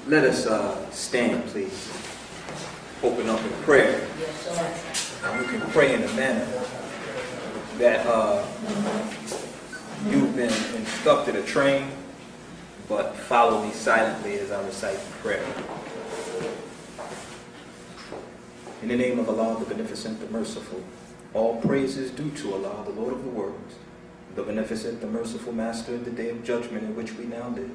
Let us stand, please. Open up in prayer. And we can pray in a manner that you've been instructed or trained, but follow me silently as I recite the prayer. In the name of Allah, the Beneficent, the Merciful, all praise is due to Allah, the Lord of the worlds, the Beneficent, the Merciful Master of the Day of Judgment in which we now live.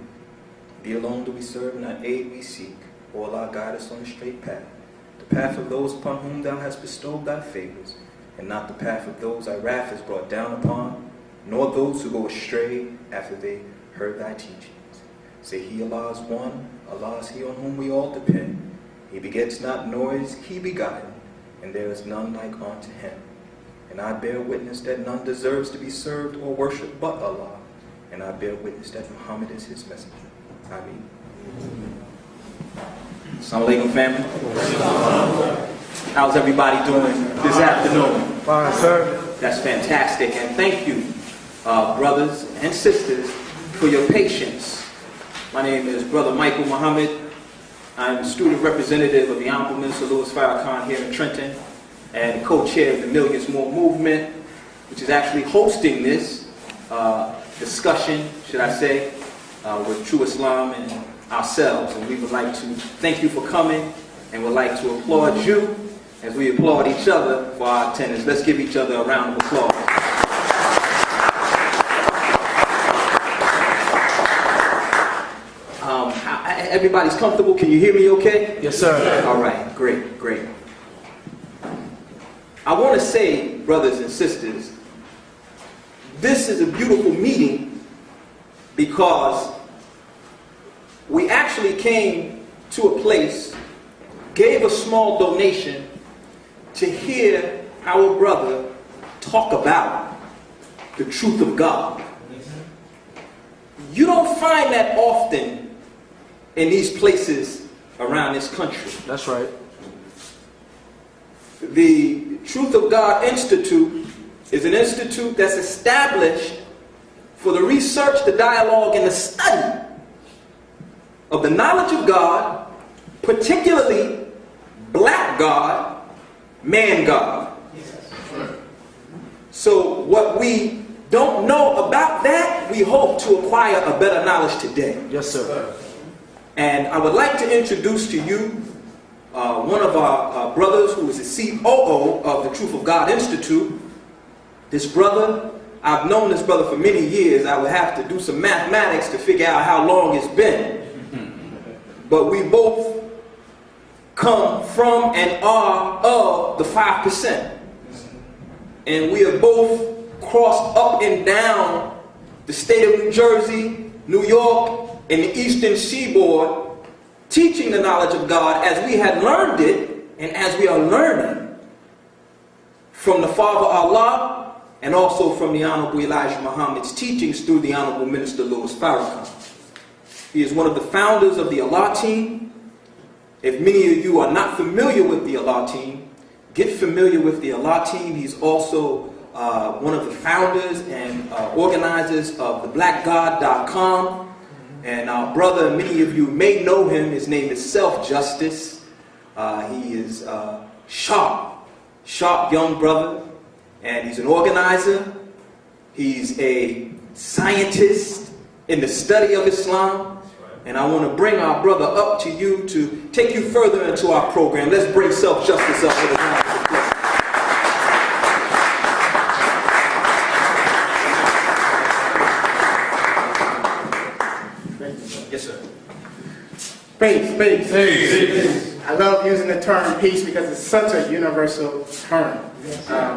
Thee alone do we serve, and aid we seek. O Allah, guide us on the straight path, the path of those upon whom Thou hast bestowed Thy favors, and not the path of those Thy wrath is brought down upon, nor those who go astray after they heard Thy teachings. Say, He, Allah, is one, Allah is He on whom we all depend. He begets not, nor is He begotten, and there is none like unto Him. And I bear witness that none deserves to be served or worshipped but Allah, and I bear witness that Muhammad is His messenger. Ameen. Assalamu alaikum, family. How's everybody doing this afternoon? Fine, sir. That's fantastic, and thank you, brothers and sisters, for your patience. My name is Brother Michael Muhammad. I'm student representative of the Honorable Minister Louis Farrakhan here in Trenton, and co-chair of the Millions More movement, which is actually hosting this discussion, should I say, with True Islam and ourselves. And we would like to thank you for coming, and would like to applaud you as we applaud each other for our attendance. Let's give each other a round of applause. Everybody's comfortable? Can you hear me okay? Yes, sir. All right, great, great. I want to say, brothers and sisters, this is a beautiful meeting because we actually came to a place, gave a small donation to hear our brother talk about the truth of God. You don't find that often in these places around this country. That's right. The Truth of God Institute is an institute that's established for the research, the dialogue, and the study of the knowledge of God, particularly black God, man God. So what we don't know about that, we hope to acquire a better knowledge today. Yes, sir. And I would like to introduce to you one of our brothers who is the COO of the Truth of God Institute. This brother, I've known this brother for many years. I would have to do some mathematics to figure out how long it's been. But we both come from and are of the 5%. And we have both crossed up and down the state of New Jersey, New York, and the Eastern Seaboard, teaching the knowledge of God as we had learned it and as we are learning from the Father Allah and also from the Honorable Elijah Muhammad's teachings through the Honorable Minister Louis Farrakhan. He is one of the founders of the Allah team. If many of you are not familiar with the Allah team, get familiar with the Allah team. He's also one of the founders and organizers of theblackgod.com. And our brother, many of you may know him, his name is Self-Justice. He is sharp young brother, and he's an organizer. He's a scientist in the study of Islam. And I want to bring our brother up to you to take you further into our program. Let's bring Self-Justice up with a round of applause. Yes, sir. Peace. I love using the term peace because it's such a universal term.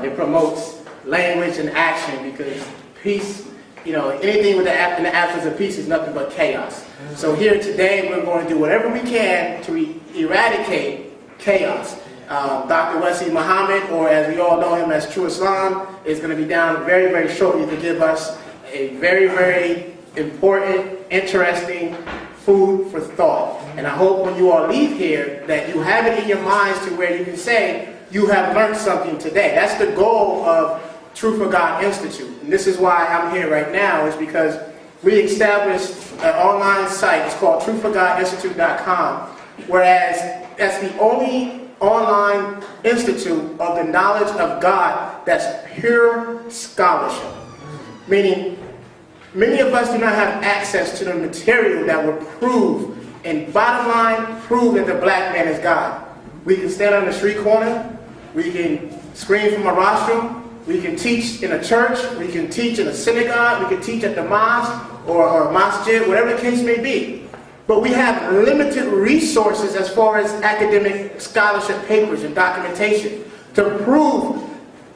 It promotes language and action because peace, anything in the absence of peace is nothing but chaos. So here today we're going to do whatever we can to eradicate chaos. Dr. Wesley Muhammad, or as we all know him as True Islam, is going to be down very, very shortly to give us a very, very important, interesting food for thought. And I hope when you all leave here that you have it in your minds to where you can say you have learned something today. That's the goal of Truth for God Institute. And this is why I'm here right now, is because we established an online site. It's called truthforgodinstitute.com, whereas that's the only online institute of the knowledge of God that's pure scholarship. Meaning, many of us do not have access to the material that would prove, and bottom line, prove that the black man is God. We can stand on the street corner, we can scream from a rostrum, we can teach in a church, we can teach in a synagogue, we can teach at the mosque or masjid, whatever the case may be. But we have limited resources as far as academic scholarship papers and documentation to prove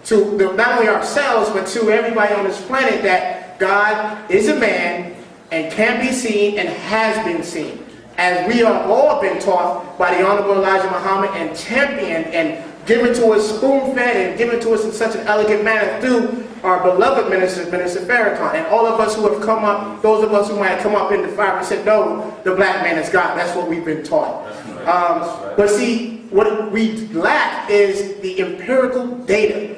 to not only ourselves, but to everybody on this planet that God is a man and can be seen and has been seen. As we have all been taught by the Honorable Elijah Muhammad and championed and given to us spoon-fed and given to us in such an elegant manner through our beloved minister, Minister Farrakhan, and all of us who have come up, those of us who might come up in the fire and said, no, the black man is God. That's what we've been taught. But see, what we lack is the empirical data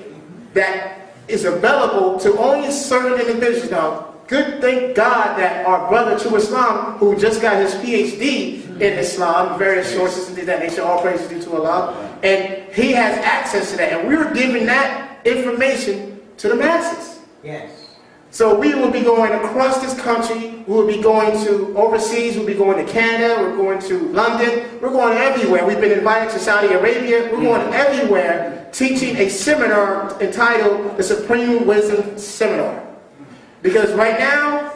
that is available to only certain individuals. Now, thank God that our brother True Islam, who just got his PhD in Islam, various sources and things of that nature, all praises due to Allah, and he has access to that, and we're giving that information to the masses. Yes. So we will be going across this country, we will be going to overseas, we'll be going to Canada, we're going to London, we're going everywhere. We've been invited to Saudi Arabia, we're going everywhere teaching a seminar entitled the Supreme Wisdom Seminar. Because right now,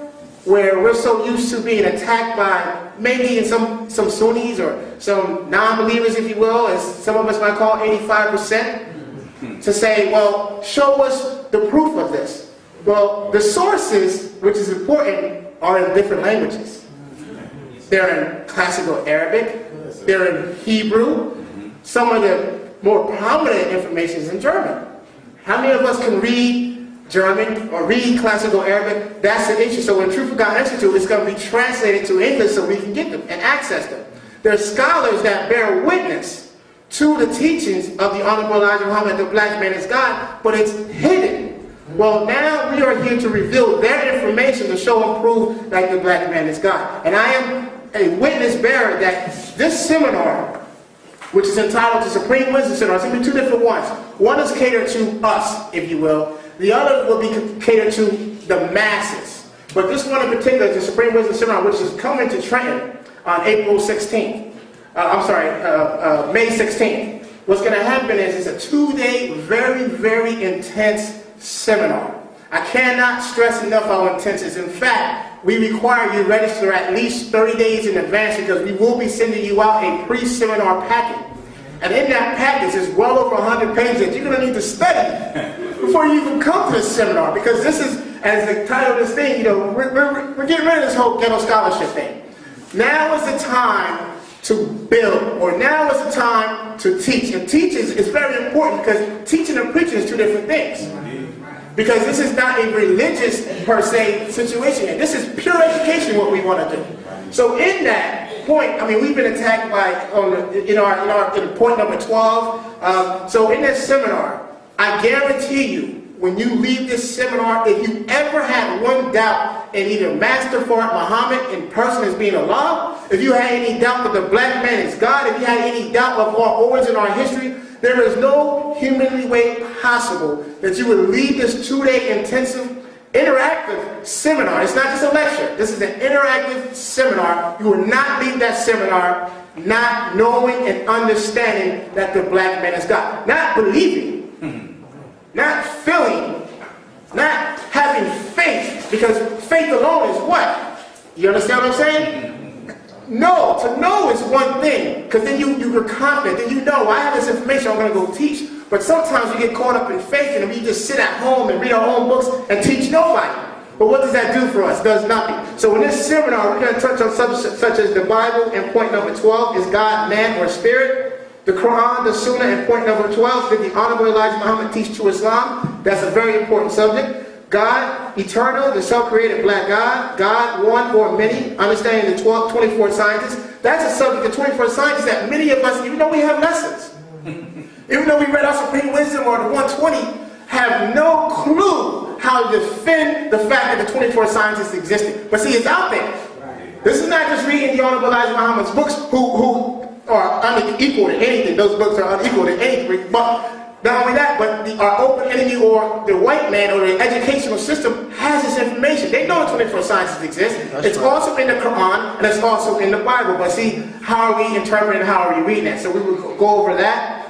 where we're so used to being attacked by maybe some Sunnis or some non-believers, if you will, as some of us might call 85%, to say, well, show us the proof of this. Well, the sources, which is important, are in different languages. They're in classical Arabic, they're in Hebrew, some of the more prominent information is in German. How many of us can read German or read classical Arabic? That's the issue. So in Truth for God Institute, it's going to be translated to English so we can get them and access them. There are scholars that bear witness to the teachings of the Honorable Elijah Muhammad, the black man is God, but it's hidden. Well, now we are here to reveal their information to show and prove that the black man is God. And I am a witness bearer that this seminar, which is entitled the Supreme Wisdom Seminar, it's going to be two different ones. One is catered to us, if you will. The other will be catered to the masses. But this one in particular, the Supreme Wisdom Seminar, which is coming to Trenton on April 16th. May 16th. What's going to happen is it's a 2-day, very, very intense seminar. I cannot stress enough how intense it is. In fact, we require you register at least 30 days in advance because we will be sending you out a pre-seminar packet. And in that package is well over 100 pages that you're going to need to study before you even come to this seminar, because this is, as the title of this thing, you know, we're getting rid of this whole ghetto scholarship thing. Now is the time to build, or now is the time to teach. And teach is very important because teaching and preaching is two different things. Because this is not a religious, per se, situation. And this is pure education, what we want to do. So in that point, I mean, we've been attacked by, in point number 12. So in this seminar, I guarantee you, when you leave this seminar, if you ever had one doubt in either Master Farad Muhammad in person as being Allah, if you had any doubt that the black man is God, if you had any doubt of our origin, our history, there is no humanly way possible that you would leave this 2-day intensive interactive seminar. It's not just a lecture. This is an interactive seminar. You will not leave that seminar not knowing and understanding that the black man is God. Not believing. Not feeling, not having faith, because faith alone is what? You understand what I'm saying? No, to know is one thing, because then you're confident, then you know, I have this information, I'm going to go teach. But sometimes we get caught up in faith and we just sit at home and read our own books and teach nobody. But what does that do for us? It does nothing. So in this seminar, we're going to touch on subjects such as the Bible, and point number 12 is God, man, or spirit. The Quran, the Sunnah, and point number 12, did the Honorable Elijah Muhammad teach to Islam? That's a very important subject. God, eternal, the self-created black God. God, one or many, understanding the 24 scientists. That's a subject, the 24 scientists, that many of us, even though we have lessons, even though we read our Supreme Wisdom or the 120, have no clue how to defend the fact that the 24 scientists existed. But see, it's out there. This is not just reading the Honorable Elijah Muhammad's books, who are unequal to anything. Those books are unequal to anything. But not only that, but our open enemy or the white man or the educational system has this information. They know the 24 sciences exist. It's also in the Quran and it's also in the Bible. But see, how are we interpreting, how are we reading that? So we will go over that.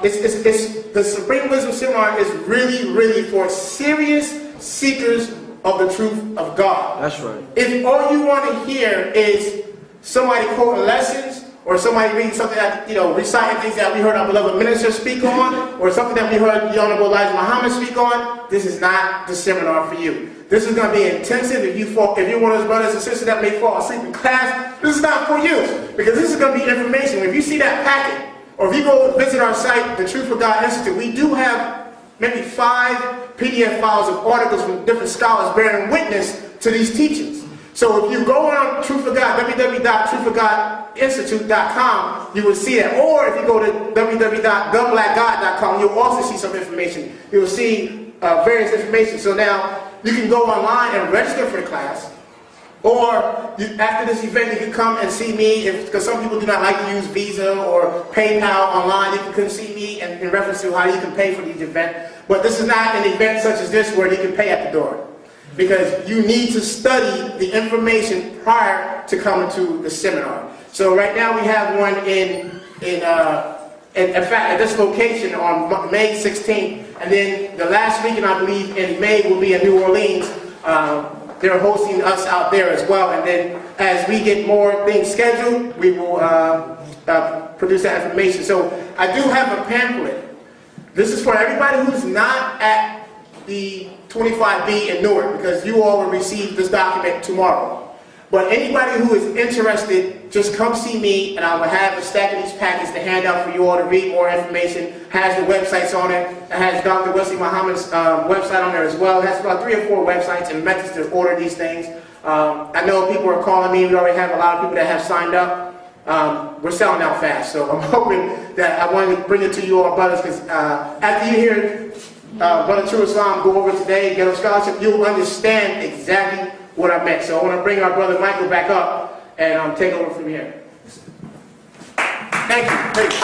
The Supreme Wisdom Seminar is really, really for serious seekers of the truth of God. That's right. If all you want to hear is somebody quoting lessons, or somebody reading something that, reciting things that we heard our beloved minister speak on, or something that we heard the Honorable Elijah Muhammad speak on, this is not the seminar for you. This is going to be intensive. If you're one of those brothers and sisters that may fall asleep in class, this is not for you. Because this is going to be information. If you see that packet, or if you go visit our site, the Truth of God Institute, we do have maybe 5 PDF files of articles from different scholars bearing witness to these teachings. So if you go on Truth of God, www.truthofgodinstitute.com, you will see that. Or if you go to www.gunblackgod.com, you'll also see some information. You will see various information. So now you can go online and register for the class. Or after this event, you can come and see me, because some people do not like to use Visa or PayPal online. You can come see me in reference to how you can pay for the event. But this is not an event such as this where you can pay at the door. Because you need to study the information prior to coming to the seminar. So right now we have one in fact at this location on May 16th, and then the last weekend I believe in May will be in New Orleans. They're hosting us out there as well, and then as we get more things scheduled, we will produce that information. So I do have a pamphlet. This is for everybody who's not at the 25B in Newark, because you all will receive this document tomorrow. But anybody who is interested, just come see me, and I will have a stack of these packets to hand out for you all to read more information. Has the websites on it. It has Dr. Wesley Muhammad's website on there as well. It has about 3 or 4 websites and methods to order these things. I know people are calling me. We already have a lot of people that have signed up. We're selling out fast, so I'm hoping that I wanted to bring it to you all, brothers, because after you hear Brother True Islam go over today, Ghetto Scholarship, you'll understand exactly what I meant. So I want to bring our brother Michael back up and take over from here. Thank you. Thank you.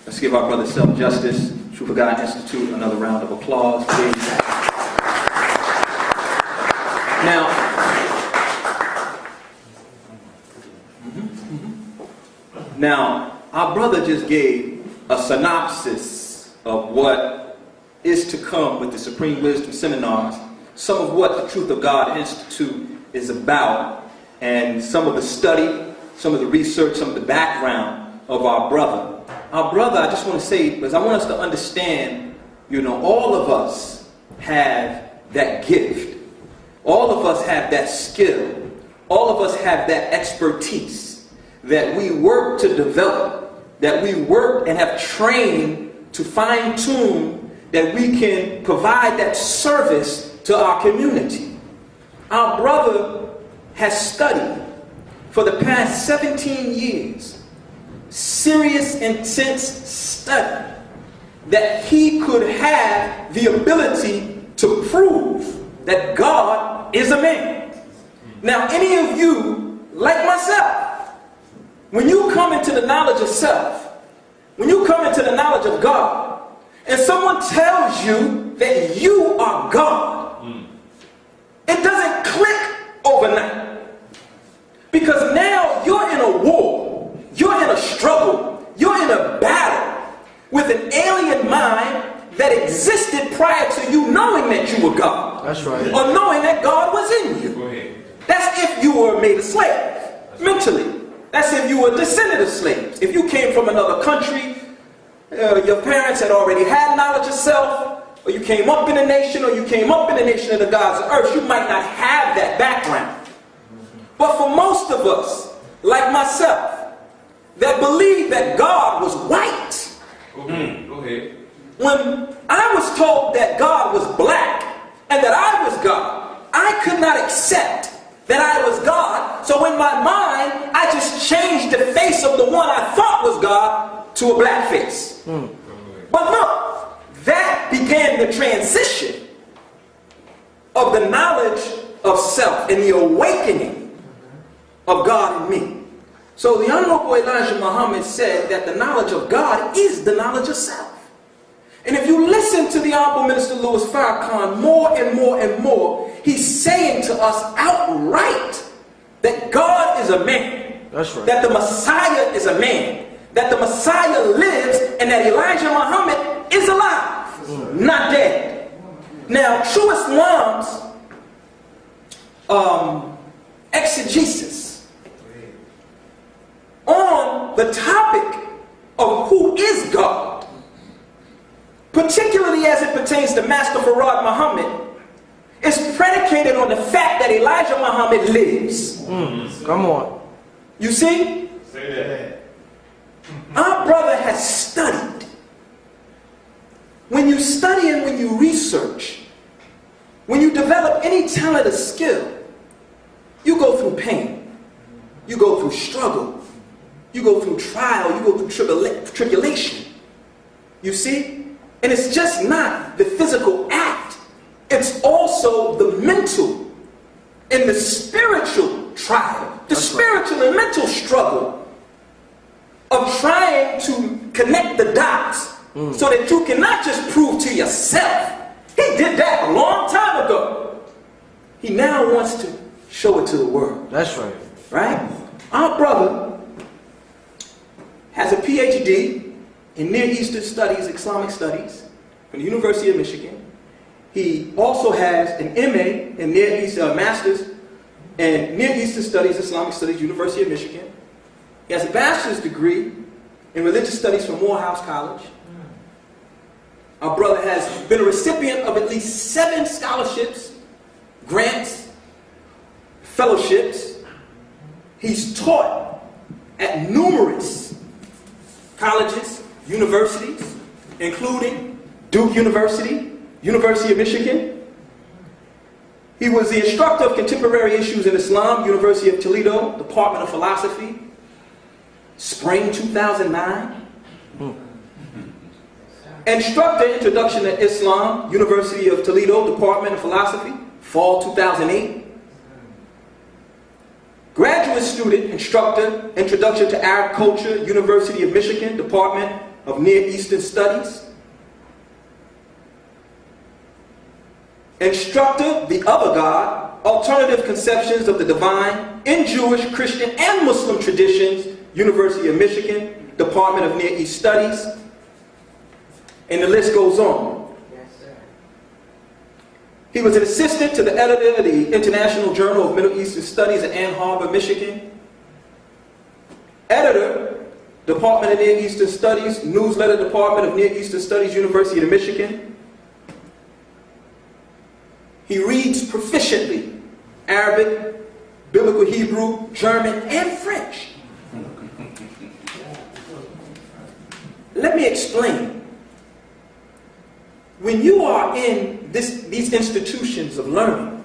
Let's give our brother Self-Justice, Truth of God Institute, another round of applause, please. Now, our brother just gave a synopsis of what is to come with the Supreme Wisdom Seminars, some of what the Truth of God Institute is about, and some of the study, some of the research, some of the background of our brother. Our brother, I just want to say, because I want us to understand, all of us have that gift. All of us have that skill. All of us have that expertise that we work to develop, that we work and have trained to fine-tune, that we can provide that service to our community. Our brother has studied for the past 17 years, serious, intense study, that he could have the ability to prove that God is a man. Now, any of you, like myself, when you come into the knowledge of self, when you come into the knowledge of God, and someone tells you that you are God, it doesn't click overnight. Because now you're in a war, you're in a struggle, you're in a battle with an alien mind that existed prior to you knowing that you were God. That's right. Or knowing that God was in you. Go ahead. That's if you were made a slave, mentally. That's if you were a descendant of slaves. If you came from another country, your parents had already had knowledge of self, or you came up in a nation, or you came up in a nation of the gods of earth, you might not have that background. But for most of us, like myself, that believe that God was white, Go ahead. when I was told that God was black and that I was God, I could not accept that I was God. So in my mind, I just changed face of the one I thought was God to a black face. But look, that began the transition of the knowledge of self and the awakening of God in me. So the Honorable Elijah Muhammad said that the knowledge of God is the knowledge of self. And if you listen to the Honorable Minister Louis Farrakhan more and more and more, he's saying to us outright that God is a man. That's right. That the Messiah is a man. That the Messiah lives and that Elijah Muhammad is alive, not dead. Now, true Islam's exegesis on the topic of who is God, particularly as it pertains to Master Farad Muhammad, is predicated on the fact that Elijah Muhammad lives. Come on. You see? Say that. Our brother has studied. When you study and when you research, when you develop any talent or skill, you go through pain. You go through struggle. You go through trial. You go through tribulation. You see? And it's just not the physical act. It's also the mental and the spiritual trial. The spiritual and mental struggle of trying to connect the dots so that you can not just prove to yourself. He did that a long time ago. He now wants to show it to the world. That's right. Right? Our brother has a PhD in Near Eastern Studies, Islamic Studies, from the University of Michigan. He also has an MA in Near East, Master's in Near Eastern Studies, Islamic Studies, University of Michigan. He has a bachelor's degree in religious studies from Morehouse College. Our brother has been a recipient of at least 7 scholarships, grants, fellowships. He's taught at numerous colleges, universities, including Duke University, University of Michigan. He was the instructor of contemporary issues in Islam, University of Toledo, Department of Philosophy, Spring 2009. Instructor, Introduction to Islam, University of Toledo, Department of Philosophy, Fall 2008. Graduate student, instructor, Introduction to Arab Culture, University of Michigan, Department of Near Eastern Studies. Instructor, The Other God, Alternative Conceptions of the Divine in Jewish, Christian, and Muslim Traditions, University of Michigan, Department of Near East Studies. And the list goes on. Yes, sir. He was an assistant to the editor of the International Journal of Middle Eastern Studies at Ann Arbor, Michigan. Editor, Department of Near Eastern Studies, Newsletter Department of Near Eastern Studies, University of Michigan. He reads proficiently Arabic, Biblical Hebrew, German, and French. Let me explain. When you are in these institutions of learning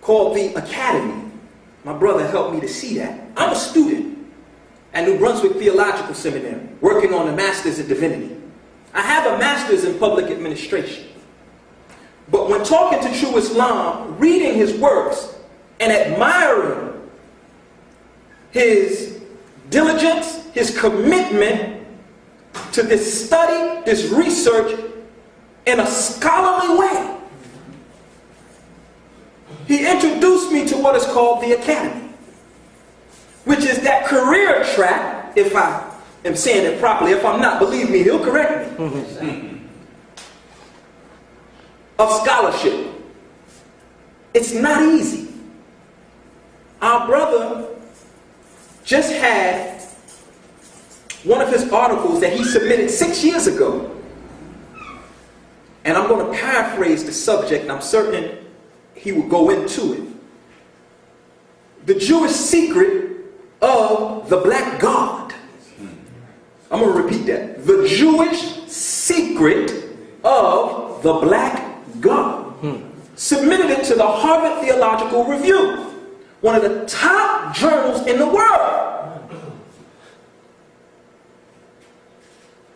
called the Academy, my brother helped me to see that. I'm a student at New Brunswick Theological Seminary, working on a Master's in Divinity. I have a Master's in Public Administration. But when talking to True Islam, reading his works and admiring his diligence, his commitment to this study, this research in a scholarly way, he introduced me to what is called the Academy, which is that career track, if I am saying it properly. If I'm not, believe me, he'll correct me, of scholarship. It's not easy. Our brother just had one of his articles that he submitted 6 years ago. And I'm going to paraphrase the subject, and I'm certain he will go into it. The Jewish secret of the black God. I'm going to repeat that. The Jewish secret of the black God. Submitted it to the Harvard Theological Review. one of the top journals in the world.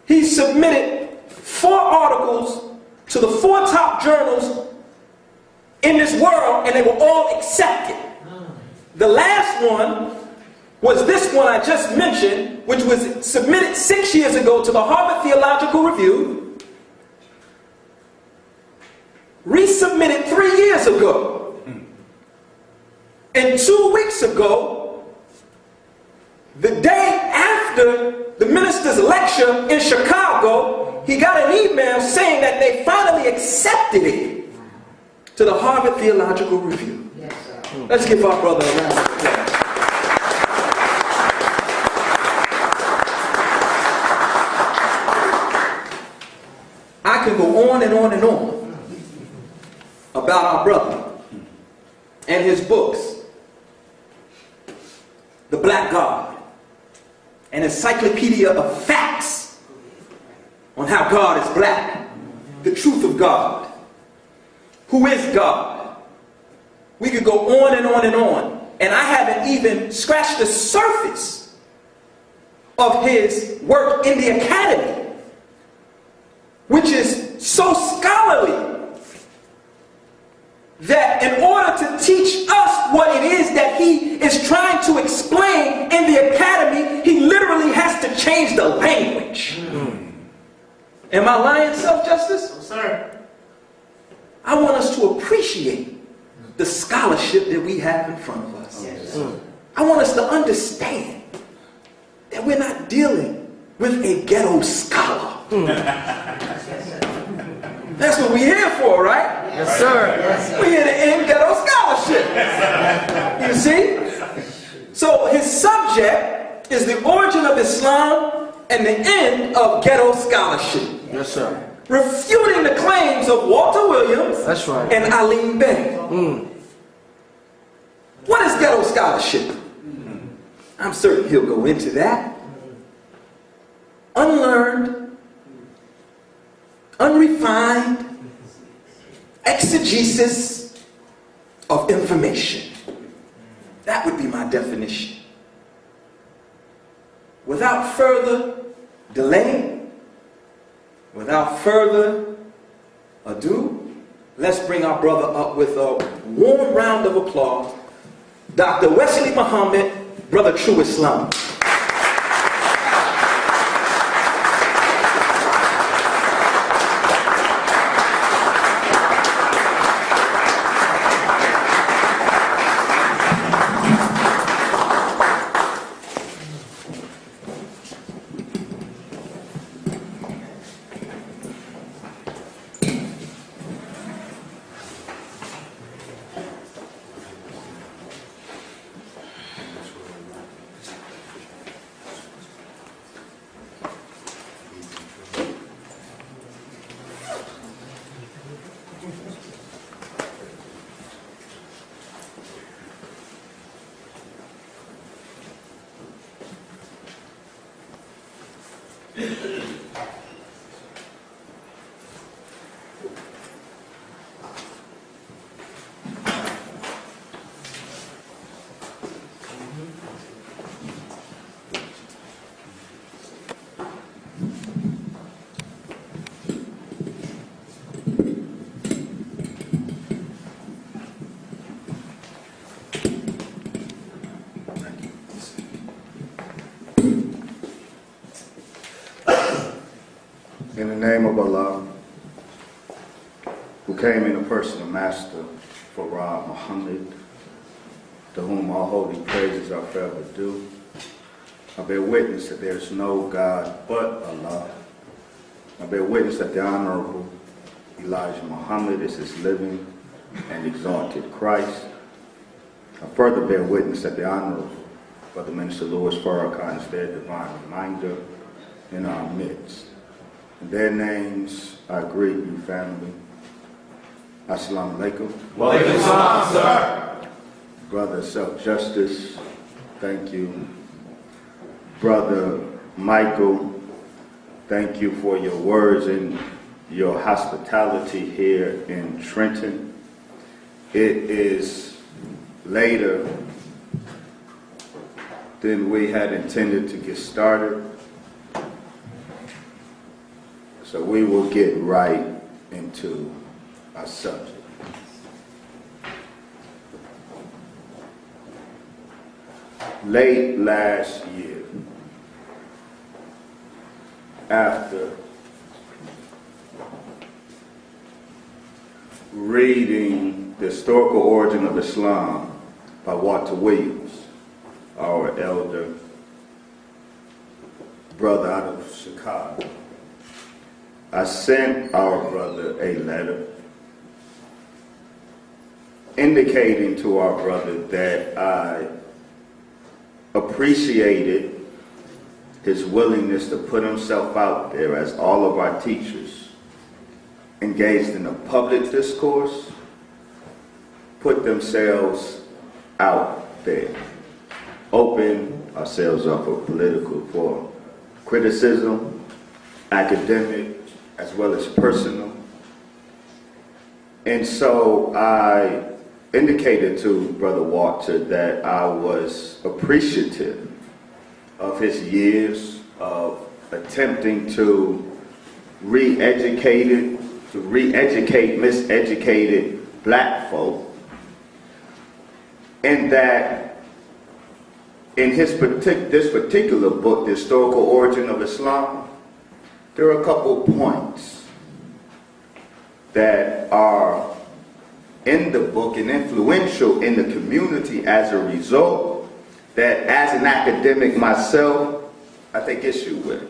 He submitted 4 articles to the 4 top journals in this world, and they were all accepted. The last one was this one I just mentioned, which was submitted 6 years ago to the Harvard Theological Review, resubmitted 3 years ago, and 2 weeks ago, the day after the minister's lecture in Chicago, he got an email saying that they finally accepted it to the Harvard Theological Review. Yes, sir. Let's give our brother a round of applause. I can go on and on and on about our brother and his books, The Black God, an encyclopedia of facts on how God is black, the truth of God, who is God. We could go on and on and on, and I haven't even scratched the surface of his work in the academy, which is so scholarly that in order to teach us what it is that he is trying to explain in the academy, he literally has to change the language. Am I lying, Self-Justice? No, sir. I want us to appreciate the scholarship that we have in front of us. Yes. I want us to understand that we're not dealing with a ghetto scholar. That's what we're here for, right? Yes, sir. We're here to end ghetto scholarship. You see? So his subject is the origin of Islam and the end of ghetto scholarship. Yes, sir. Refuting the claims of Walter Williams. That's right. And Alim Bey. What is ghetto scholarship? I'm certain he'll go into that. Unlearned, unrefined exegesis of information. That would be my definition. Without further delay, without further ado, let's bring our brother up with a warm round of applause. Dr. Wesley Muhammad, Brother True Islam. In the name of Allah, who came in the person of Master Farah Muhammad, to whom all holy praises are forever due, I bear witness that there is no God but Allah. I bear witness that the Honorable Elijah Muhammad is his living and exalted Christ. I further bear witness that the Honorable Brother Minister Louis Farrakhan is their divine reminder in our midst. In their names, I greet you, family. Assalamu alaikum. Wa alaikum salam, sir. Brother Self-Justice, thank you. Brother Michael, thank you for your words and your hospitality here in Trenton. It is later than we had intended to get started. So we will get right into our subject. Late last year, after reading The Historical Origin of Islam by Walter Williams, our elder brother out of Chicago, I sent our brother a letter indicating to our brother that I appreciated his willingness to put himself out there, as all of our teachers engaged in a public discourse, put themselves out there, open ourselves up for criticism, academic, as well as personal. And so I indicated to Brother Walter that I was appreciative of his years of attempting to re-educate miseducated black folk, and that in this particular book, The Historical Origin of Islam, there are a couple points that are in the book and influential in the community as a result, that as an academic myself, I take issue with.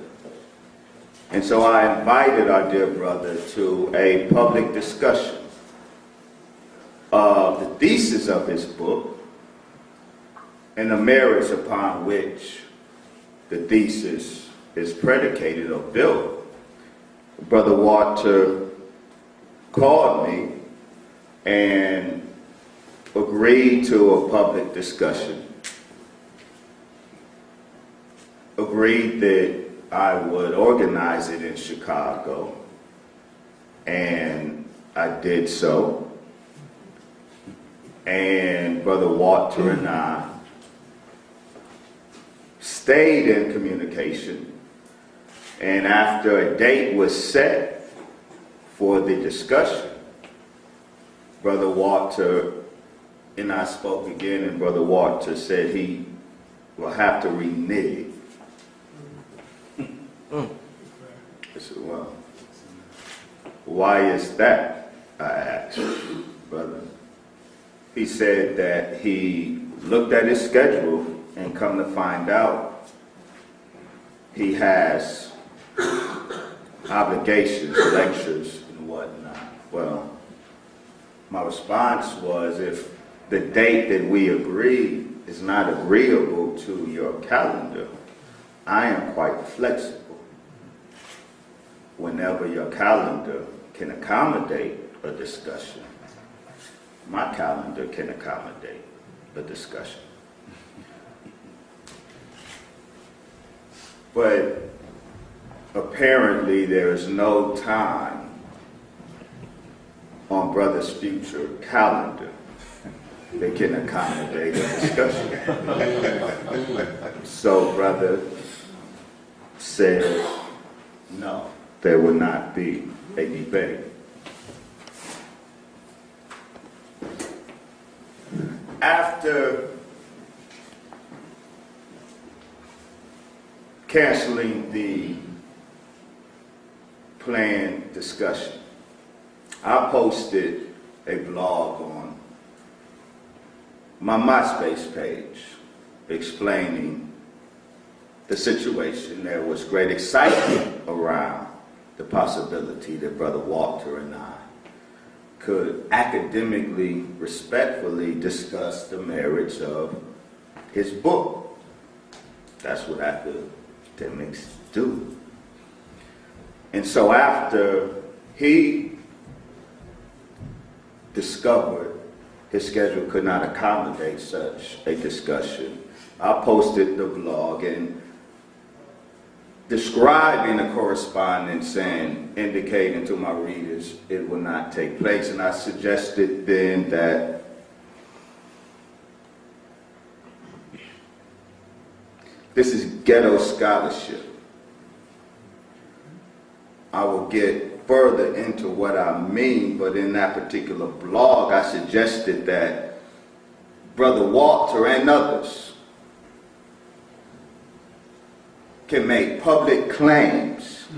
And so I invited our dear brother to a public discussion of the thesis of his book and the merits upon which the thesis is predicated or built. Brother Walter called me and agreed to a public discussion, agreed that I would organize it in Chicago, and I did so. And Brother Walter and I stayed in communication, and after a date was set for the discussion, Brother Walter and I spoke again, and Brother Walter said he will have to renege. I said, well, why is that? I asked, brother. He said that he looked at his schedule and come to find out he has obligations, lectures, and whatnot. Well, my response was, if the date that we agreed is not agreeable to your calendar, I am quite flexible. Whenever your calendar can accommodate a discussion, my calendar can accommodate a discussion. But apparently there is no time on Brother's future calendar that can accommodate a discussion. So Brother said, no, there will not be a debate. After canceling the planned discussion, I posted a blog on my MySpace page explaining the situation. There was great excitement around the possibility that Brother Walter and I could academically, respectfully discuss the merits of his book. That's what academics do. And so after he discovered his schedule could not accommodate such a discussion, I posted the blog and describing the correspondence and indicating to my readers it will not take place. And I suggested then that This is Ghetto Scholarship. I will get further into what I mean, but in that particular blog, I suggested that Brother Walter and others can make public claims,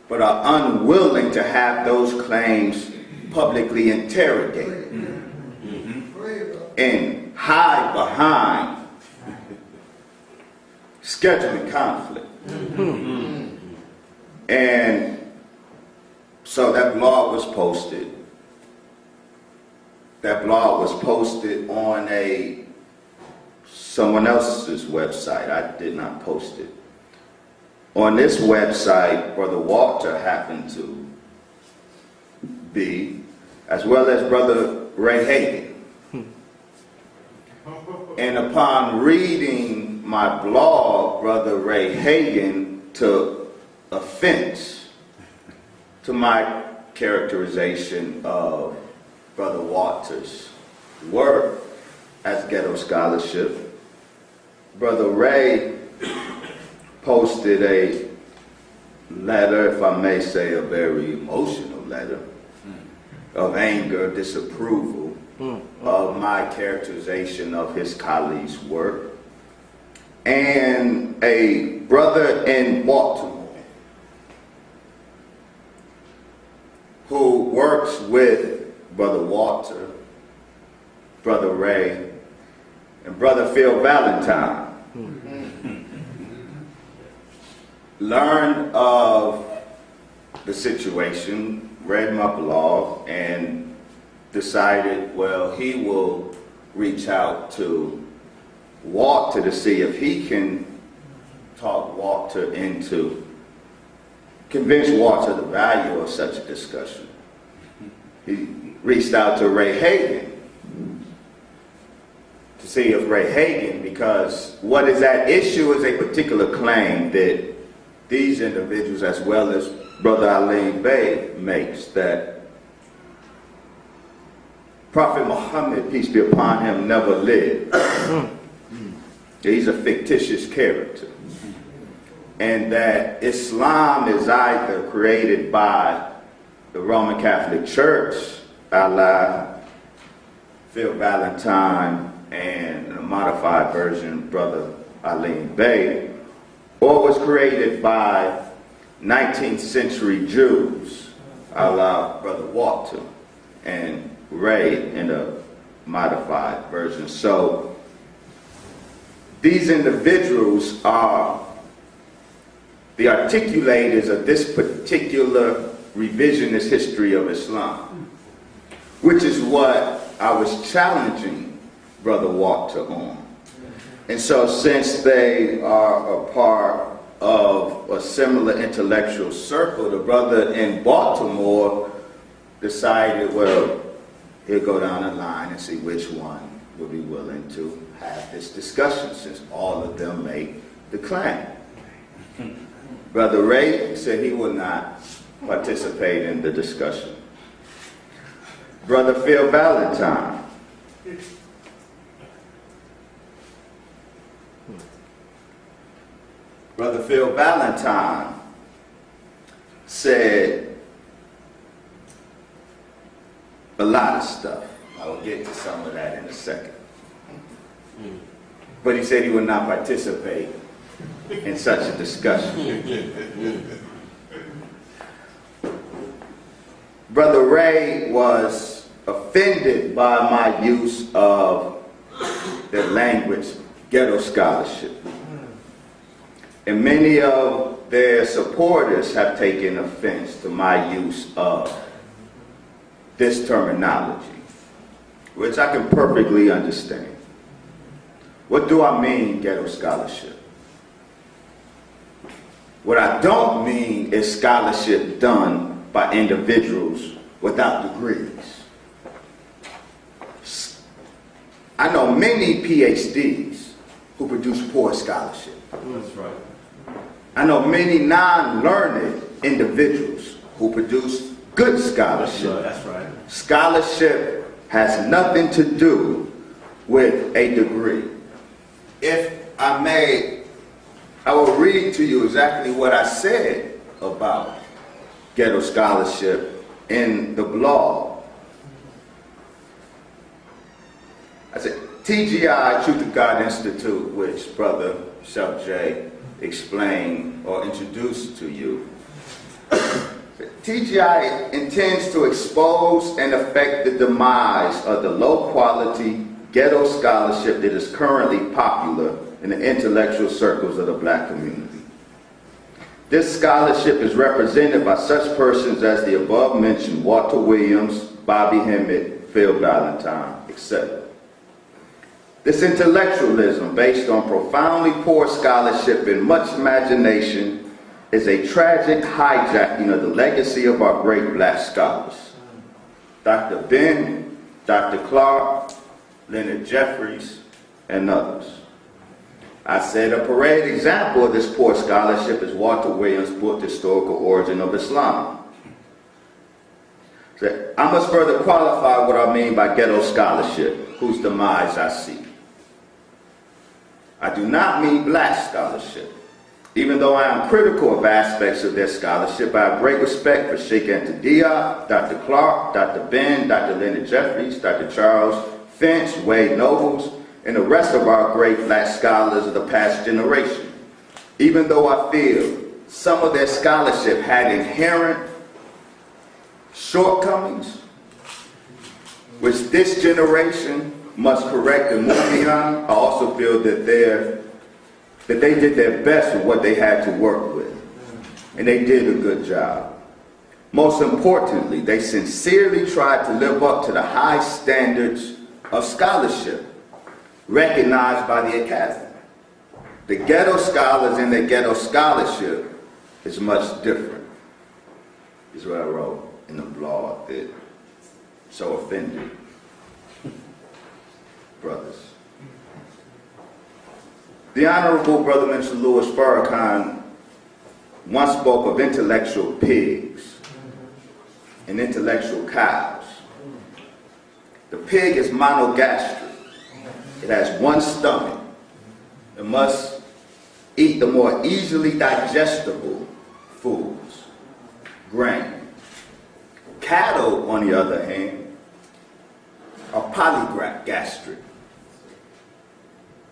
but are unwilling to have those claims publicly interrogated and hide behind scheduling conflict. And so that blog was posted. That blog was posted on someone else's website. I did not post it. On this website, Brother Walter happened to be, as well as Brother Ray Hagan. And upon reading my blog, Brother Ray Hagan took offense to my characterization of Brother Walter's work as Ghetto Scholarship. Brother Ray posted a letter, if I may say, a very emotional letter of anger, disapproval of my characterization of his colleague's work. And a brother in Baltimore who works with Brother Walter, Brother Ray, and Brother Phil Valentine learned of the situation, read my blog, and decided, well, he will reach out to Walter to see if he can talk Walter into, convince Walter the value of such a discussion. He reached out to Ray Hagan to see if Ray Hagan, because what is at issue is a particular claim that these individuals, as well as Brother Alim Bey, makes, that Prophet Muhammad, peace be upon him, never lived. He's a fictitious character. And that Islam is either created by the Roman Catholic Church, Allah, Phil Valentine, and a modified version, Brother Alim Bey, or was created by 19th century Jews, Allah, Brother Walter, and Ray in a modified version. So these individuals are the articulators of this particular revisionist history of Islam, which is what I was challenging Brother Walter on. And so since they are a part of a similar intellectual circle, the brother in Baltimore decided, well, he'll go down the line and see which one would be willing to have this discussion, since all of them make the claim. Brother Ray said he would not participate in the discussion. Brother Phil Valentine Brother Phil Valentine said a lot of stuff. I will get to some of that in a second. But he said he would not participate in such a discussion. Brother Ray was offended by my use of the language ghetto scholarship. And many of their supporters have taken offense to my use of this terminology, which I can perfectly understand. What do I mean, ghetto scholarship? What I don't mean is scholarship done by individuals without degrees. I know many PhDs who produce poor scholarship. That's right. I know many non-learned individuals who produce good scholarship. That's right. Scholarship has nothing to do with a degree. If I will read to you exactly what I said about Ghetto Scholarship in the blog. I said, TGI, Truth of God Institute, which Brother Chef J explained or introduced to you. TGI intends to expose and affect the demise of the low-quality ghetto scholarship that is currently popular in the intellectual circles of the black community. This scholarship is represented by such persons as the above-mentioned Walter Williams, Bobby Hemmett, Phil Valentine, etc. This intellectualism, based on profoundly poor scholarship and much imagination, is a tragic hijacking of the legacy of our great black scholars. Dr. Ben, Dr. Clark, Leonard Jeffries, and others. I said a parade example of this poor scholarship is Walter Williams' book, Historical Origin of Islam. So I must further qualify what I mean by ghetto scholarship, whose demise I see. I do not mean black scholarship. Even though I am critical of aspects of their scholarship, I have great respect for Sheikh Anta Diop, Dr. Clark, Dr. Ben, Dr. Leonard Jeffries, Dr. Charles Finch, Wade Nobles, and the rest of our great black scholars of the past generation. Even though I feel some of their scholarship had inherent shortcomings, which this generation must correct and move beyond, I also feel that they did their best with what they had to work with. And they did a good job. Most importantly, they sincerely tried to live up to the high standards of scholarship recognized by the Academy. The ghetto scholars and the ghetto scholarship is much different, is what I wrote in the blog that so offended brothers. The Honorable Brother Minister Louis Farrakhan once spoke of intellectual pigs and intellectual cows. The pig is monogastric. It has one stomach. It must eat the more easily digestible foods, grain. Cattle, on the other hand, are polygastric.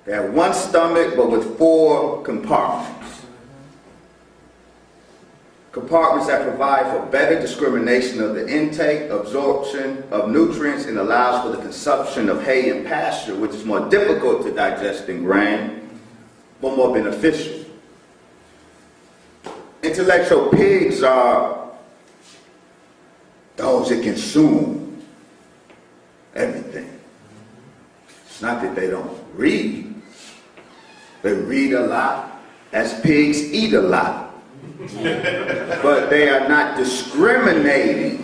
They have one stomach, but with 4 compartments. Compartments that provide for better discrimination of the intake, absorption of nutrients, and allows for the consumption of hay and pasture, which is more difficult to digest than grain, but more beneficial. Intellectual pigs are those that consume everything. It's not that they don't read. They read a lot, as pigs eat a lot. But they are not discriminating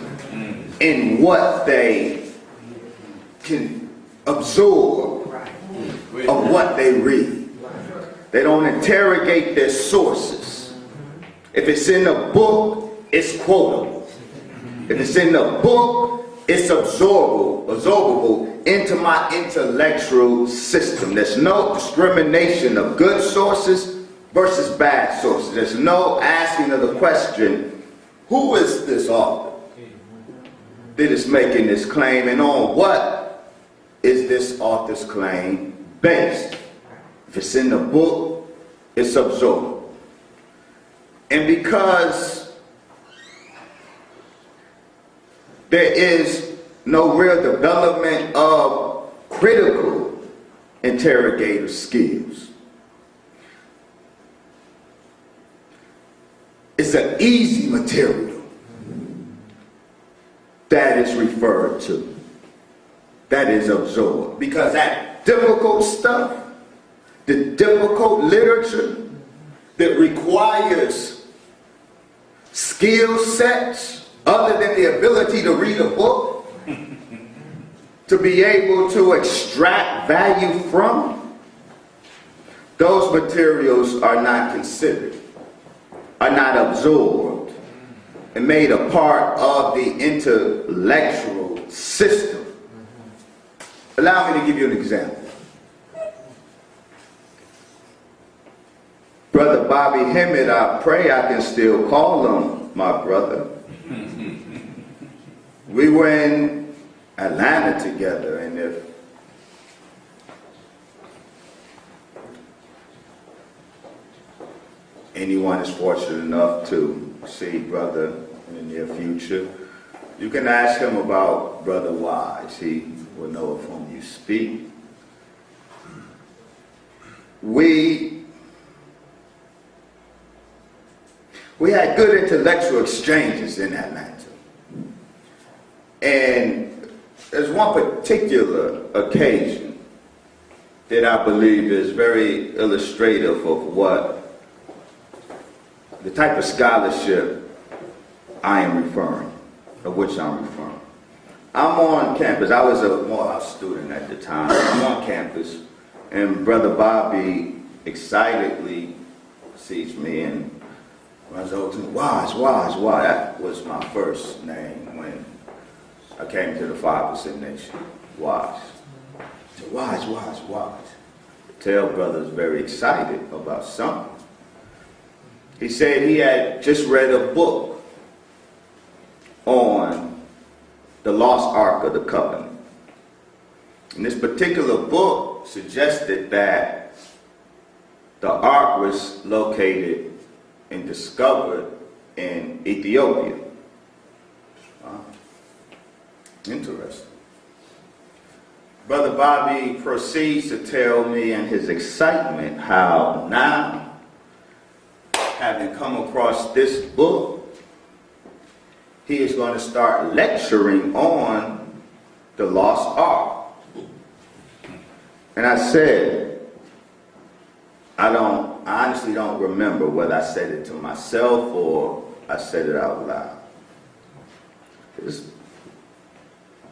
in what they can absorb of what they read. They don't interrogate their sources. If it's in a book, it's quotable. If it's in the book, it's absorbable into my intellectual system. There's no discrimination of good sources versus bad sources. There's no asking of the question, who is this author that is making this claim, and on what is this author's claim based? If it's in the book, it's absorbable. And because there is no real development of critical interrogative skills, it's an easy material that is referred to, that is absorbed. Because that difficult stuff, the difficult literature that requires skill sets other than the ability to read a book, to be able to extract value from, those materials are not considered, are not absorbed, and made a part of the intellectual system. Allow me to give you an example. Brother Bobby Hemmett, I pray I can still call him my brother. We were in Atlanta together, and if anyone is fortunate enough to see brother in the near future, you can ask him about Brother Wise. He will know of whom you speak. We had good intellectual exchanges in Atlanta. And there's one particular occasion that I believe is very illustrative of what the type of scholarship I am referring, of which I'm referring. I'm on campus. I was a Morehouse student at the time. I'm on campus, and Brother Bobby excitedly sees me and runs over to me. Wise. That was my first name when I came to the 5% Nation. Wise. I said, Wise. Tell brother's very excited about something. He said he had just read a book on the lost Ark of the Covenant. And this particular book suggested that the Ark was located and discovered in Ethiopia. Wow. Interesting. Brother Bobby proceeds to tell me in his excitement how now, having come across this book, he is going to start lecturing on the lost Ark. And I said, I honestly don't remember whether I said it to myself or I said it out loud. This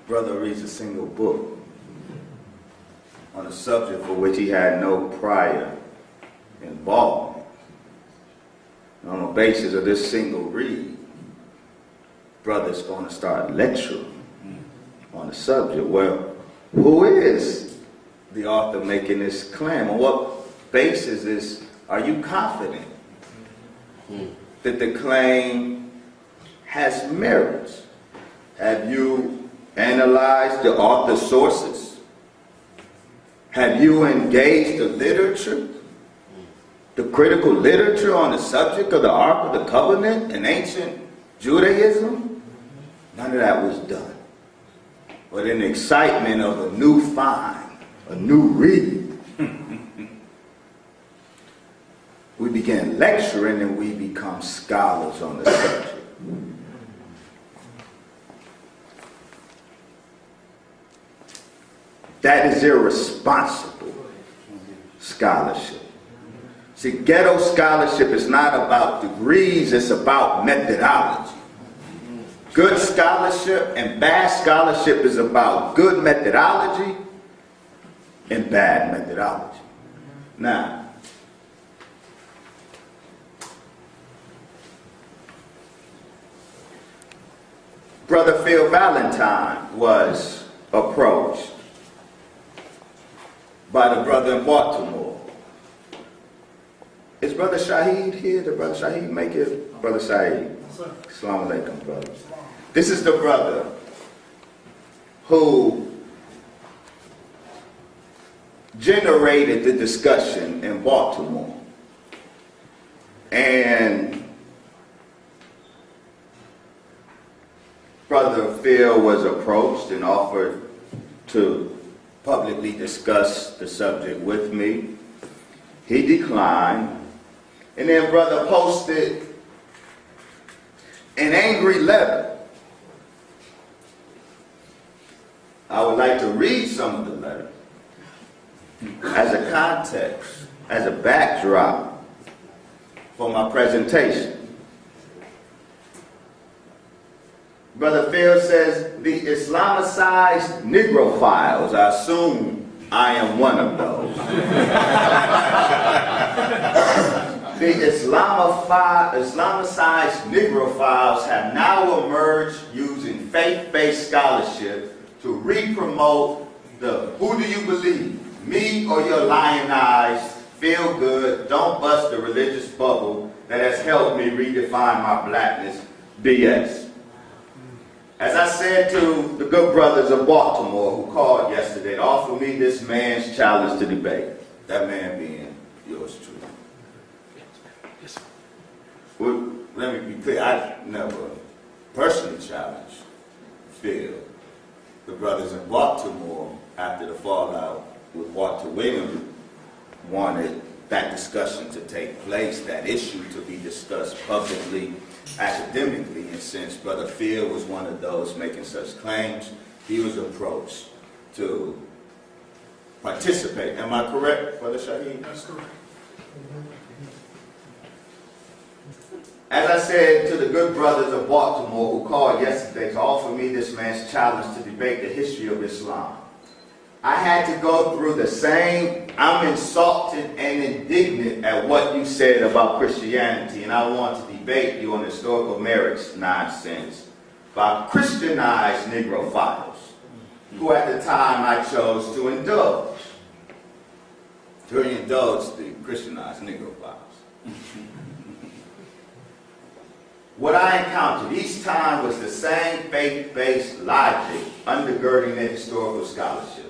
brother reads a single book on a subject for which he had no prior involvement. And on the basis of this single read, brother's going to start lecturing on the subject. Well, who is the author making this claim? On what basis are you confident that the claim has merits? Have you analyzed the author's sources? Have you engaged the literature, the critical literature on the subject of the Ark of the Covenant in ancient Judaism? None of that was done. But in the excitement of a new find, a new read, we began lecturing and we become scholars on the subject. That is irresponsible scholarship. See, ghetto scholarship is not about degrees, it's about methodology. Good scholarship and bad scholarship is about good methodology and bad methodology. Now, Brother Phil Valentine was approached by the brother in Baltimore. Is Brother Shaheed here? Did Brother Shaheed make it? Brother Shaheed. Assalamu alaikum, brother. This is the brother who generated the discussion in Baltimore. And Brother Phil was approached and offered to publicly discuss the subject with me. He declined. And then brother posted an angry letter. I would like to read some of the letter as a context, as a backdrop for my presentation. Brother Phil says, the Islamicized Negrophiles, I assume I am one of those. The Islamicized Negrophiles have now emerged using faith-based scholarship to re-promote the who do you believe, me or your lionized feel good, don't bust the religious bubble that has helped me redefine my blackness BS. As I said to the good brothers of Baltimore who called yesterday to offer me this man's challenge to debate, that man being yours truly. Well, let me be clear, I never personally challenged Phil. The brothers in Baltimore, after the fallout with Walter Williams, wanted that discussion to take place, that issue to be discussed publicly, academically, and since Brother Phil was one of those making such claims, he was approached to participate. Am I correct, Brother Shaheed? That's correct. As I said to the good brothers of Baltimore who called yesterday to offer me this man's challenge to debate the history of Islam, I had to go through the same, I'm insulted and indignant at what you said about Christianity, and I want to debate you on historical merits nonsense by Christianized Negrophiles, who at the time I chose to indulge. To indulge the Christianized Negrophiles. What I encountered each time was the same faith-based logic undergirding their historical scholarship.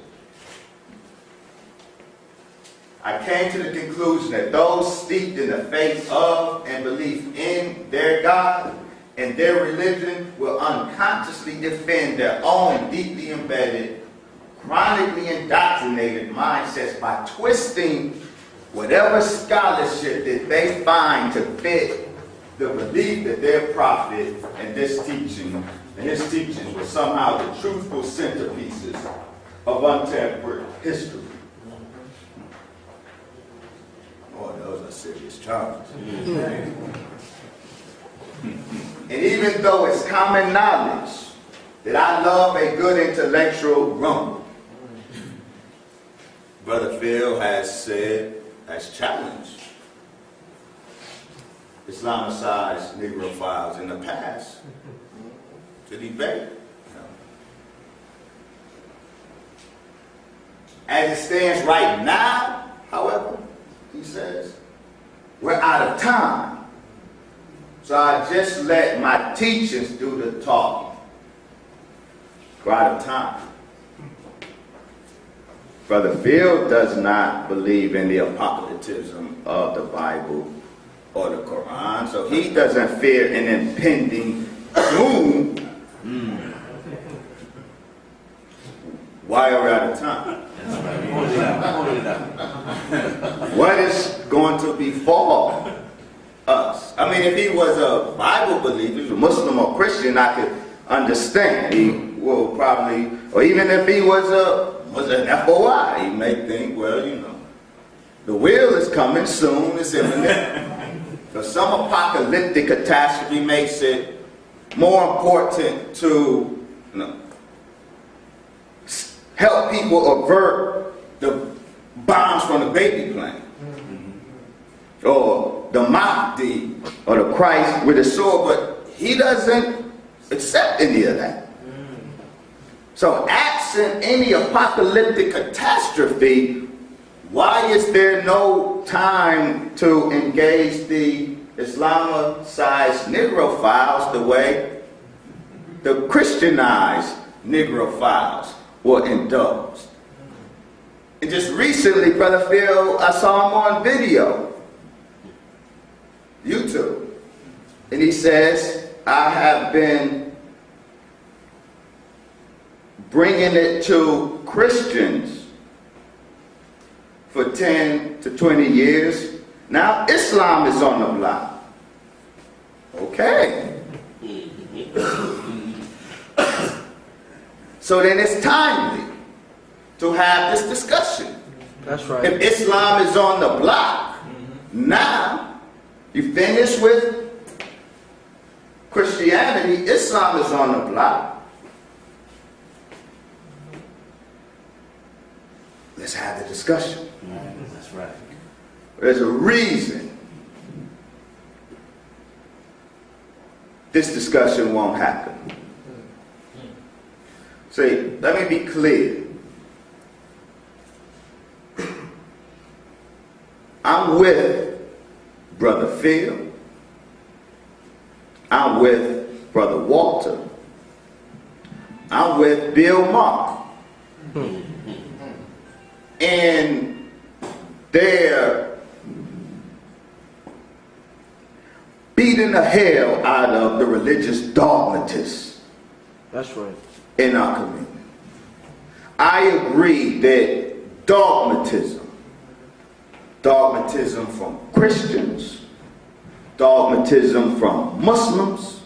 I came to the conclusion that those steeped in the faith of and belief in their God and their religion will unconsciously defend their own deeply embedded, chronically indoctrinated mindsets by twisting whatever scholarship that they find to fit the belief that their prophet and this teaching and his teachings were somehow the truthful centerpieces of untampered history. Oh, those are serious charges. And even though it's common knowledge that I love a good intellectual rumble, Brother Phil has said, has challenged Islamicized Negrophiles in the past to debate. As it stands right now, however, he says, we're out of time. So I just let my teachings do the talking. We're out of time. Brother Phil does not believe in the apocalypticism of the Bible or the Quran, so he doesn't fear an impending doom. Why are we out of time? What is going to befall us? I mean, if he was a Bible believer, if he was a Muslim or Christian, I could understand. He will probably, or even if he was an FOI, he may think, well, you know, the wheel is coming soon, it's imminent. But some apocalyptic catastrophe makes it more important to, you know, help people avert the bombs from the baby plane. Or the Mahdi, or the Christ with a sword, but he doesn't accept any of that. So absent any apocalyptic catastrophe, why is there no time to engage the Islamicized Negrophiles the way the Christianized Negrophiles were indulged? And just recently, Brother Phil, I saw him on video, YouTube, and he says, I have been bringing it to Christians for 10 to 20 years. Now Islam is on the block. Okay. So then it's timely to have this discussion. That's right. If Islam is on the block, now you finish with Christianity, Islam is on the block. Let's have the discussion. That's right. There's a reason this discussion won't happen. See, let me be clear. I'm with Brother Phil. I'm with Brother Walter. I'm with Bill Mark. And they're beating the hell out of the religious dogmatists. That's right. In our community. I agree that dogmatism from Christians, dogmatism from Muslims,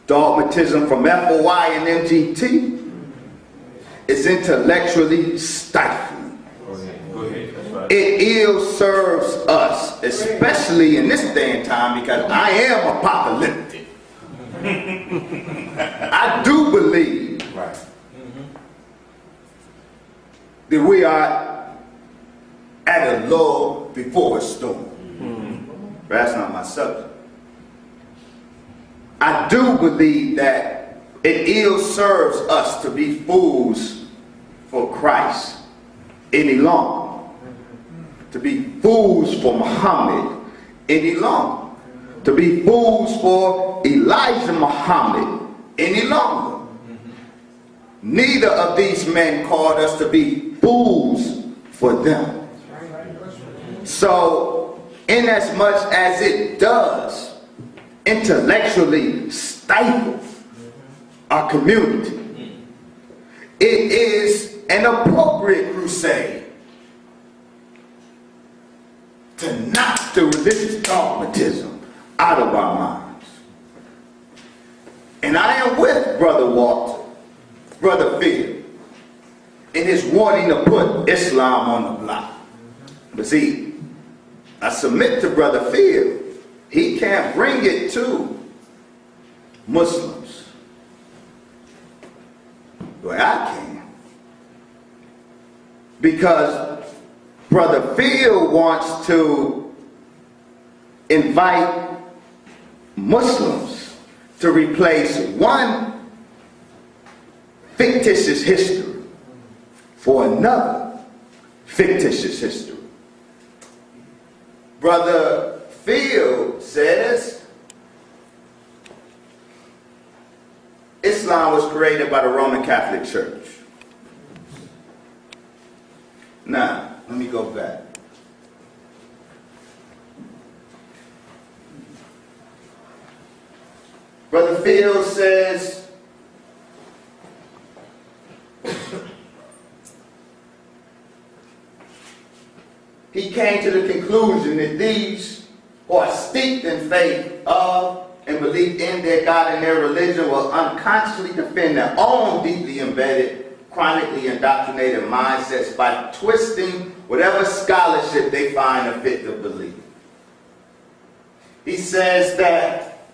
dogmatism from FOI and MGT is intellectually stifling. Go ahead. That's right. It ill serves us, especially in this day and time, because I am apocalyptic. I do believe that we are at a lull before a storm. But that's not my subject. I do believe that it ill serves us to be fools for Christ any longer. To be fools for Muhammad any longer. To be fools for Elijah Muhammad any longer. Neither of these men called us to be fools for them. So, inasmuch as it does intellectually stifle our community, it is an appropriate crusade to knock the religious dogmatism out of our minds. And I am with Brother Walter, Brother Phil, in his wanting to put Islam on the block. But see, I submit to Brother Phil, he can't bring it to Muslims the way I can. Because Brother Phil wants to invite Muslims to replace one fictitious history for another fictitious history. Brother Phil says Islam was created by the Roman Catholic Church. Now, let me go back. Brother Phil says he came to the conclusion that these who are steeped in faith of and believe in their God and their religion will unconsciously defend their own deeply embedded, chronically indoctrinated mindsets by twisting whatever scholarship they find fit to believe. He says that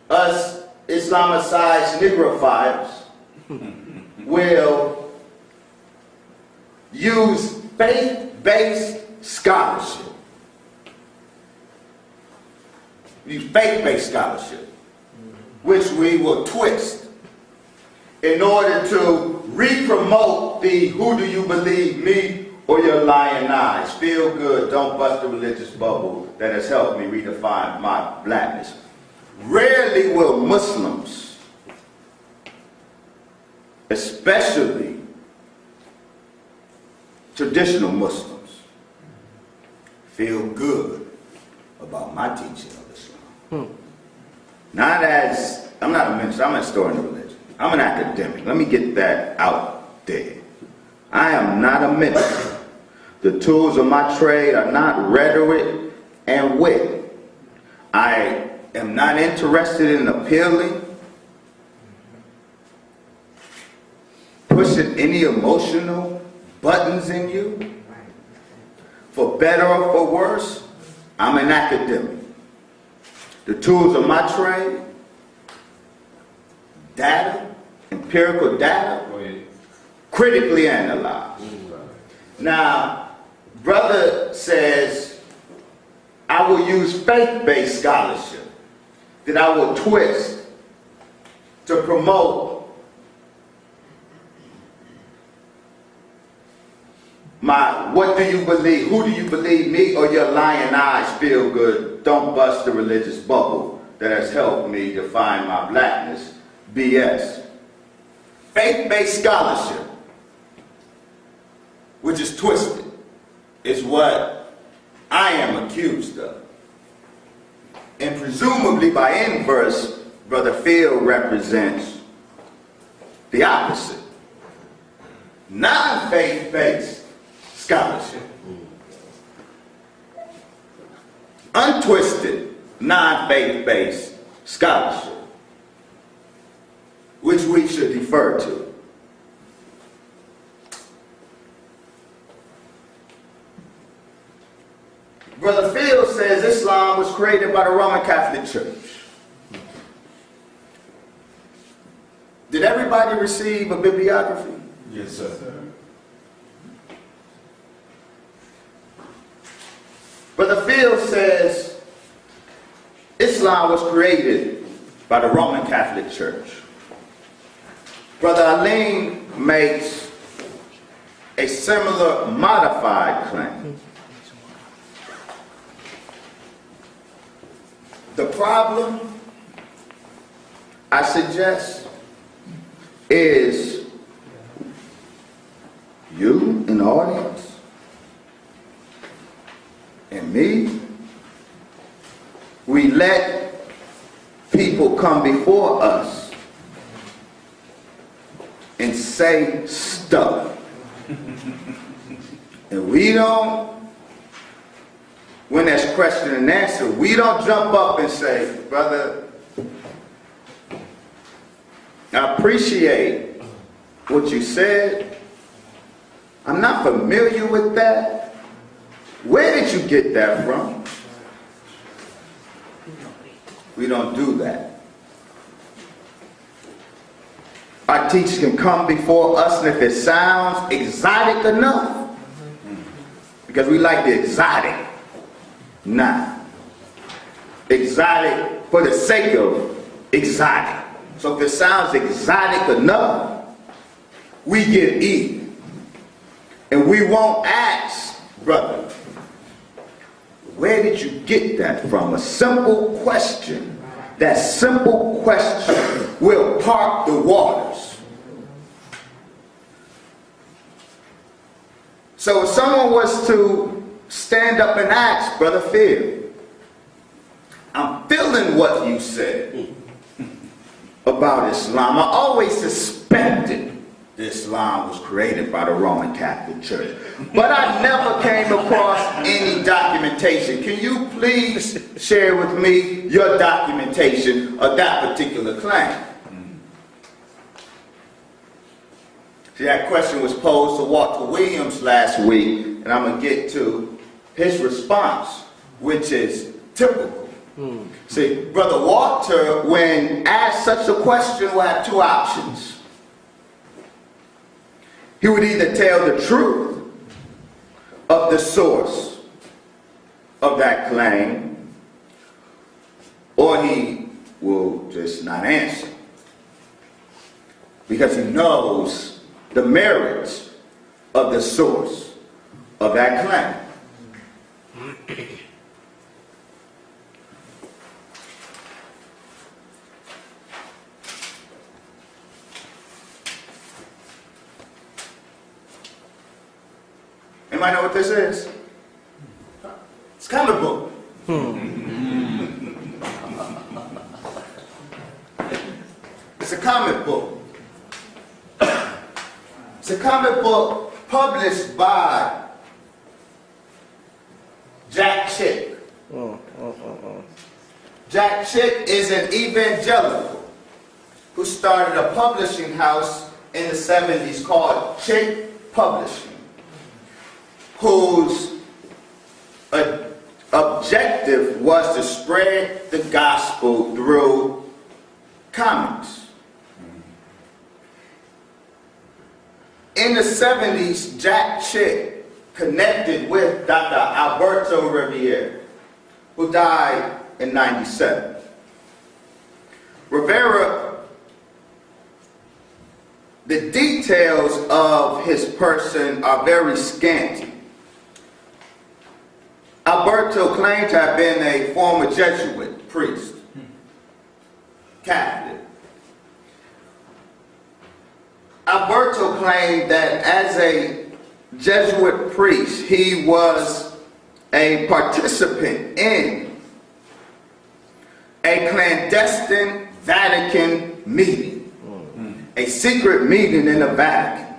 us Islamicized Negrophiles will use faith-based scholarship. Use faith-based scholarship, which we will twist in order to re-promote the who do you believe, me or your lying eyes? Feel good, don't bust the religious bubble that has helped me redefine my blackness. Rarely will Muslims, especially traditional Muslims, feel good about my teaching of Islam. Not as, I'm not a minister, I'm a historian of religion. I'm an academic. Let me get that out there. I am not a minister. The tools of my trade are not rhetoric and wit. I am not interested in appealing, pushing any emotional buttons in you. For better or for worse, I'm an academic. The tools of my trade, data, empirical data, critically analyzed. Now, brother says, I will use faith-based scholarship that I will twist to promote what do you believe? Who do you believe, me or your lying eyes feel good? Don't bust the religious bubble that has helped me define my blackness. BS. Faith-based scholarship, which is twisted, is what I am accused of. And presumably by inverse, Brother Phil represents the opposite. Non-faith-based scholarship. Untwisted, non-faith-based scholarship, which we should defer to. Brother Phil says Islam was created by the Roman Catholic Church. Did everybody receive a bibliography? Yes, sir. Brother Phil says Islam was created by the Roman Catholic Church. Brother Aline makes a similar modified claim. The problem, I suggest, is you in the audience and me. We let people come before us and say stuff. And we don't, when there's question and answer, we don't jump up and say, brother, I appreciate what you said. I'm not familiar with that. Where did you get that from? We don't do that. Our teacher can come before us, and if it sounds exotic enough, because we like the exotic, nah. Exotic for the sake of exotic. So if it sounds exotic enough, we get even. And we won't ask, brother, where did you get that from? A simple question. That simple question will part the waters. So if someone was to stand up and ask, Brother Phil, I'm feeling what you said about Islam. I always suspected Islam was created by the Roman Catholic Church, but I never came across any documentation. Can you please share with me your documentation of that particular claim? See, that question was posed to Walter Williams last week, and I'm going to get to his response, which is typical. See, Brother Walter, when asked such a question, will have two options. He would either tell the truth of the source of that claim, or he will just not answer, because he knows the merits of the source of that claim. Anybody know what this is? It's a comic book. It's a comic book. It's a comic book published by Jack Chick. Jack Chick is an evangelical who started a publishing house in the 70s called Chick Publishing, whose objective was to spread the gospel through comics. In the 70s, Jack Chick connected with Dr. Alberto Rivera, who died in '97. Rivera the details of his person are very scanty. Alberto claimed to have been a former Jesuit priest, Catholic. Alberto claimed that as a Jesuit priest, he was a participant in a clandestine Vatican meeting, a secret meeting in the Vatican,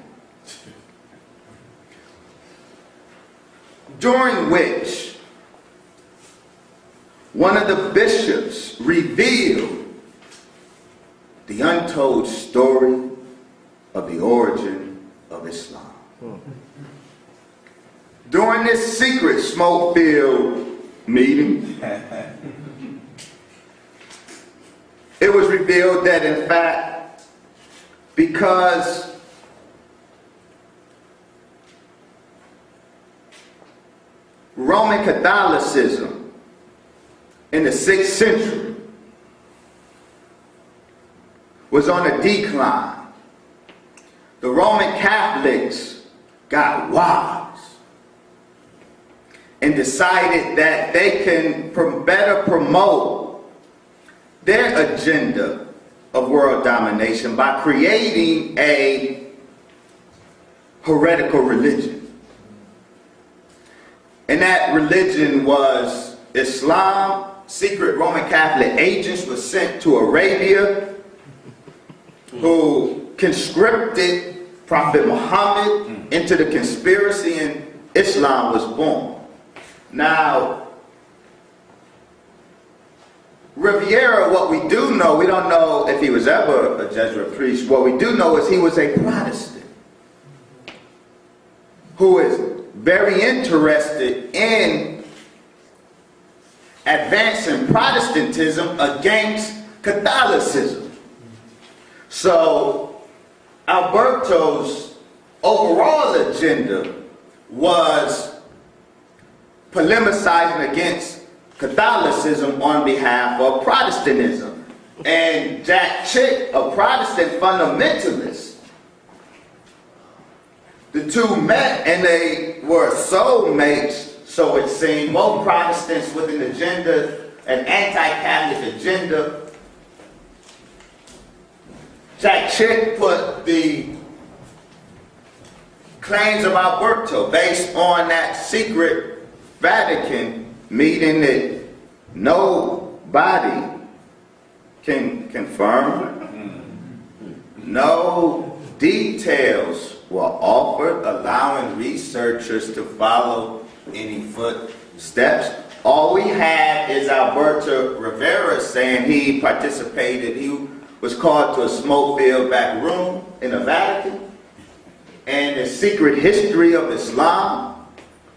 during which one of the bishops revealed the untold story of the origin of Islam. During this secret smoke-filled meeting, it was revealed that in fact, because Roman Catholicism in the 6th century was on a decline, the Roman Catholics got wise and decided that they can better promote their agenda of world domination by creating a heretical religion. And that religion was Islam. Secret Roman Catholic agents were sent to Arabia who conscripted Prophet Muhammad into the conspiracy, and Islam was born. Now, Riviera, what we do know, we don't know if he was ever a Jesuit priest. What we do know is he was a Protestant who is very interested in advancing Protestantism against Catholicism. So Alberto's overall agenda was polemicizing against Catholicism on behalf of Protestantism. And Jack Chick, a Protestant fundamentalist, the two met and they were soulmates. So it seemed, both Protestants with an agenda, an anti-Catholic agenda. Jack Chick put the claims of Alberto based on that secret Vatican meeting that nobody can confirm. No details were offered, allowing researchers to follow any footsteps. All we have is Alberto Rivera saying he participated. He was called to a smoke-filled back room in the Vatican, and the secret history of Islam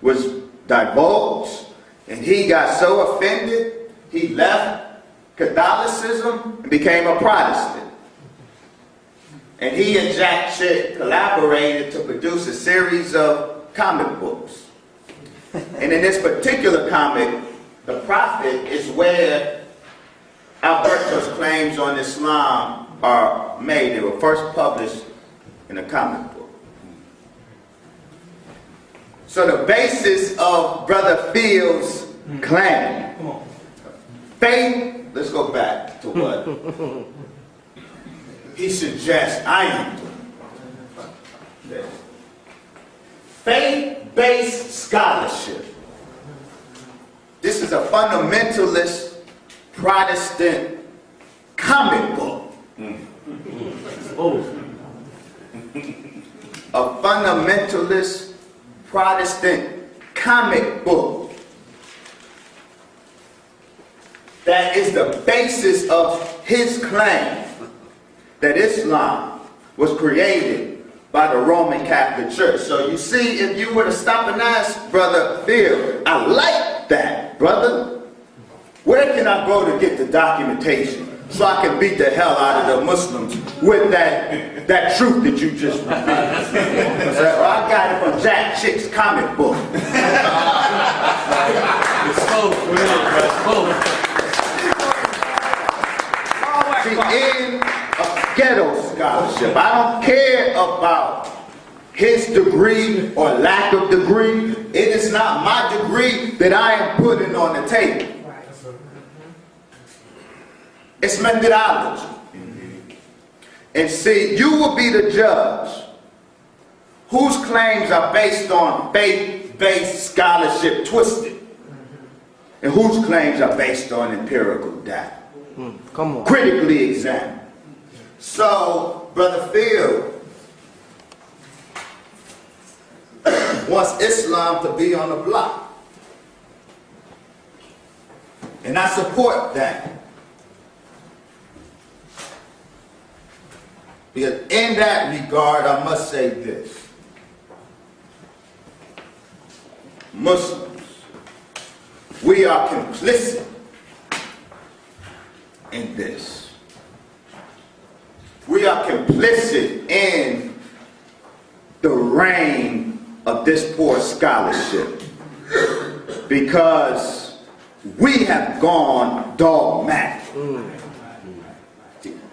was divulged, and he got so offended he left Catholicism and became a Protestant. And he and Jack Chick collaborated to produce a series of comic books. And in this particular comic, The Prophet is where Alberto's claims on Islam are made. They were first published in a comic book. So the basis of Brother Field's claim, faith, let's go back to what he suggests I am doing. Faith-based scholarship. This is a fundamentalist Protestant comic book. A fundamentalist Protestant comic book that is the basis of his claim that Islam was created by the Roman Catholic Church. So you see, if you were to stop and ask Brother Phil, I like that, brother. Where can I go to get the documentation so I can beat the hell out of the Muslims with that truth that you just revealed? Well, I got it from Jack Chick's comic book. See, in Ghetto scholarship. I don't care about his degree or lack of degree. It is not my degree that I am putting on the table. It's methodology. And see, you will be the judge whose claims are based on faith-based scholarship twisted, and whose claims are based on empirical data. Come on. Critically examined. So, Brother Phil wants Islam to be on the block. And I support that. Because in that regard, I must say this. Muslims, we are complicit in this. We are complicit in the reign of this poor scholarship because we have gone dogmatic.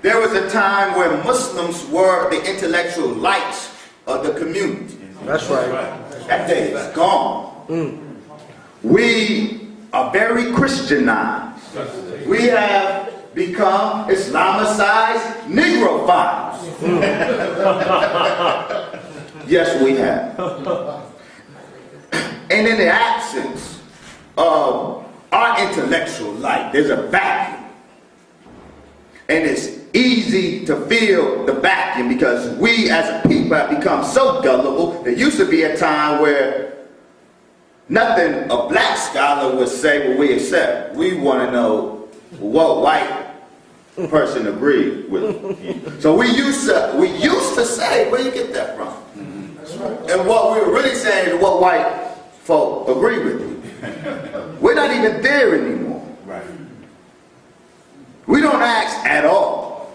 There was a time where Muslims were the intellectual lights of the community. That's right. That day is gone. We are very Christianized. We have become Islamicized Negrophiles. Yes, we have. And in the absence of our intellectual light, there's a vacuum. And it's easy to feel the vacuum because we as a people have become so gullible. There used to be a time where nothing a black scholar would say what we accept. We want to know what white person agreed with. So we used to say, where you get that from? And what we were really saying is what white folk agree with you. We're not even there anymore. We don't ask at all.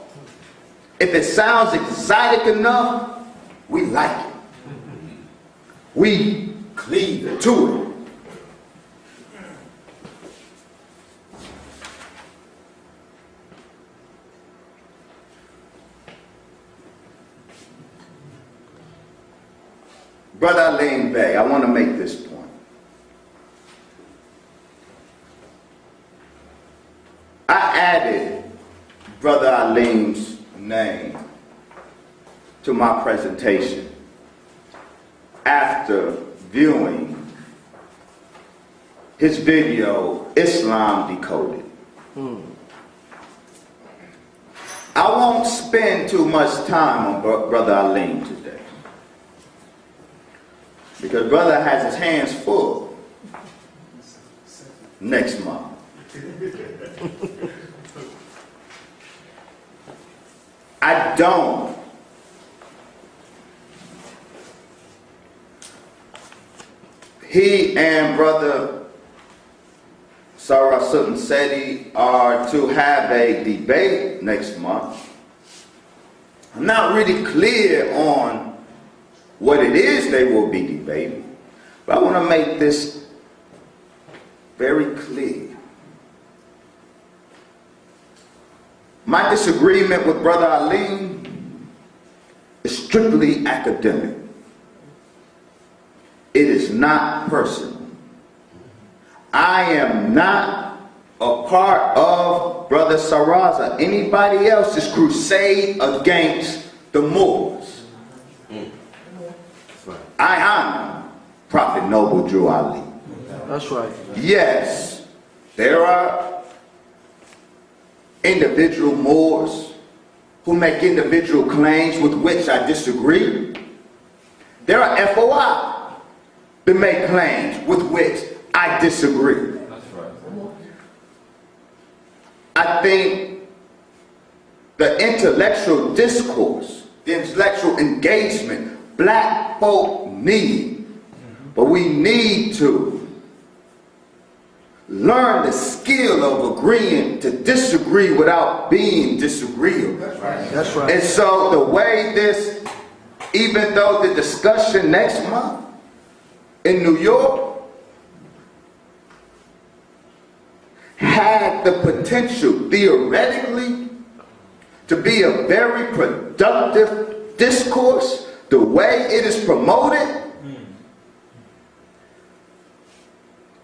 If it sounds exotic enough, we like it. We cleave to it. Brother Alain Bey, I want to make this point. I added Brother Alain's name to my presentation after viewing his video, Islam Decoded. I won't spend too much time on Brother Alain today, because brother has his hands full next month. I don't he and Brother Sarah Sutton Seti are to have a debate next month. I'm not really clear on what it is they will be debating, but I want to make this very clear. My disagreement with Brother Alain is strictly academic. It is not personal. I am not a part of Brother Sarraza, anybody else's crusade against the Moors. I honor Prophet Noble Drew Ali. That's right. Yes, there are individual Moors who make individual claims with which I disagree. There are FOI that make claims with which I disagree. That's right. I think the intellectual discourse, the intellectual engagement, black folk need, but we need to learn the skill of agreeing to disagree without being disagreeable. That's right. That's right. And so the way this, even though the discussion next month in New York had the potential theoretically to be a very productive discourse, the way it is promoted,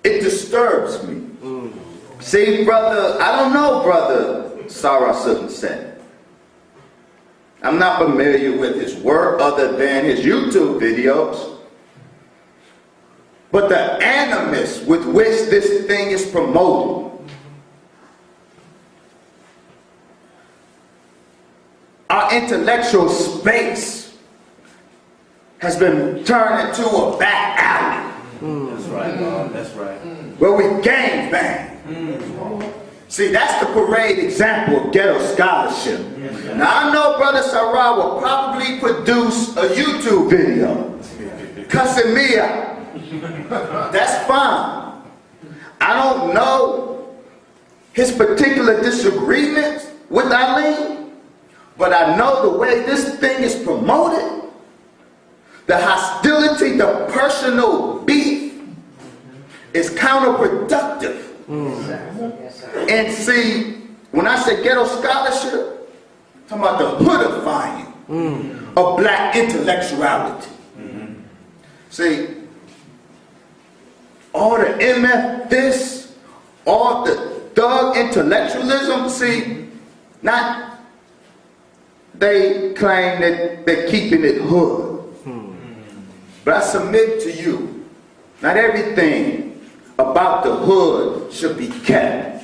it disturbs me. See, brother, I don't know brother Sarah Sutton said. I'm not familiar with his work other than his YouTube videos. But the animus with which this thing is promoted, our intellectual space has been turned into a back alley. That's right, Bob. That's right. Where we gang bang. See, that's the parade example of ghetto scholarship. Now I know Brother Sarah will probably produce a YouTube video cussing me out. That's fine. I don't know his particular disagreements with Eileen, but I know the way this thing is promoted, the hostility, the personal beef is counterproductive. And see, when I say ghetto scholarship, I'm talking about the hoodifying of black intellectuality. See, all the MF this, all the thug intellectualism, see, not, they claim that they're keeping it hood. But I submit to you, not everything about the hood should be kept.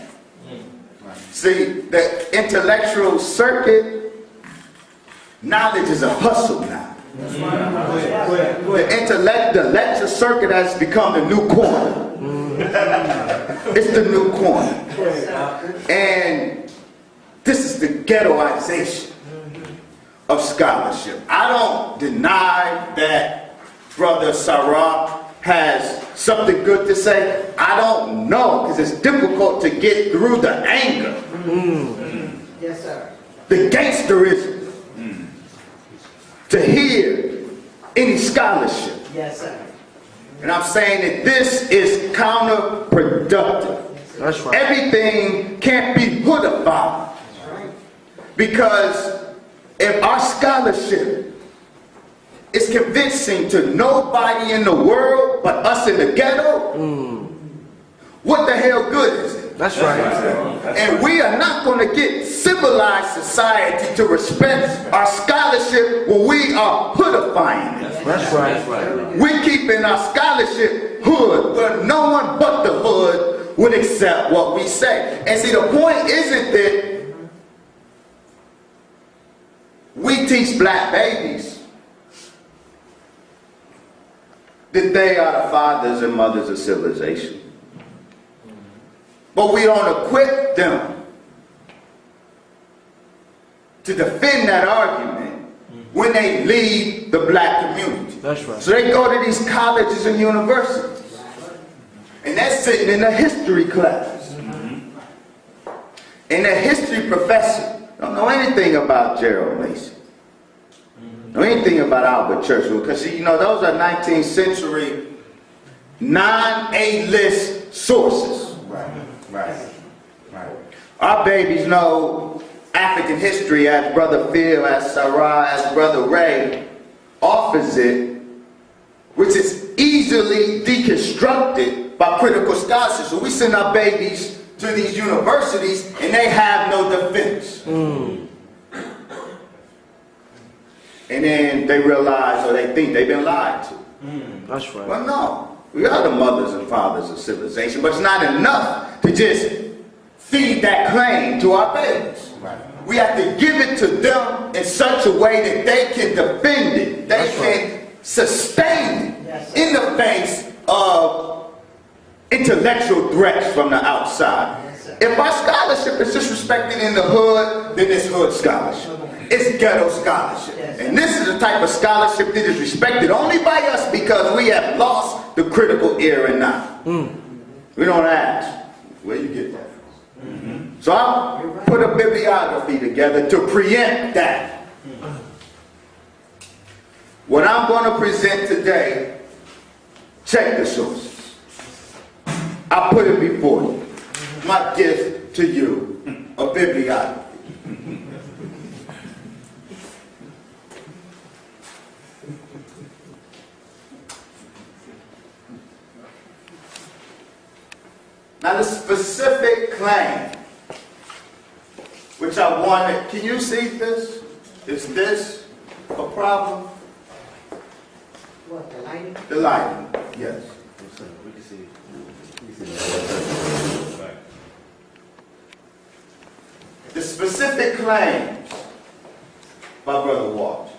See, the intellectual circuit, knowledge is a hustle now. The lecture circuit has become the new corner. It's the new corner. And this is the ghettoization of scholarship. I don't deny that Brother Sarah has something good to say. I don't know, because it's difficult to get through the anger. Yes, sir. The gangsterism. To hear any scholarship. Yes, sir. And I'm saying that this is counterproductive. That's right. Everything can't be hoodified. Because if our scholarship is convincing to nobody in the world but us in the ghetto, what the hell good is it? That's right. And we are not going to get civilized society to respect our scholarship when we are hoodifying it. That's right. We're keeping our scholarship hood, where no one but the hood would accept what we say. And see, the point isn't that we teach black babies that they are the fathers and mothers of civilization. But we don't equip them to defend that argument when they leave the black community. That's right. So they go to these colleges and universities. And they're sitting in a history class. And the history professor don't know anything about Gerald Mason. Know anything about Albert Churchill. Because, you know, those are 19th century non-A-list sources. Right. Our babies know African history as Brother Phil, as Sarah, as Brother Ray offers it, which is easily deconstructed by critical scholarship. So we send our babies to these universities and they have no defense. And then they realize, or they think they've been lied to. That's right. Well, no. We are the mothers and fathers of civilization, but it's not enough to just feed that claim to our babies. We have to give it to them in such a way that they can defend it. They can sustain it in the face of intellectual threats from the outside. If our scholarship is disrespected in the hood, then it's hood scholarship. It's ghetto scholarship. And this is the type of scholarship that is respected only by us because we have lost the critical ear now. We don't ask, where you get that from? So I put a bibliography together to preempt that. What I'm going to present today, check the sources. I put it before you. My gift to you, a bibliography. Now the specific claim, which I wanted, can you see this? Is this a problem? What, the lighting? The lighting, yes. We can see. The specific claims by Brother Walsh.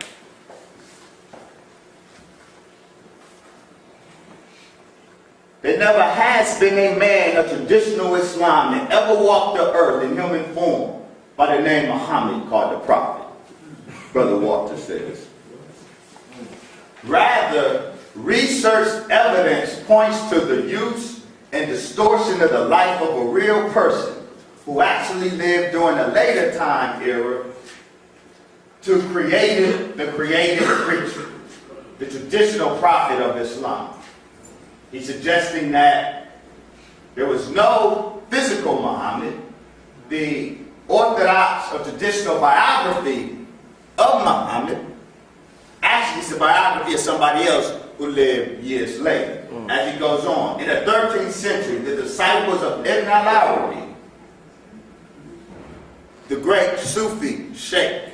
There never has been a man of traditional Islam that ever walked the earth in human form by the name Muhammad called the Prophet. Brother Walter says. Rather, research evidence points to the use and distortion of the life of a real person who actually lived during a later time era to create the created creature, the traditional prophet of Islam. He's suggesting that there was no physical Muhammad. The orthodox or traditional biography of Muhammad actually is a biography of somebody else who lived years later. As he goes on, in the 13th century, the disciples of Ibn al-Arabi, the great Sufi sheikh,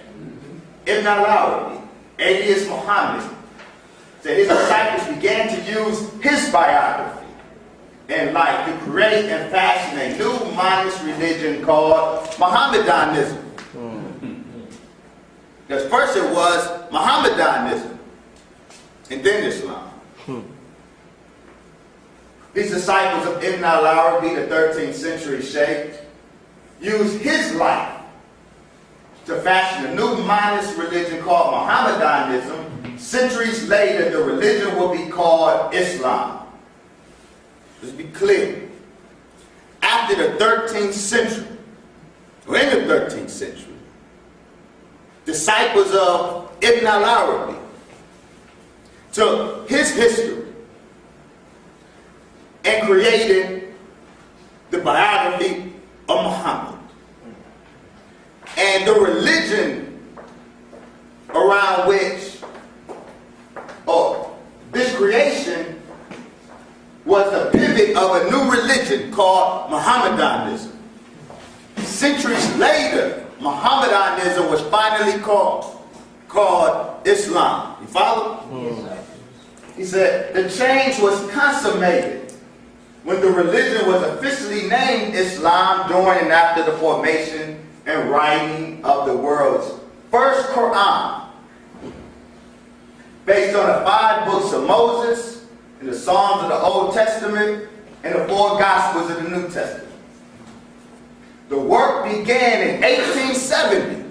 Ibn al-Arabi, alias Muhammad, said his disciples began to use his biography and life to create and fashion a new monist religion called Mohammedanism. Because first it was Mohammedanism, and then Islam. These disciples of Ibn al-Arabi, the 13th century sheikh, used his life to fashion a new monist religion called Mohammedanism. Centuries later, the religion will be called Islam. Let's be clear. After the 13th century, or in the 13th century, disciples of Ibn al-Arabi took his history and created the biography of Muhammad. And the religion around which, this creation was the pivot of a new religion called Mohammedanism. Centuries later, Mohammedanism was finally called Islam. You follow? Yes, sir. He said the change was consummated when the religion was officially named Islam during and after the formation and writing of the world's first Quran, based on the 5 books of Moses and the Psalms of the Old Testament and the 4 Gospels of the New Testament. The work began in 1870.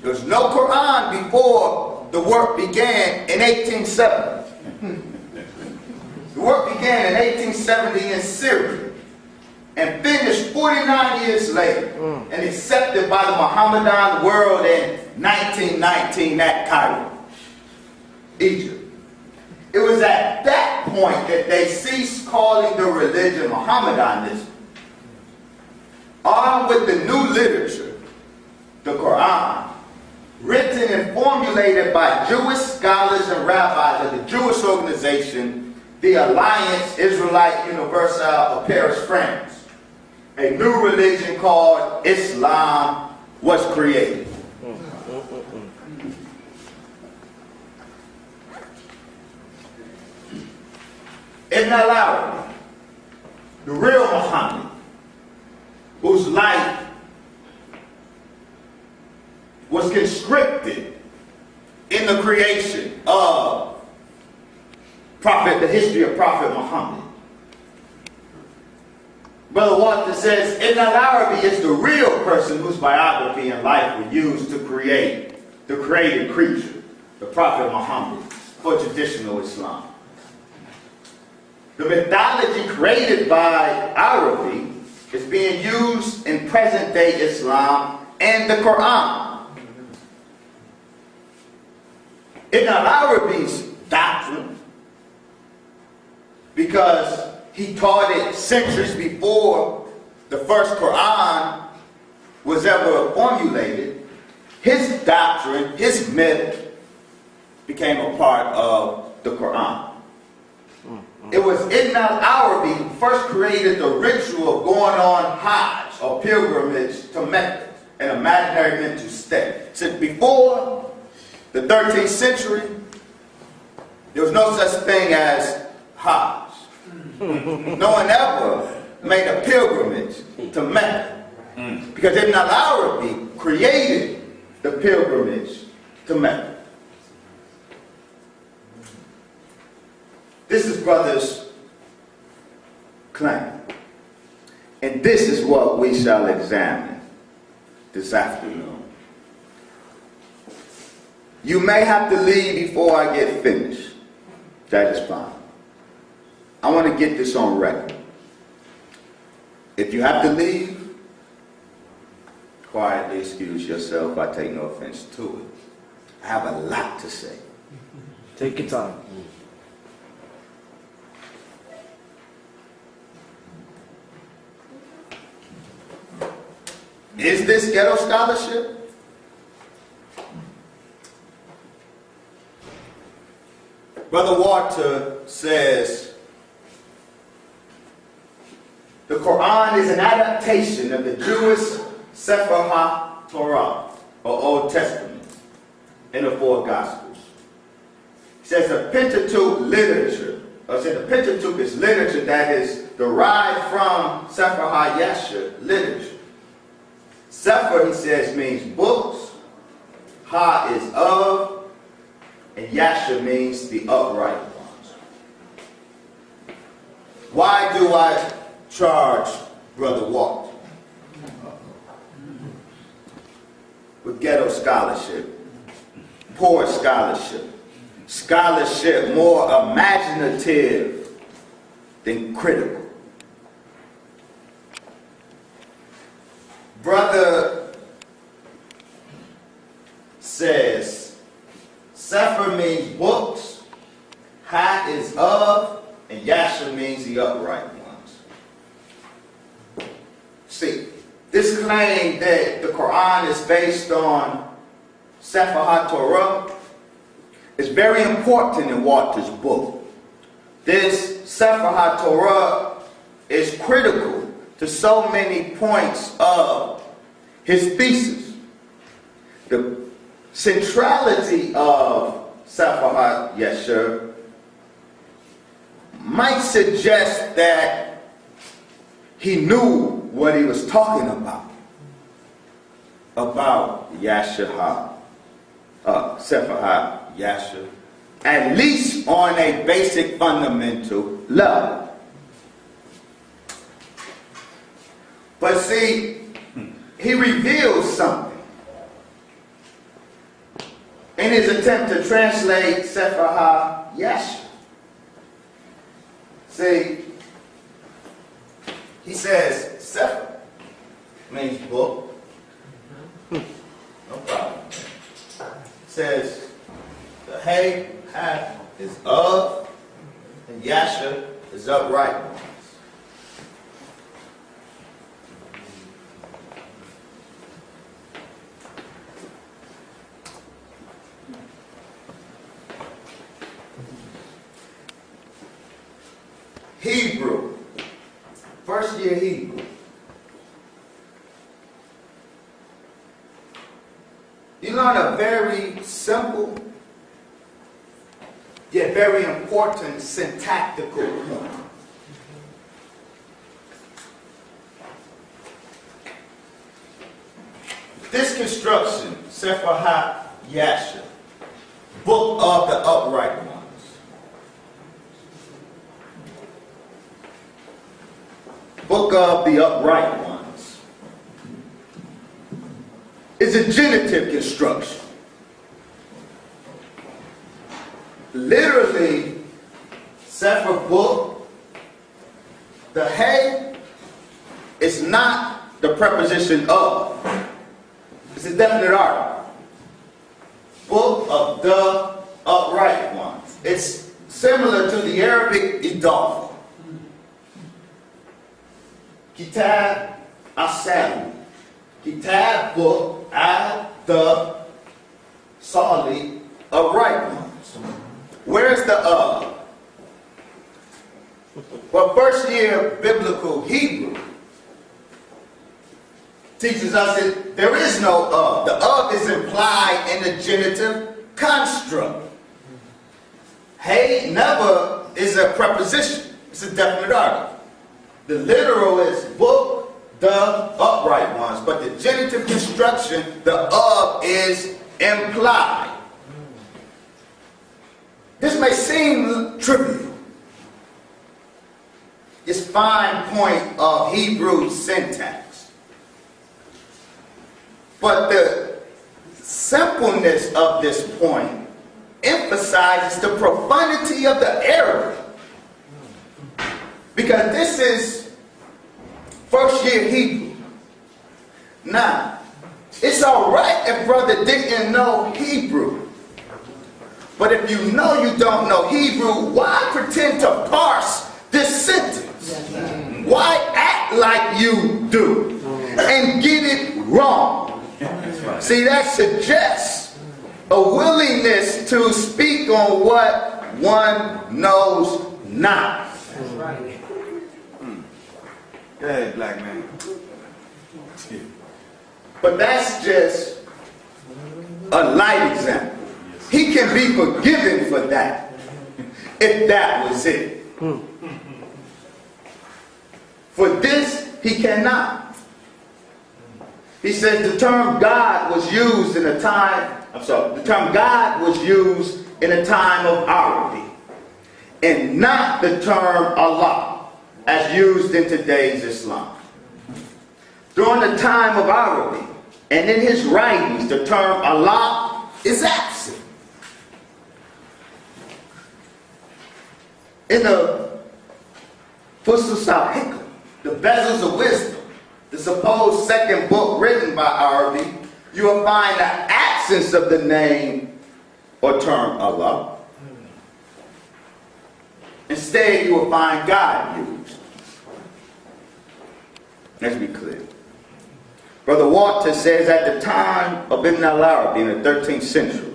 There was no Quran before the work began in 1870. The work began in 1870 in Syria and finished 49 years later and accepted by the Mohammedan world in 1919 at Cairo, Egypt. It was at that point that they ceased calling the religion Mohammedanism. Armed with the new literature, the Quran, written and formulated by Jewish scholars and rabbis of the Jewish organization, the Alliance Israelite Universelle of Paris, France, a new religion called Islam was created. Ibn al-Arabi, the real Muhammad, whose life was conscripted in the creation of the history of Prophet Muhammad. Brother Walter says Ibn al-Arabi is the real person whose biography and life were used to create the created creature, the Prophet Muhammad, for traditional Islam. The mythology created by Arabi is being used in present-day Islam and the Quran. Ibn al-Arabi's doctrine, because he taught it centuries before the first Quran was ever formulated, his doctrine, his myth, became a part of the Quran. It was Ibn al-Arabi who first created the ritual of going on Hajj or pilgrimage to Mecca, an imaginary mental state. So before the 13th century, there was no such thing as Hajj. No one ever made a pilgrimage to Mecca because Ibn al-Arabi created the pilgrimage to Mecca. This is brother's claim. And this is what we shall examine this afternoon. You may have to leave before I get finished. That is fine. I want to get this on record. If you have to leave, quietly excuse yourself. I take no offense to it. I have a lot to say. Take your time. Is this ghetto scholarship? Brother Walter says, the Quran is an adaptation of the Jewish Sefer HaTorah, or Old Testament, in the four Gospels. He says the Pentateuch literature, or said the Pentateuch is literature that is derived from Sefer HaYashar literature. Sefer, he says, means books, Ha is of, and Yashar means the upright ones. Why do I charge Brother Walter with ghetto scholarship, poor scholarship, scholarship more imaginative than critical? Brother says, Sefer means books, Ha is of, and Yashar means the upright ones. See, this claim that the Quran is based on Sefer HaTorah is very important in Walter's book. This Sefer HaTorah is critical to so many points of his thesis. The centrality of Sefer HaYashar might suggest that he knew what he was talking about Yashar Sefer HaYashar, at least on a basic fundamental level. But see, he reveals something in his attempt to translate Sefer HaYashar. See, he says Sefer means book. No problem. Says the Hay, Ha is of, and Yashar is upright. Hebrew, first year Hebrew. You learn a very simple, yet very important syntactical point. This construction, Sefer HaYashar, book of the upright ones, book of the upright ones, is a genitive construction. Literally, Sefer book, the Hay is not the preposition of. It's a definite article. Book of the upright ones. It's similar to the Arabic idafa. Kitab Asali. Kitab book, the Sali, upright ones. Where's the Well, first year biblical Hebrew teaches us that there is no of. The of is implied in the genitive construct. Hey never is a preposition. It's a definite article. The literal is book, the upright ones. But the genitive construction, the of is implied. This may seem trivial. It's fine point of Hebrew syntax. But the simpleness of this point emphasizes the profundity of the error. Because this is first year Hebrew. Now, it's all right if brother didn't know Hebrew. But if you know you don't know Hebrew, why pretend to parse this sentence? Why act like you do and get it wrong? See, that suggests a willingness to speak on what one knows not. That's right. Go ahead, black man. But that's just a light example. He can be forgiven for that, if that was it. For this, he cannot. He says the term God was used in a time, the term God was used in a time of Arabic, and not the term Allah, as used in today's Islam. During the time of Arabic, and in his writings, the term Allah is absent. In the Fusus al-Hikam, the Bezels of Wisdom, the supposed second book written by Arabi, you will find the absence of the name or term Allah. Instead, you will find God used. Let's be clear. Brother Walter says at the time of Ibn al-Arabi in the 13th century,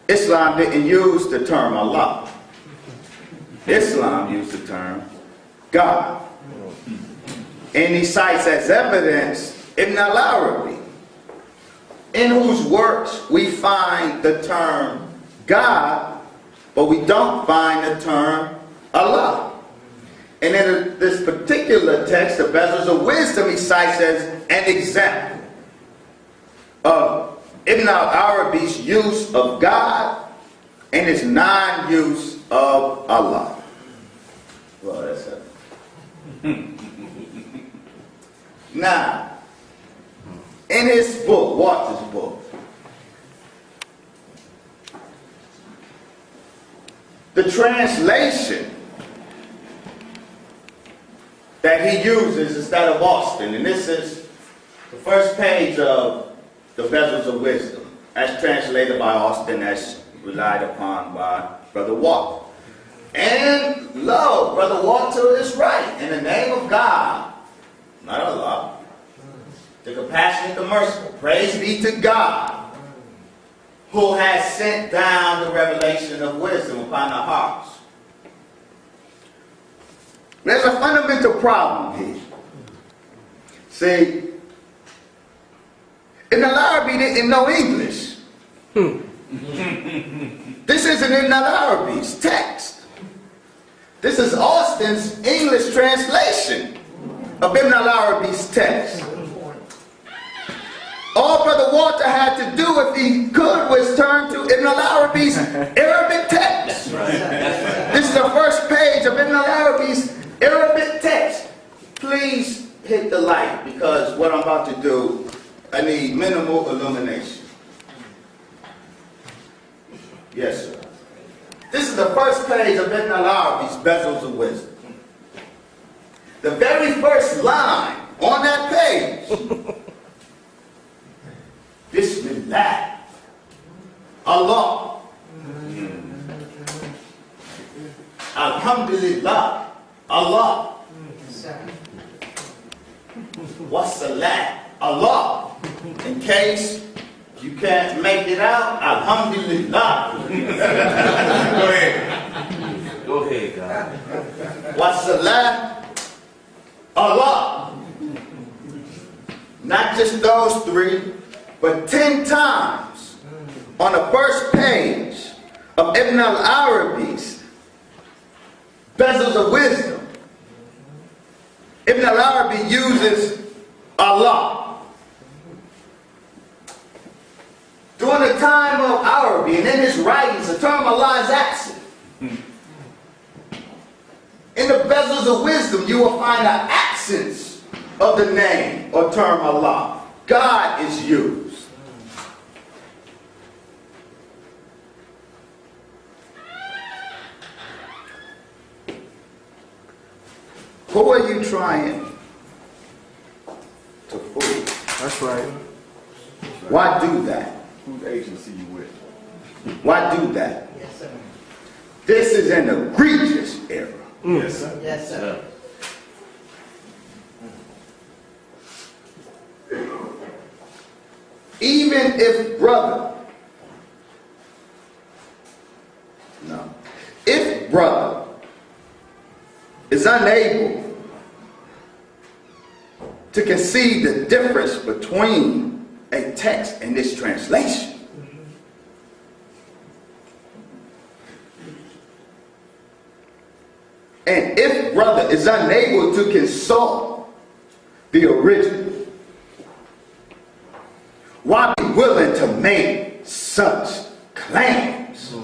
Islam didn't use the term Allah. Islam used the term God. And he cites as evidence Ibn al-Arabi, in whose works we find the term God, but we don't find the term Allah. And in this particular text, the Bezels of Wisdom, he cites as an example of Ibn al-Arabi's use of God and his non-use of Allah. Well, that's it. Now, in his book, Walter's book, the translation that he uses is that of Austin, and this is the first page of the Bezels of Wisdom, as translated by Austin, as relied upon by Brother Walter. And lo, Brother Walter is right. In the name of God, not Allah, the compassionate, the merciful, praise be to God, who has sent down the revelation of wisdom upon our hearts. There's a fundamental problem here. See, Ibn al-Arabi didn't know English. This isn't Ibn al-Arabi's text. This is Austin's English translation of Ibn al-Arabi's text. All Brother Walter had to do, if he could, was turn to Ibn al-Arabi's Arabic text. This is the first page of Ibn al-Arabi's Arabic text. Please hit the light, because what I'm about to do, I need minimal illumination. Yes, sir. This is the first page of Ibn al-Arabi's Bezels of Wisdom. The very first line on that page, Bismillah, Allah, Alhamdulillah, Allah, Wassalam, Allah. In case you can't make it out, Alhamdulillah. Go ahead. Wasalah, Allah. Not just those three, but 10 times on the first page of Ibn al-Arabi's Bezels of Wisdom. Ibn al-Arabi uses Allah. During the time of Arabi and in his writings, the term Allah is absent. In the Bezels of Wisdom, you will find an absence of the name or term Allah. God is used. Who are you trying to fool? That's right. Why do that? Whose agency you with? Why do that? Yes, sir. This is an egregious error. Yes, sir. Yes, sir. Even if brother is unable to conceive the difference between a text and this translation, and if brother is unable to consult the original, why be willing to make such claims?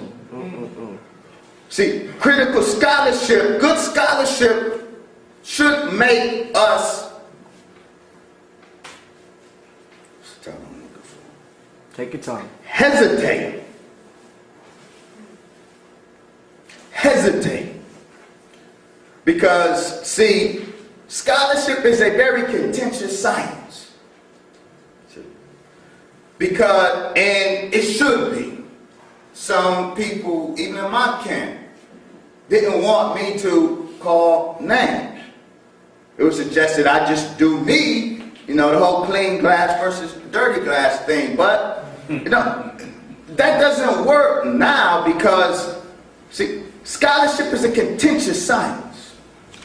See, critical scholarship, good scholarship, should make us Take your time. hesitate. Because, see, scholarship is a very contentious science. Because, and it should be. Some people, even in my camp, didn't want me to call names. It was suggested I just do me, you know, the whole clean glass versus dirty glass thing. But, you know, that doesn't work now because, see, scholarship is a contentious science.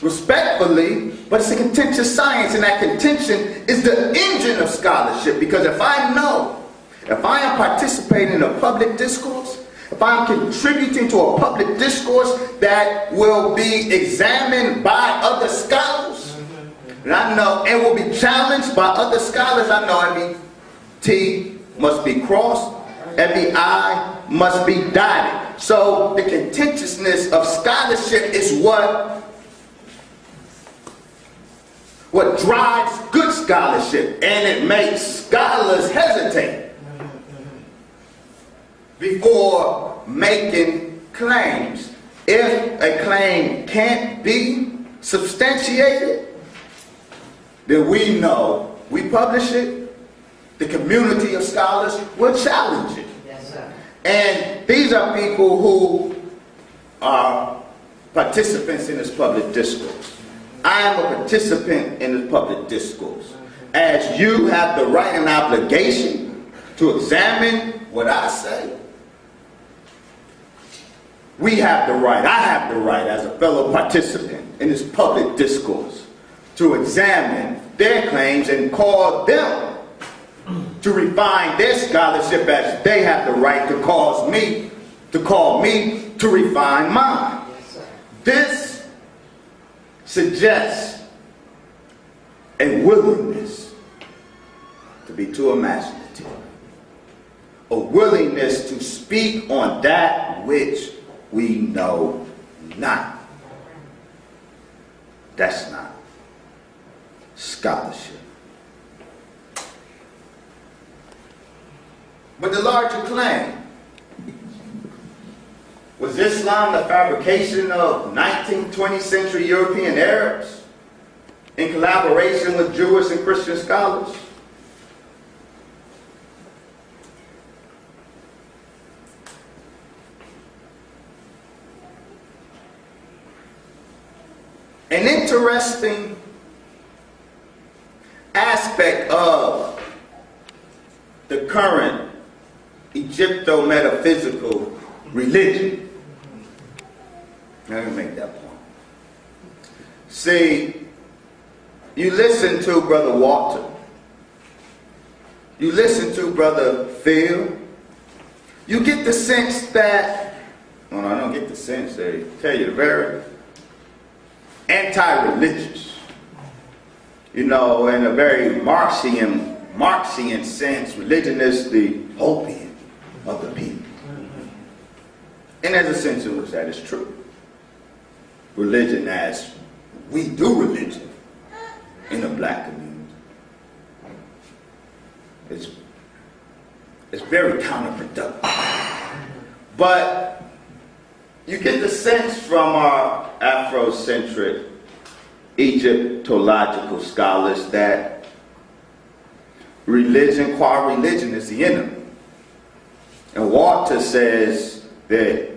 Respectfully, but it's a contentious science, and that contention is the engine of scholarship. Because if I am participating in a public discourse, if I'm contributing to a public discourse that will be examined by other scholars, and I know, and will be challenged by other scholars, I know every T must be crossed, every I must be dotted. So the contentiousness of scholarship is what drives good scholarship, and it makes scholars hesitate before making claims. If a claim can't be substantiated, then we know, we publish it, the community of scholars will challenge it. Yes, sir. And these are people who are participants in this public discourse. I am a participant in this public discourse. As you have the right and obligation to examine what I say, we have the right, I have the right as a fellow participant in this public discourse to examine their claims and call them to refine their scholarship as they have the right to call me to refine mine. Yes, sir. This suggests a willingness to be too imaginative, a willingness to speak on that which we know not. That's not scholarship. But the larger claim, was Islam the fabrication of 19th, 20th century European Arabs in collaboration with Jewish and Christian scholars? An interesting aspect of the current Egypto-metaphysical religion. Let me make that point. See, you listen to Brother Walter. You listen to Brother Phil. You get the sense that, well, I don't get the sense, they tell you, very anti-religious. You know, in a very Marxian sense, religion is the opium of the people. And there's a sense in which that is true. Religion as we do religion in the black community. It's very counterproductive. But you get the sense from our Afrocentric Egyptological scholars that religion, qua religion, is the enemy. And Walter says that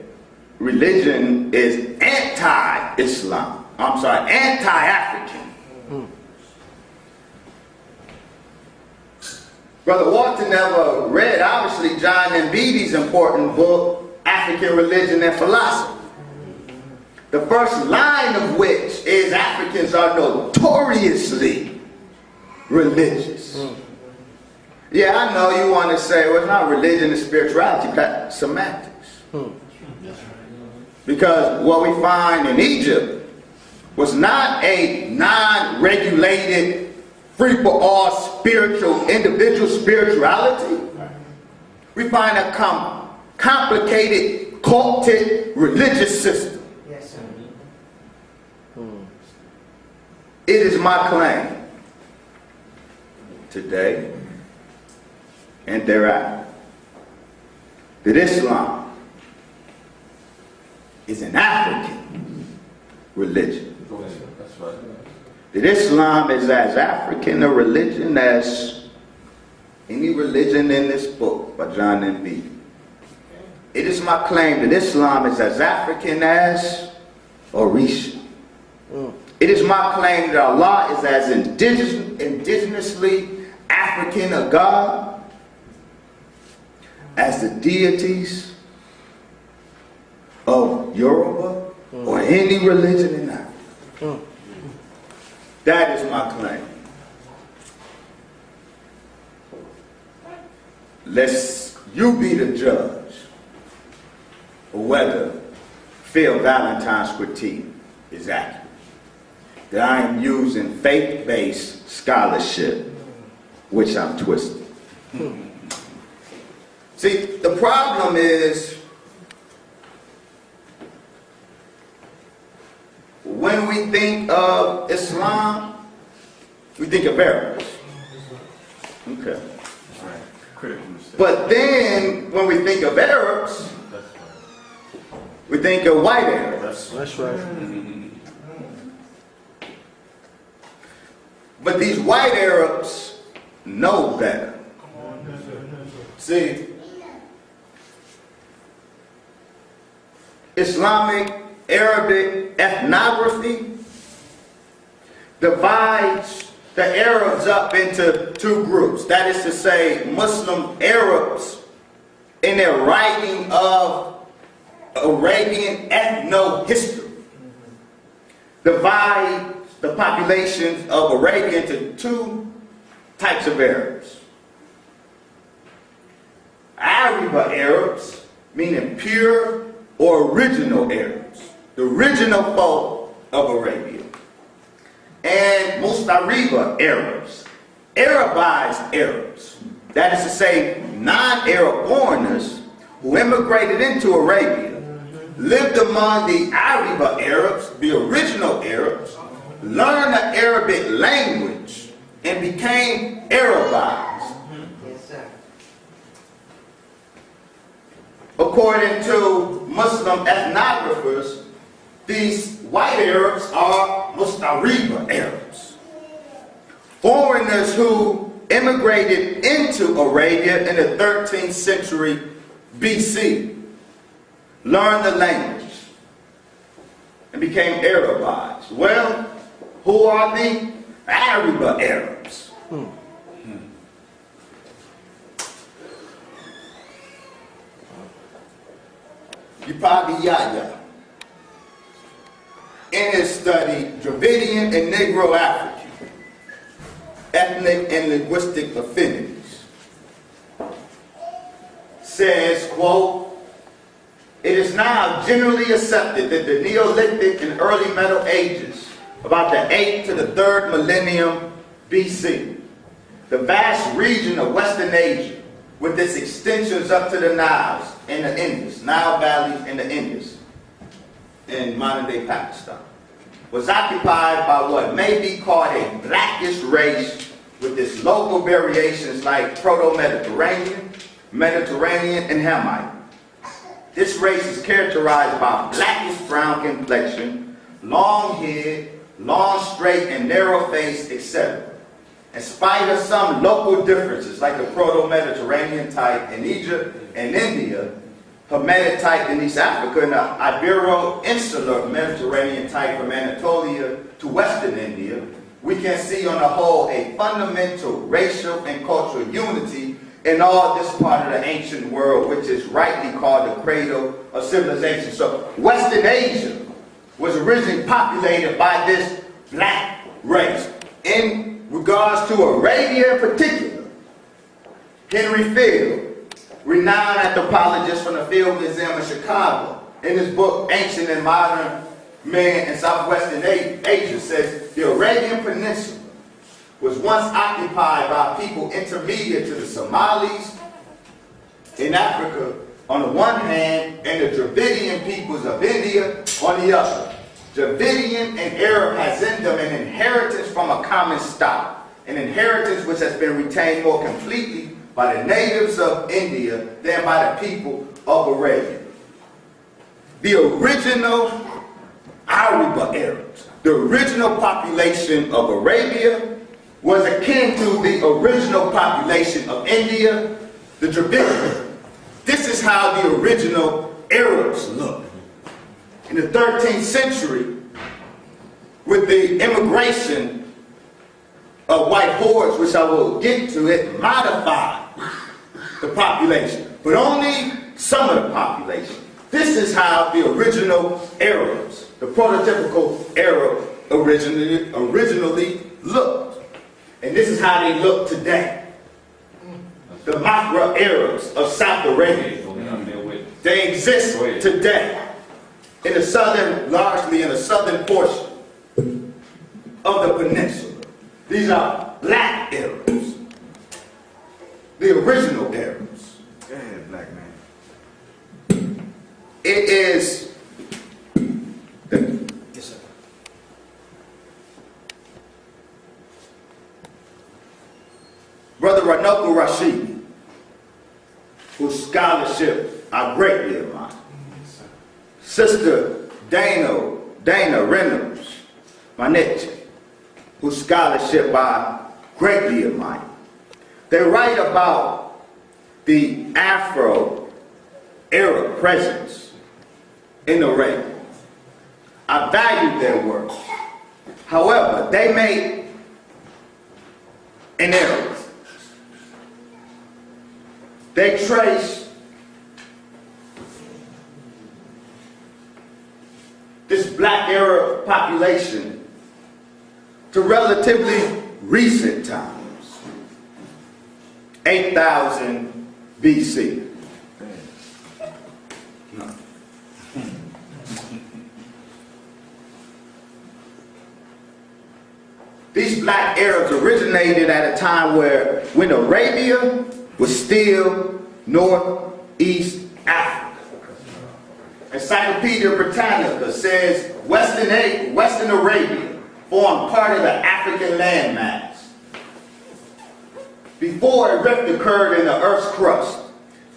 religion is anti-Islam. I'm sorry, anti-African. Brother Walter never read, obviously, John Mbede's important book, African Religion and Philosophy. The first line of which is Africans are notoriously religious. Yeah, I know you want to say, well, it's not religion, it's spirituality, that's semantics. Because what we find in Egypt was not a non-regulated, free-for-all spiritual, individual spirituality. We find a complicated, cultic, religious system. Yes, sir. It is my claim today and thereafter that Islam is an African religion. That's right. That Islam is as African a religion as any religion in this book by John Mbede. It is my claim that Islam is as African as Orisha. It is my claim that Allah is as indigenously African a God as the deities of Yoruba or any religion in Africa. That is my claim. Lest you be the judge of whether Phil Valentine's critique is accurate. That I am using faith-based scholarship, which I'm twisting. See, the problem is when we think of Islam, we think of Arabs. Okay. Right. Critical mistake. But then when we think of Arabs, That's right. we think of white Arabs. That's right. But these white Arabs know better. See, Islamic Arabic ethnography divides the Arabs up into two groups. That is to say, Muslim Arabs in their writing of Arabian ethno-history divide the populations of Arabia into two types of Arabs. Ariba Arabs, meaning pure or original Arabs, the original folk of Arabia. And Mustariba Arabs, Arabized Arabs, that is to say, non-Arab foreigners who immigrated into Arabia, lived among the Ariba Arabs, the original Arabs, learned the Arabic language, and became Arabized. Yes, sir. According to Muslim ethnographers, these white Arabs are Mustariba Arabs. Foreigners who immigrated into Arabia in the 13th century BC, learned the language, and became Arabized. Well, who are the Ariba Arabs? You probably Yahya. in his study, Dravidian and Negro African, Ethnic and Linguistic Affinities, says, quote, "It is now generally accepted that the Neolithic and early Middle Ages, about the 8th to the 3rd millennium BC, the vast region of Western Asia, with its extensions up to the Niles and the Indus, Nile valleys and the Indus, in modern-day Pakistan, was occupied by what may be called a blackish race with its local variations like Proto-Mediterranean, Mediterranean, and Hamite. This race is characterized by blackish brown complexion, long head, long, straight, and narrow face, etc. In spite of some local differences, like the Proto-Mediterranean type in Egypt and India, Hamitic type in East Africa, and the Ibero-Insular Mediterranean type from Anatolia to Western India, we can see on the whole a fundamental racial and cultural unity in all this part of the ancient world, which is rightly called the cradle of civilization. So Western Asia was originally populated by this black race. In regards to Arabia in particular, Henry Field, renowned anthropologist from the Field Museum in Chicago, in his book Ancient and Modern Man in Southwestern Asia, says the Arabian Peninsula was once occupied by people intermediate to the Somalis in Africa on the one hand, and the Dravidian peoples of India on the other. Dravidian and Arab has in them an inheritance from a common stock, an inheritance which has been retained more completely by the natives of India than by the people of Arabia. The original Arab Arabs, the original population of Arabia, was akin to the original population of India, the Dravidian. This is how the original Arabs looked. In the 13th century, with the immigration of white hordes, which I will get to, it modified the population, but only some of the population. This is how the original Arabs, the prototypical Arab, originally looked. And this is how they look today. The Makra Arabs of South Arabia. They exist today in the southern, largely in the southern portion of the peninsula. These are black Arabs. The original Arabs. Go ahead, black man. It is Yes, sir. Brother Ranoko Rashid, whose scholarship I greatly admire. Sister Dana Reynolds Manetti, whose scholarship I greatly admire. They write about the Afro-Arab presence in Arabia. I value their work. However, they made an error. They trace this black Arab population to relatively recent times, 8,000 BC. No. These black Arabs originated at a time when Arabia was still Northeast Africa. Encyclopedia Britannica says Western Arabia formed part of the African landmass before a rift occurred in the Earth's crust,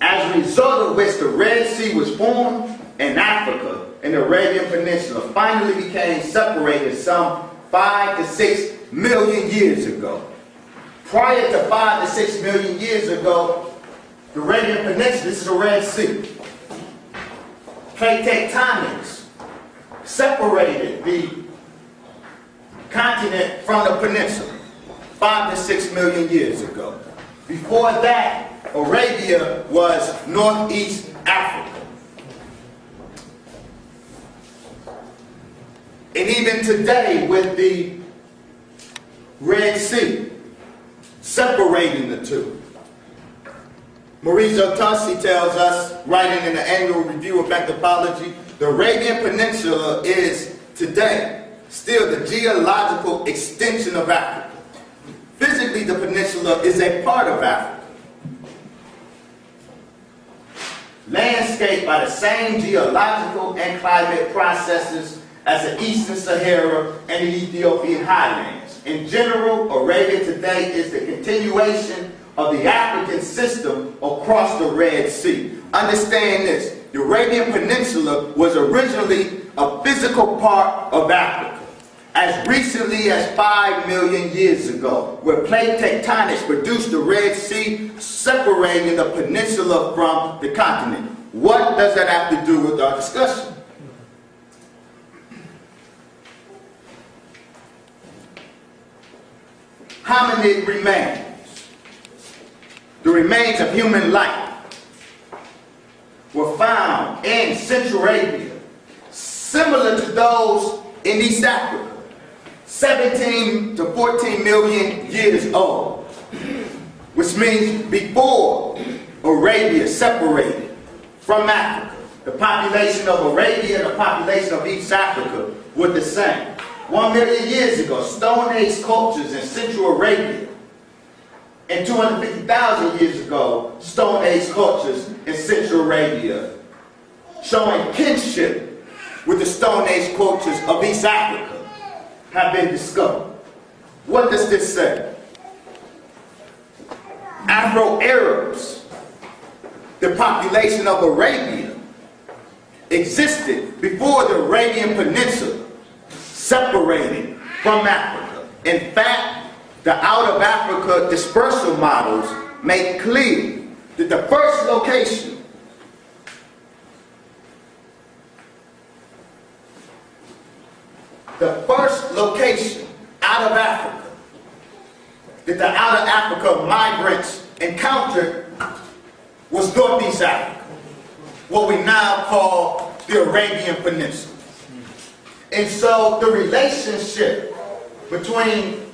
as a result of which the Red Sea was formed, and Africa and the Arabian Peninsula finally became separated some 5 to 6 million years ago. Prior to 5 to 6 million years ago, the Arabian Peninsula, this is the Red Sea, plate tectonics separated the continent from the peninsula 5 to 6 million years ago. Before that, Arabia was Northeast Africa. And even today with the Red Sea, separating the two. Maurice Jotassi tells us, writing in the Annual Review of Anthropology, the Arabian Peninsula is today still the geological extension of Africa. Physically, the peninsula is a part of Africa. Landscaped by the same geological and climate processes as the Eastern Sahara and the Ethiopian highlands. In general, Arabia today is the continuation of the African system across the Red Sea. Understand this, the Arabian Peninsula was originally a physical part of Africa. As recently as 5 million years ago, where plate tectonics produced the Red Sea, separating the peninsula from the continent. What does that have to do with our discussion? Hominid remains. The remains of human life were found in Central Arabia, similar to those in East Africa. 17 to 14 million years old, which means before Arabia separated from Africa. The population of Arabia and the population of East Africa were the same. 1 million years ago, Stone Age cultures in Central Arabia, and 250,000 years ago, Stone Age cultures in Central Arabia, showing kinship with the Stone Age cultures of East Africa, have been discovered. What does this say? Afro-Arabs, the population of Arabia, existed before the Arabian Peninsula separated from Africa. In fact, the out of Africa dispersal models make clear that the first location out of Africa that the out of Africa migrants encountered was Northeast Africa, what we now call the Arabian Peninsula. And so the relationship between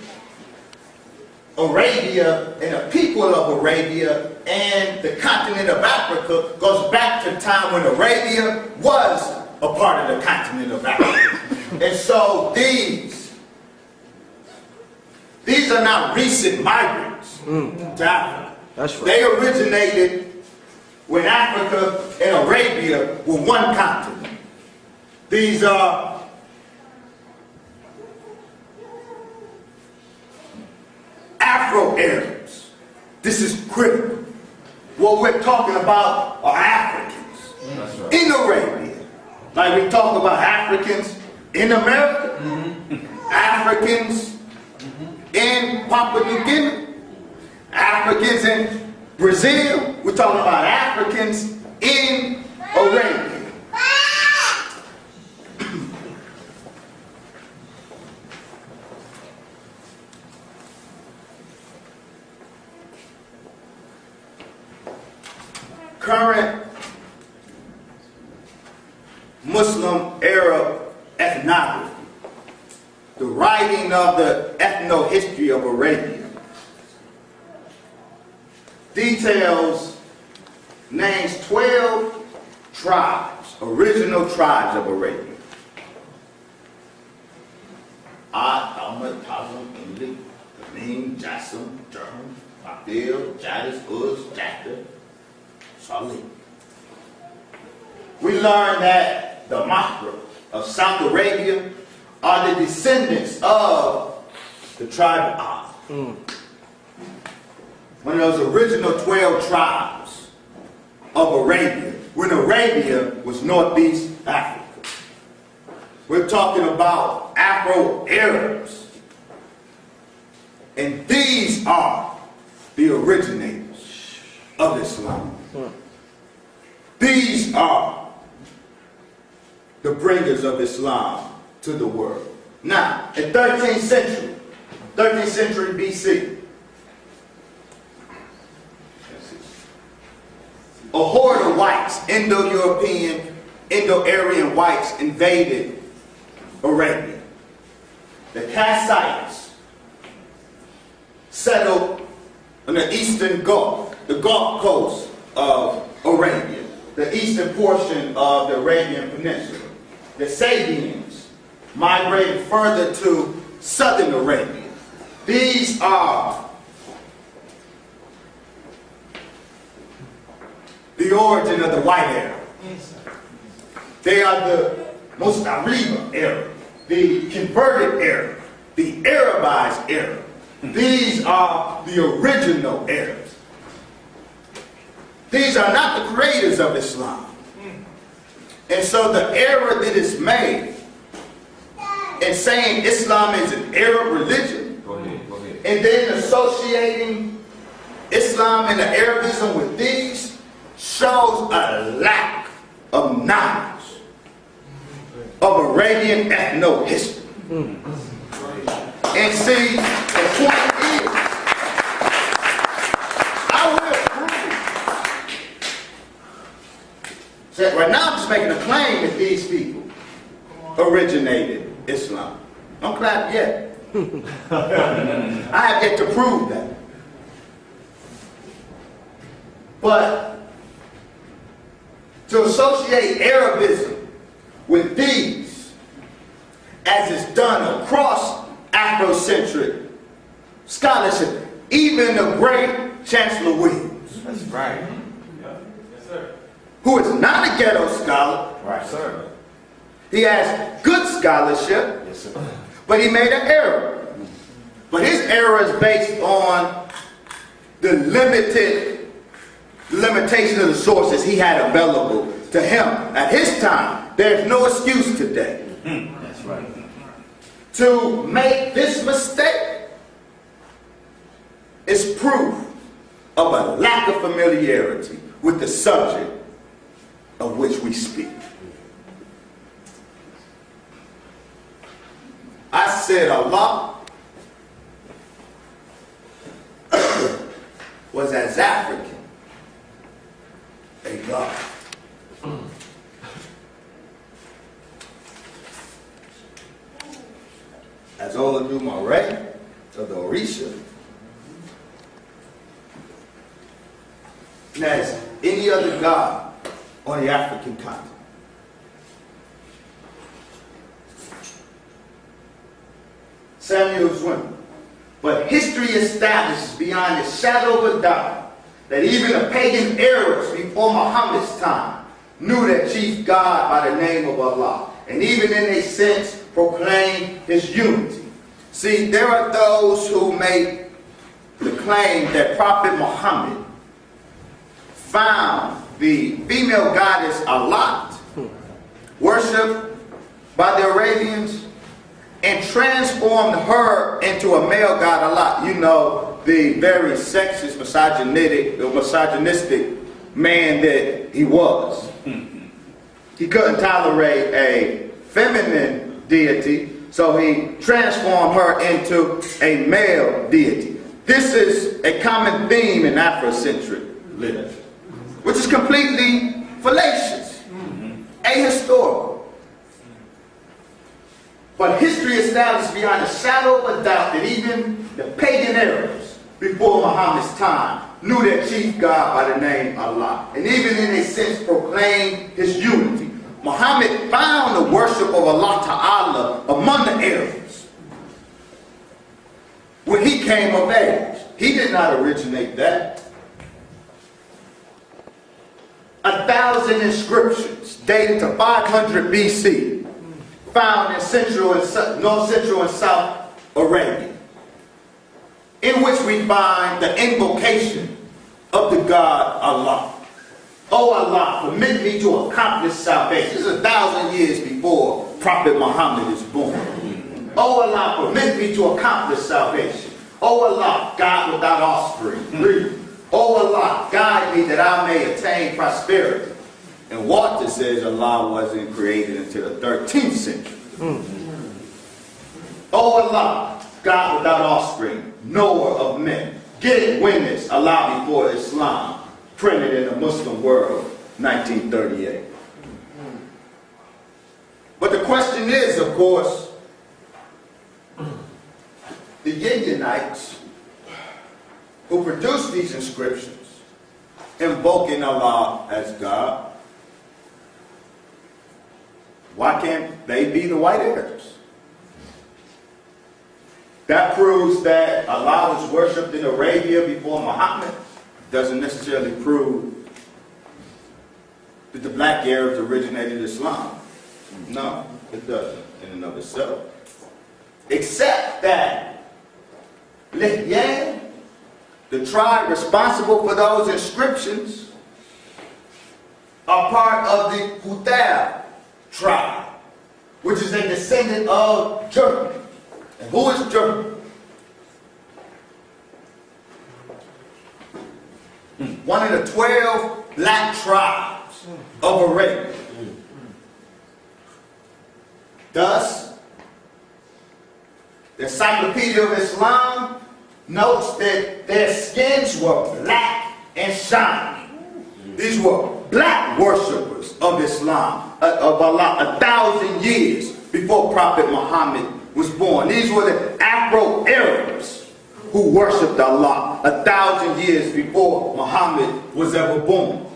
Arabia and the people of Arabia and the continent of Africa goes back to the time when Arabia was a part of the continent of Africa. And so these are not recent migrants to Africa. That's right. They originated when Africa and Arabia were one continent. These are Afro-Arabs. This is critical. What we're talking about are Africans in Arabia. Like we talk about Africans in America, Africans in Papua New Guinea, Africans in Brazil. We're talking about Africans in Arabia. Current Muslim Arab ethnography, the writing of the ethno-history of Arabia, details, names 12 tribes, original tribes of Arabia. Ad, Ahmad, Tazim, Imlik, Tamim, Jassim, Durham, Abdil, Jadis, Uz, Jacta, Salih. We learn that the Mahra of South Arabia are the descendants of the tribe of Ad. One of those original 12 tribes of Arabia, when Arabia was Northeast Africa. We're talking about Afro-Arabs. And these are the originators of Islam. These are the bringers of Islam to the world. Now, in 13th century BC, a horde of whites, Indo-European, Indo-Aryan whites invaded Arabia. The Kassites settled on the eastern Gulf, the Gulf coast of Arabia, the eastern portion of the Arabian Peninsula. The Sabians migrated further to southern Arabia. These are the origin of the white Arab. They are the Mustariba Arab, the converted Arab, the Arabized Arab. These are the original Arabs. These are not the creators of Islam. And so the error that is made in saying Islam is an Arab religion, Go ahead. and then associating Islam and the Arabism with these shows a lack of knowledge of Arabian ethno-history. And see, the point is, I will prove that right now I'm just making a claim that these people originated Islam. Don't clap yet. I have yet to prove that. But to associate Arabism with these, as is done across Afrocentric scholarship, even the great Chancellor Williams. That's right. Yes, sir. Who is not a ghetto scholar. Right, sir. He has good scholarship, Yes, sir. but he made an error. But his error is based on the limitation of the sources he had available to him at his time. There's no excuse today. That's right. To make this mistake is proof of a lack of familiarity with the subject of which we speak. I said Allah was as African a God. As Olodumare of the Orisha, and as any other God on the African continent. Samuel Zwingli. But history establishes beyond a shadow of a doubt that even the pagan Arabs before Muhammad's time knew that chief God by the name of Allah, and even in a sense proclaimed his unity. See, there are those who make the claim that Prophet Muhammad found the female goddess Alat, worshipped by the Arabians, and transformed her into a male god Alat. You know, the very sexist, misogynistic man that he was. He couldn't tolerate a feminine deity, so he transformed her into a male deity. This is a common theme in Afrocentric literature, which is completely fallacious, ahistorical. But history established beyond a shadow of a doubt that even the pagan Arabs before Muhammad's time knew their chief God by the name Allah, and even in a sense proclaimed his unity. Muhammad found the worship of Allah Ta'ala among the Arabs when he came of age. He did not originate that. 1,000 inscriptions dating to 500 BC found in North Central and South Arabia, in which we find the invocation of the God Allah. Oh Allah, permit me to accomplish salvation. This is 1,000 years before Prophet Muhammad is born. Oh Allah, permit me to accomplish salvation. Oh Allah, God without offspring. Oh Allah, guide me that I may attain prosperity. And Walter says Allah wasn't created until the 13th century. Oh Allah, God without offspring, knower of men. Get witness, Allah before Islam, printed in the Muslim world, 1938. But the question is, of course, the Gibeonites who produced these inscriptions, invoking Allah as God, why can't they be the white Arabs? That proves that Allah was worshipped in Arabia before Muhammad. Doesn't necessarily prove that the black Arabs originated Islam. No, it doesn't in and of itself. Except that Lihyan, the tribe responsible for those inscriptions, are part of the Hutab tribe, which is a descendant of Germany. And who is Germany? One of the 12 black tribes of Arabia. Thus, the Encyclopedia of Islam notes that their skins were black and shiny. These were black worshippers of Islam, of Allah, 1,000 years before Prophet Muhammad was born. These were the Afro-Arabs who worshipped Allah 1,000 years before Muhammad was ever born.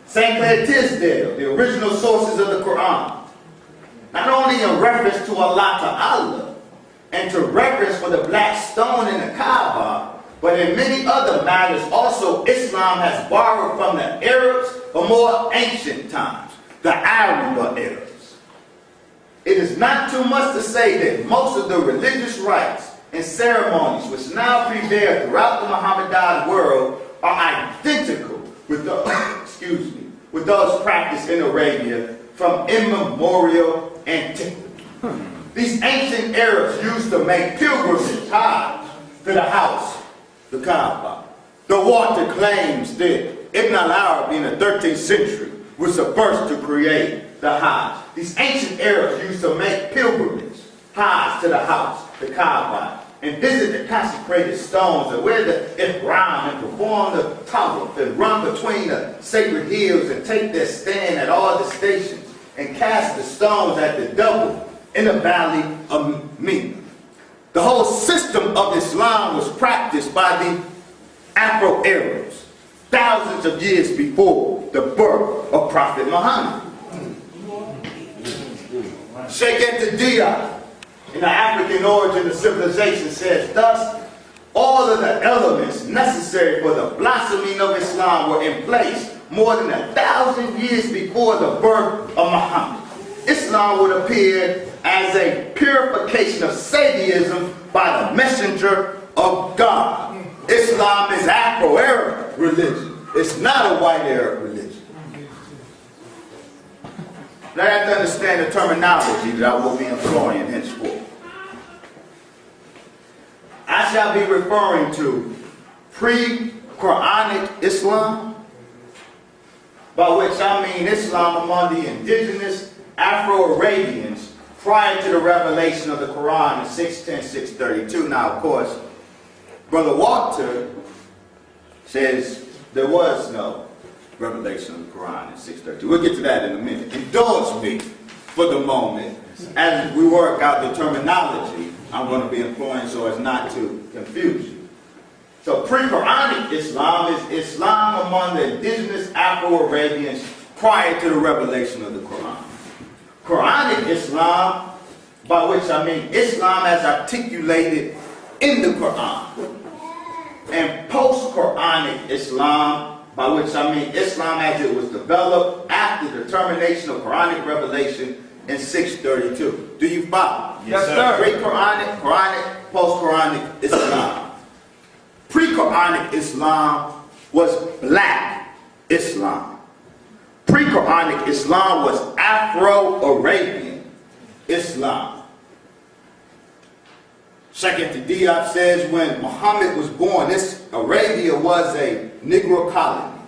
St. Clair Tisdale, the original sources of the Quran, not only in reference to Allah Ta'ala and to reverence for the black stone in the Kaaba, but in many other matters also Islam has borrowed from the Arabs of more ancient times, the Arab Arabs. It is not too much to say that most of the religious rites and ceremonies which now prevail throughout the Mohammedan world are identical with with those practiced in Arabia from immemorial antiquity. These ancient Arabs used to make pilgrimage Hajj to the house, the Kaaba. The author claims that Ibn al-Arabi in the 13th century was the first to create the Hajj. These ancient Arabs used to make pilgrimage Hajj to the house, the Kaaba, and visit the consecrated stones and wear the ihram and perform the tawaf and run between the sacred hills and take their stand at all the stations and cast the stones at the double in the valley of Mina. The whole system of Islam was practiced by the Afro-Arabs thousands of years before the birth of Prophet Muhammad. Sheikh Diab, in the African origin of civilization, says, thus, all of the elements necessary for the blossoming of Islam were in place more than 1,000 years before the birth of Muhammad. Islam would appear as a purification of Sabiism by the messenger of God. Islam is Afro-Arab religion. It's not a white Arab religion. Now I have to understand the terminology that I will be employing henceforth. I shall be referring to pre-Quranic Islam, by which I mean Islam among the indigenous Afro-Arabians prior to the revelation of the Quran in 610-632. Now, of course, Brother Walter says there was no revelation of the Quran in 632. We'll get to that in a minute. Indulge me for the moment as we work out the terminology I'm going to be employing so as not to confuse you. So pre-Quranic Islam is Islam among the indigenous Afro-Arabians prior to the revelation of the Quran. Quranic Islam, by which I mean Islam as articulated in the Quran. And post-Quranic Islam, by which I mean Islam as it was developed after the termination of Quranic revelation in 632. Do you follow? Yes, sir. Pre-Quranic, Quranic, post-Quranic Islam. Pre-Quranic Islam was black Islam. Pre-Quranic Islam was Afro-Arabian Islam. Sheikh Diab says when Muhammad was born, Arabia was a Negro colony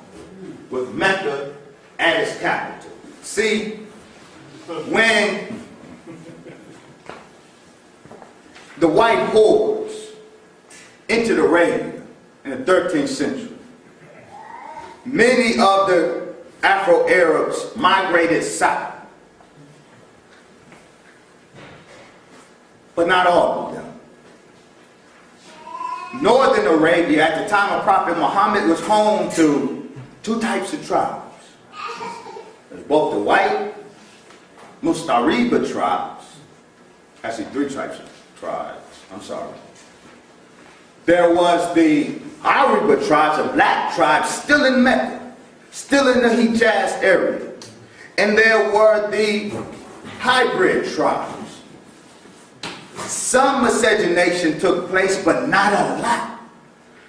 with Mecca as its capital. See, when the white hordes entered Arabia in the 13th century, many of the Afro-Arabs migrated south. But not all of them. Northern Arabia at the time of Prophet Muhammad was home to two types of tribes. There's both the white Mustariba tribes, actually three types of tribes, I'm sorry. There was the Ariba tribes, a black tribe still in Mecca, still in the Hijaz area. And there were the hybrid tribes. Some miscegenation took place, but not a lot.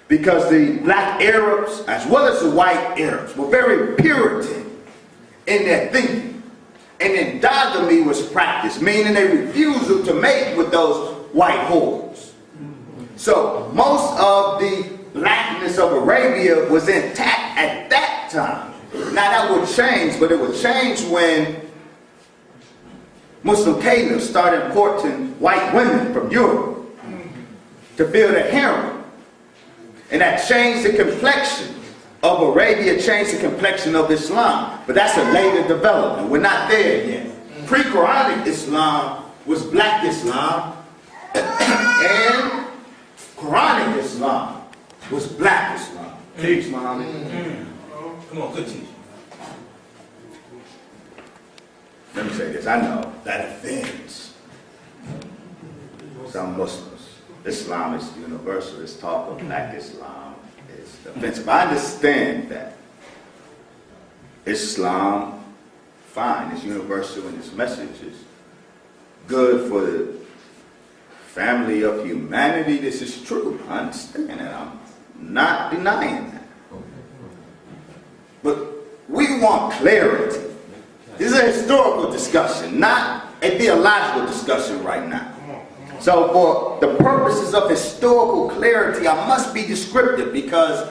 Because the black Arabs, as well as the white Arabs, were very Puritan in their thinking. And endogamy was practiced, meaning they refused to mate with those white whores. So most of the blackness of Arabia was intact at that time. Now that would change, but it would change when Muslim caliphs started importing white women from Europe to fill the harem. And that changed the complexion of Arabia, changed the complexion of Islam. But that's a later development. We're not there yet. Pre-Quranic Islam was black Islam, and Quranic Islam was black Islam. Teach, Muhammad. Come on, good teaching. Let me say this, I know that offends some Muslims. Islam is universal. This talk of black Islam is offensive. I understand that. Islam, fine, is universal and its message is good for the family of humanity. This is true. I understand that. I'm not denying that. But we want clarity. This is a historical discussion, not a theological discussion right now. So for the purposes of historical clarity, I must be descriptive, because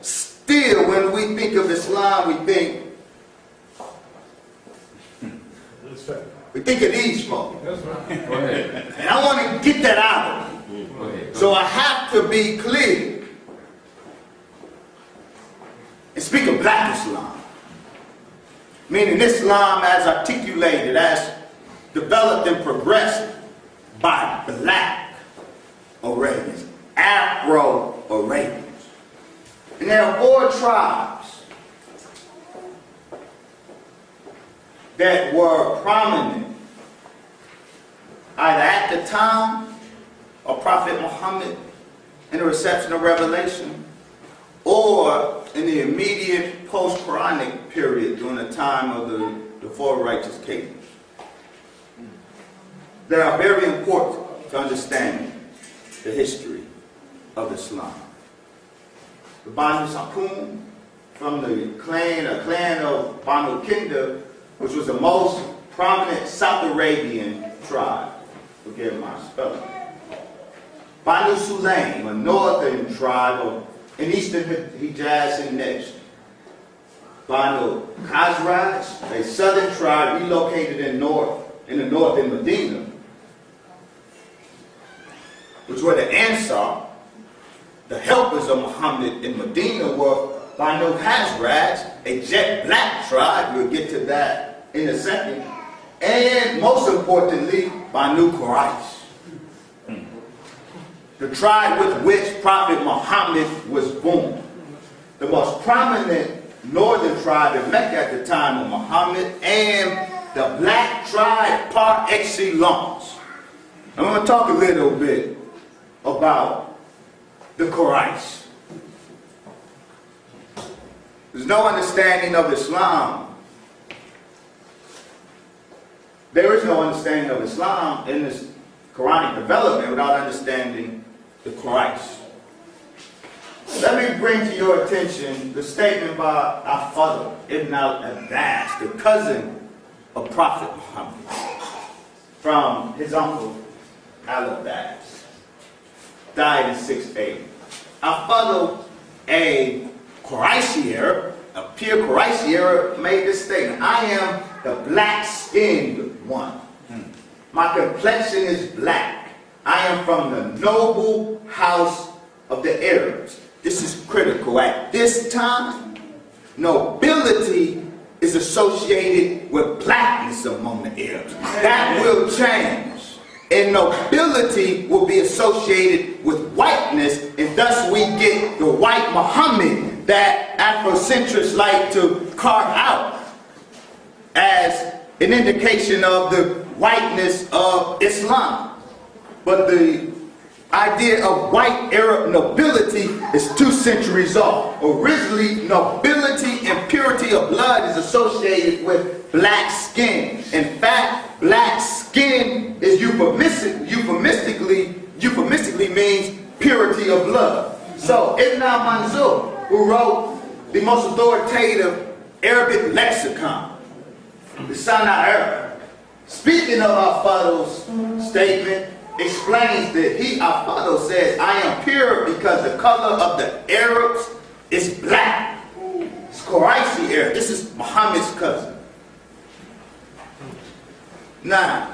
still when we think of Islam, we think of these folk. And I want to get that out of me. So I have to be clear and speak of black Islam. Meaning Islam as articulated, as developed and progressed by black Arabians, Afro-Arabians. And there are 4 tribes that were prominent either at the time of Prophet Muhammad in the reception of revelation, or in the immediate post-Quranic period during the time of the 4 righteous kings. They are very important to understanding the history of Islam. The Banu Sakum, from the clan of Banu Kinda, which was the most prominent South Arabian tribe. Forgive my spelling. Banu Sulaim, a northern tribe in eastern Hijaz and Najd. Banu Khazraj, a southern tribe relocated in the north in Medina, which were the Ansar. The helpers of Muhammad in Medina were Banu Khazraj, a jet black tribe. We'll get to that in a second. And most importantly, Banu Quraysh, the tribe with which Prophet Muhammad was born. The most prominent northern tribe in Mecca at the time of Muhammad, and the black tribe par excellence. I'm going to talk a little bit about the Quraysh. There's no understanding of Islam. There is no understanding of Islam in this Quranic development without understanding the Quraysh. Let me bring to your attention the statement by our father, Ibn al-Abbas, the cousin of Prophet Muhammad, from his uncle al-Abbas, died in 680. Our father, a Qurayshi Arab, a pure Qurayshi Arab, made this statement: I am the black-skinned one. My complexion is black. I am from the noble house of the Arabs. This is critical. At this time, nobility is associated with blackness among the Arabs. That will change. And nobility will be associated with whiteness, and thus we get the white Muhammad that Afrocentrists like to carve out as an indication of the whiteness of Islam. But the idea of white Arab nobility is 2 centuries off. Originally, nobility and purity of blood is associated with black skin. In fact, black skin is euphemistically means purity of blood. So Ibn Manzur, who wrote the most authoritative Arabic lexicon, the Sana Arab, speaking of Al-Fadl's statement, explains that Al-Fadl says, I am pure because the color of the Arabs is black. It's Qurayshi Arab. This is Muhammad's cousin. Now,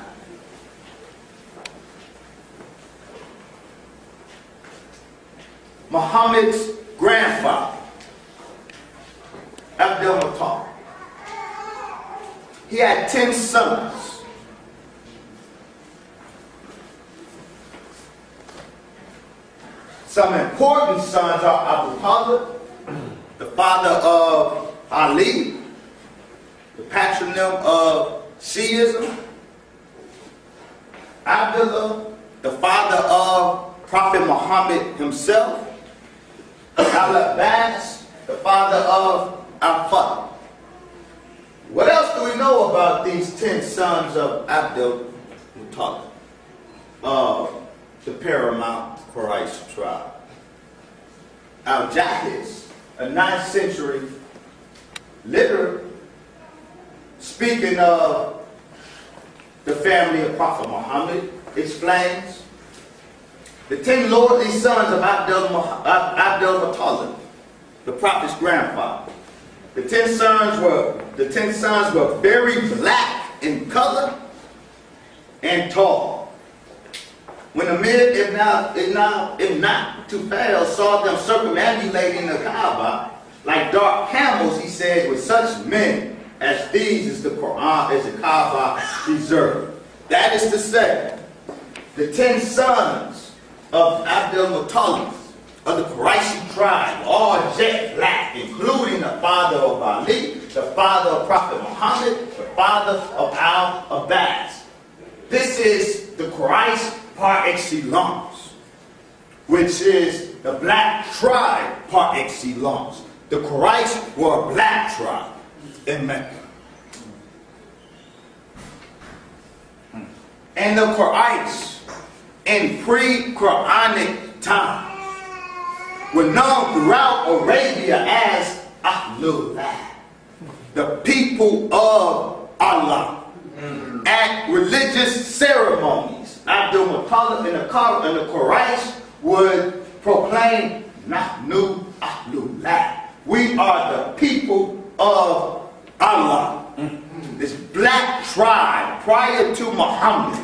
Muhammad's grandfather, Abdul Muttalib, he had 10 sons. Some important sons are Abu Talib, the father of Ali, the patronym of Shiism, Abdullah, the father of Prophet Muhammad himself, Al-Abbas, the father of Al-Fadl. What else do we know about these 10 sons of Abdul Muttalib, the paramount Quraysh tribe? Al-Jahiz, a 9th century literary, speaking of the family of Prophet Muhammad, explains the 10 lordly sons of Abdul Muttalib, the Prophet's grandfather. The 10 sons were very black in color and tall. When Amir ibn Tufayl saw them circumambulating the Kaaba like dark camels, he said, with such men as these is the Quran, as the Kaaba preserved. That is to say, the 10 sons of Abdul Muttalib of the Qurayshi tribe, all jet black, including the father of Ali, the father of Prophet Muhammad, the father of Al-Abbas. This is the Quraysh par excellence, which is the black tribe par excellence. The Quraysh were a black tribe in Mecca. And the Quraysh in pre-Quranic times were known throughout Arabia as Ahlullah, the people of Allah. At religious ceremonies, Abdul Muttalib and the Quraysh would proclaim, Nahnu Ahlullah. We are the people of Allah. This black tribe prior to Muhammad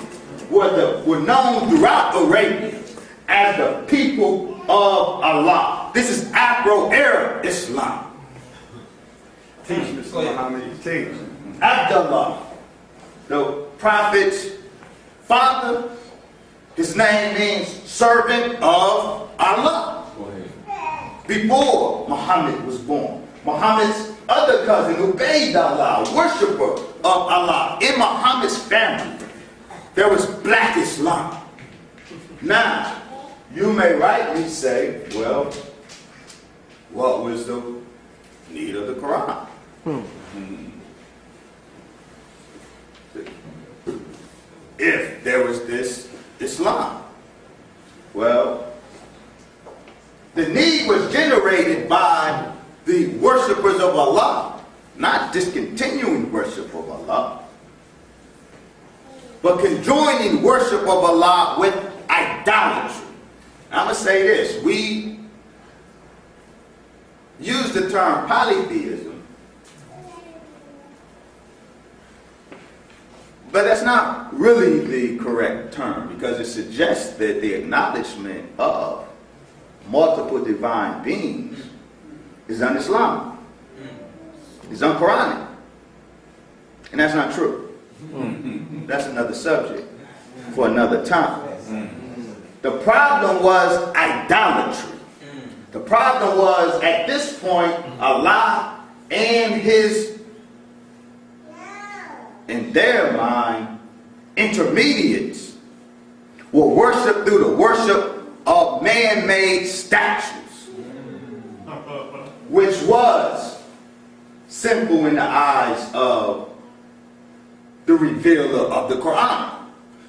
were known throughout Arabia as the people of Allah. This is Afro-Arab Islam. Teach Mr. Muhammad, teach. Abdullah, the Prophet's father, his name means servant of Allah. Before Muhammad was born, Muhammad's other cousin, Ubaydullah, worshiper of Allah, in Muhammad's family, there was black Islam. Now, you may rightly say, well, what was the need of the Quran? If there was this Islam. Well, the need was generated by the worshippers of Allah, not discontinuing worship of Allah, but conjoining worship of Allah with idolatry. I'm going to say this. We use the term polytheism, but that's not really the correct term, because it suggests that the acknowledgement of multiple divine beings is un-Islamic. It's unquranic. And that's not true. That's another subject for another time. The problem was idolatry. The problem was, at this point, Allah and in their mind, intermediates were worshipped through the worship of man-made statues, which was sinful in the eyes of the revealer of the Quran.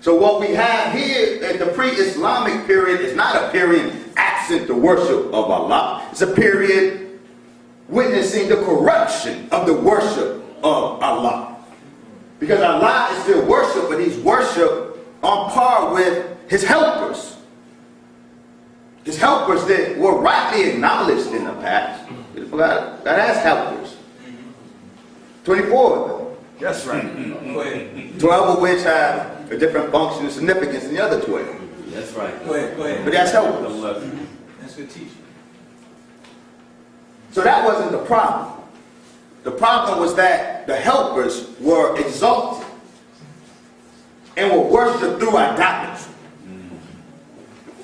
So what we have here at the pre-Islamic period is not a period absent the worship of Allah. It's a period witnessing the corruption of the worship of Allah. Because Allah is still worshipped, but he's worshipped on par with his helpers. His helpers that were rightly acknowledged in the past. God has helpers. 24 of them. That's right. 12 of which have a different function and significance than the other 12. That's right. Go ahead. But that's helpers. That's good teaching. So that wasn't the problem. The problem was that the helpers were exalted and were worshipped through idolatry.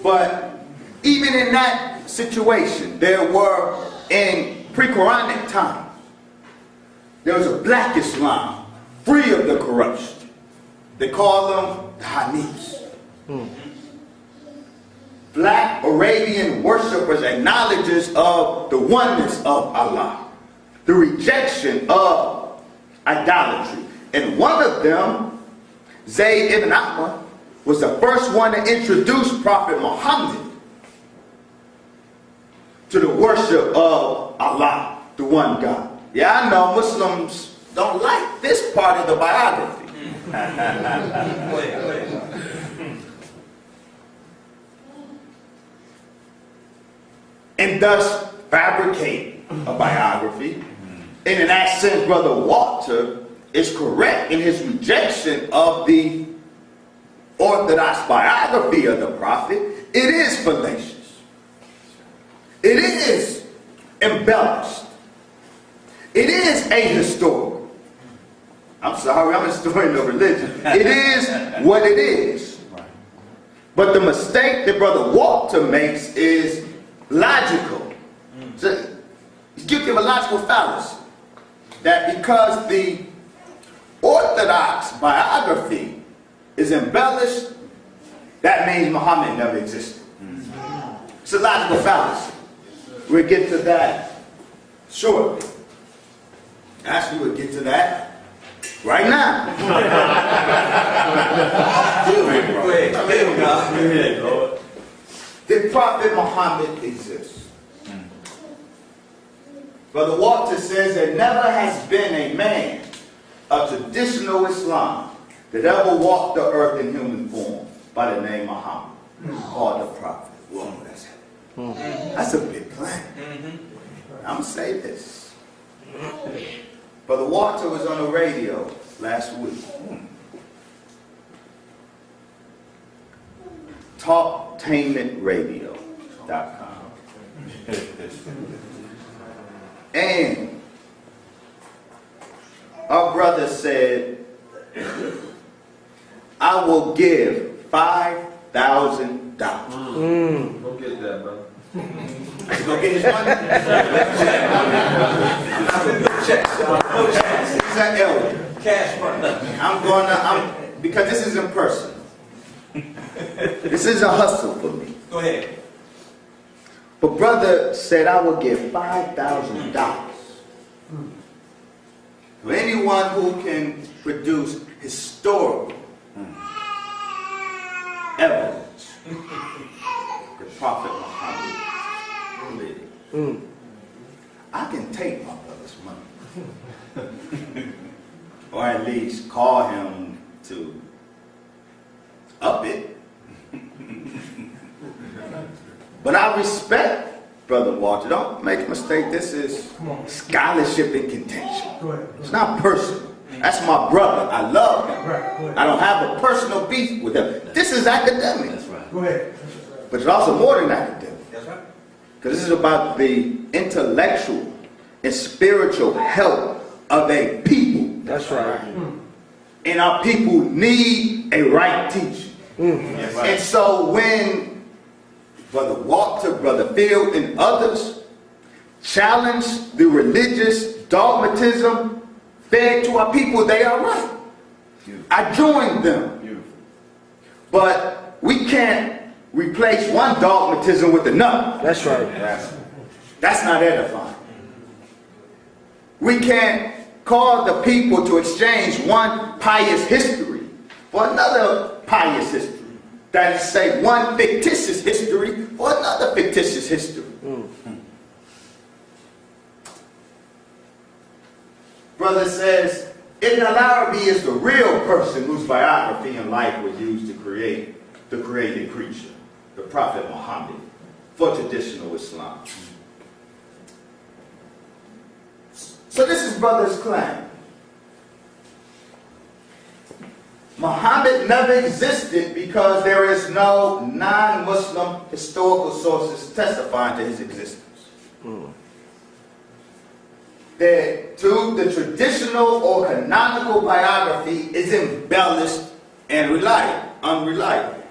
But even in that situation, there were, in pre-Quranic times, there was a black Islam, free of the corruption. They call them the Hanifs. Black Arabian worshippers, acknowledgers of the oneness of Allah, the rejection of idolatry. And one of them, Zayd ibn Ahmad, was the first one to introduce Prophet Muhammad to the worship of Allah, the one God. Yeah, I know Muslims don't like this part of the biography. Go ahead. And thus fabricate a biography. And in that sense, Brother Walter is correct in his rejection of the orthodox biography of the Prophet. It is fallacious. It is embellished. It is ahistorical. I'm sorry, I'm a historian of religion. It is what it is. But the mistake that Brother Walter makes is logical. So he's guilty of a logical fallacy. That because the orthodox biography is embellished, that means Muhammad never existed. It's a logical fallacy. We'll get to that shortly. Actually, we'll get to that right now. Go ahead, Lord. Did Prophet Muhammad exist? Brother Walter says there never has been a man of traditional Islam that ever walked the earth in human form by the name Muhammad, called the Prophet. Whoa, that's a big claim. I'm going to say this. Brother Walter was on the radio last week. TalkTainmentRadio.com. And our brother said, I will give $5,000. Go get that, brother. He's going to get his money? He's an elder. Cash money. Because this is impersonal. This is a hustle for me. Go ahead. But brother said, I will give $5,000 to anyone who can produce historical evidence that Prophet Muhammad lived. I can take my brother's money. Or at least call him to up it. But I respect Brother Walter. Don't make a mistake. This is scholarship and contention. It's not personal. That's my brother. I love him. I don't have a personal beef with him. This is academic. That's right. Go ahead. But it's also more than academic. That's right. Because this is about the intellectual and spiritual help of a people. That's right. And our people need a right teaching. And so when Brother Walter, Brother Phil, and others challenge the religious dogmatism fed to our people, they are right. I join them. But we can't replace one dogmatism with another. That's right. That's not edifying. We can't call the people to exchange one pious history for another pious history. That is, say, one fictitious history for another fictitious history. Brother says, Ibn al-Arabi is the real person whose biography and life was used to create the created creature, the Prophet Muhammad, for traditional Islam. So this is brother's claim. Muhammad never existed because there is no non-Muslim historical sources testifying to his existence. That two, the traditional or canonical biography is embellished and unreliable.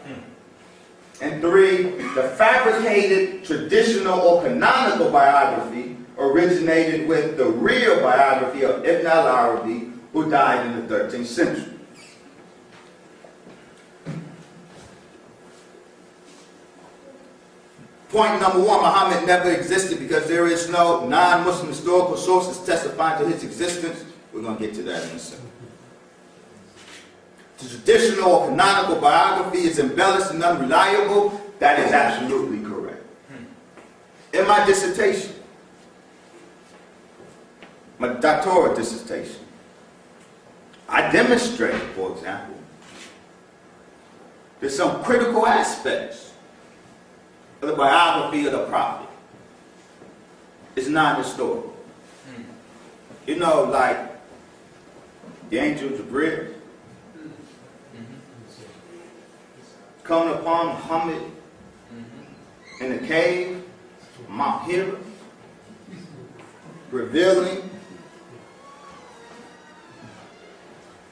And three, the fabricated traditional or canonical biography originated with the real biography of Ibn al-Arabi, who died in the 13th century. Point number one, Muhammad never existed because there is no non-Muslim historical sources testifying to his existence. We're going to get to that in a second. The traditional or canonical biography is embellished and unreliable. That is absolutely correct. In my dissertation, my doctoral dissertation, I demonstrate, for example, there's some critical aspects of the biography of the prophet. It's non-historical. You know, like the angel Jibril coming upon Muhammad in the cave, Mount Hira, revealing,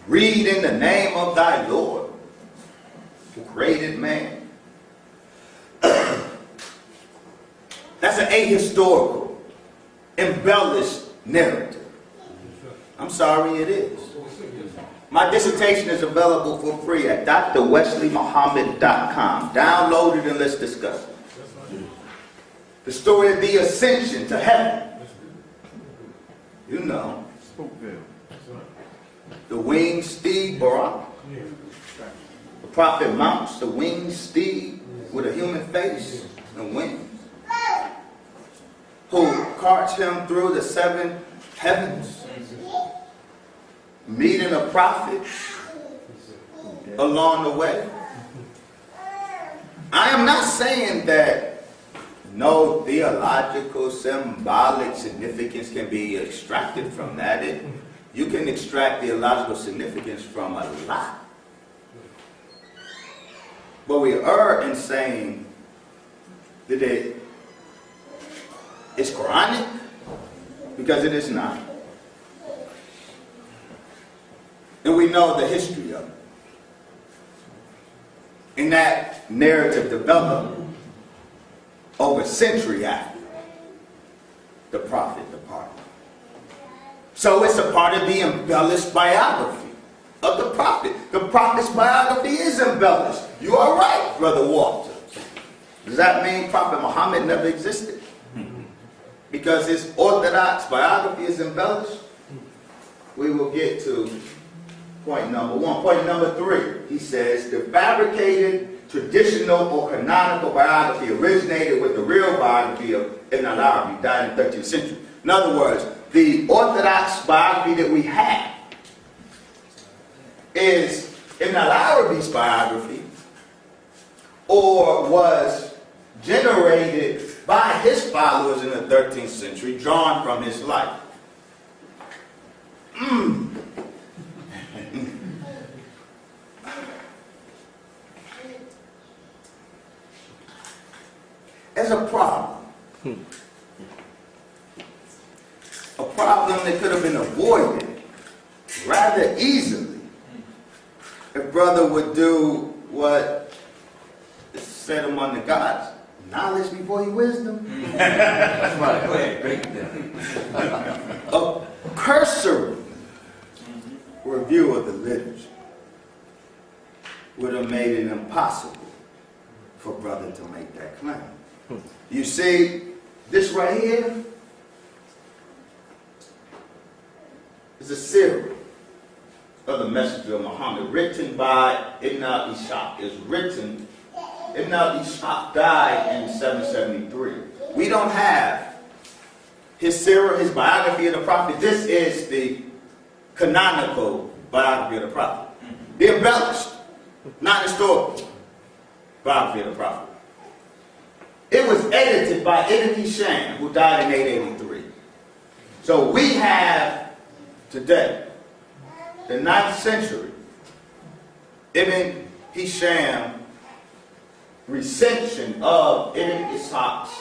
read in the name of thy Lord, who created man. That's an ahistorical, embellished narrative. I'm sorry, it is. My dissertation is available for free at drwesleymuhammad.com. Download it and let's discuss it. The story of the ascension to heaven. You know. The winged steed, Barak. The prophet mounts the winged steed with a human face and wings, who carts him through the 7 heavens, meeting a prophet along the way. I am not saying that no theological, symbolic significance can be extracted from that. You can extract theological significance from a lot. But we err in saying that it's Quranic, because it is not. And we know the history of it. And that narrative developed over a century after the prophet departed. So it's a part of the embellished biography of the prophet. The prophet's biography is embellished. You are right, Brother Walter. Does that mean Prophet Muhammad never existed? Because his orthodox biography is embellished? We will get to point number 1. Point number 3, he says, the fabricated, traditional, or canonical biography originated with the real biography of Ibn al-Arabi, died in the 13th century. In other words, the orthodox biography that we have is Ibn al-Arabi's biography, or was generated by his followers in the 13th century, drawn from his life. There's a problem. A problem it could have been avoided rather easily if brother would do what is said among the gods, knowledge before your wisdom. That's right. Go ahead, break it down. A cursory review of the literature would have made it impossible for brother to make that claim. You see, this right here is a series of the Messenger of Muhammad written by Ibn al-Ishaq. Ibn al-Ishaq died in 773. We don't have his seerah, his biography of the Prophet. This is the canonical biography of the Prophet. The embellished, not historical biography of the Prophet. It was edited by Ibn Hisham, who died in 883. So we have today, the 9th century, Ibn Hisham recension of Ibn Ishaq's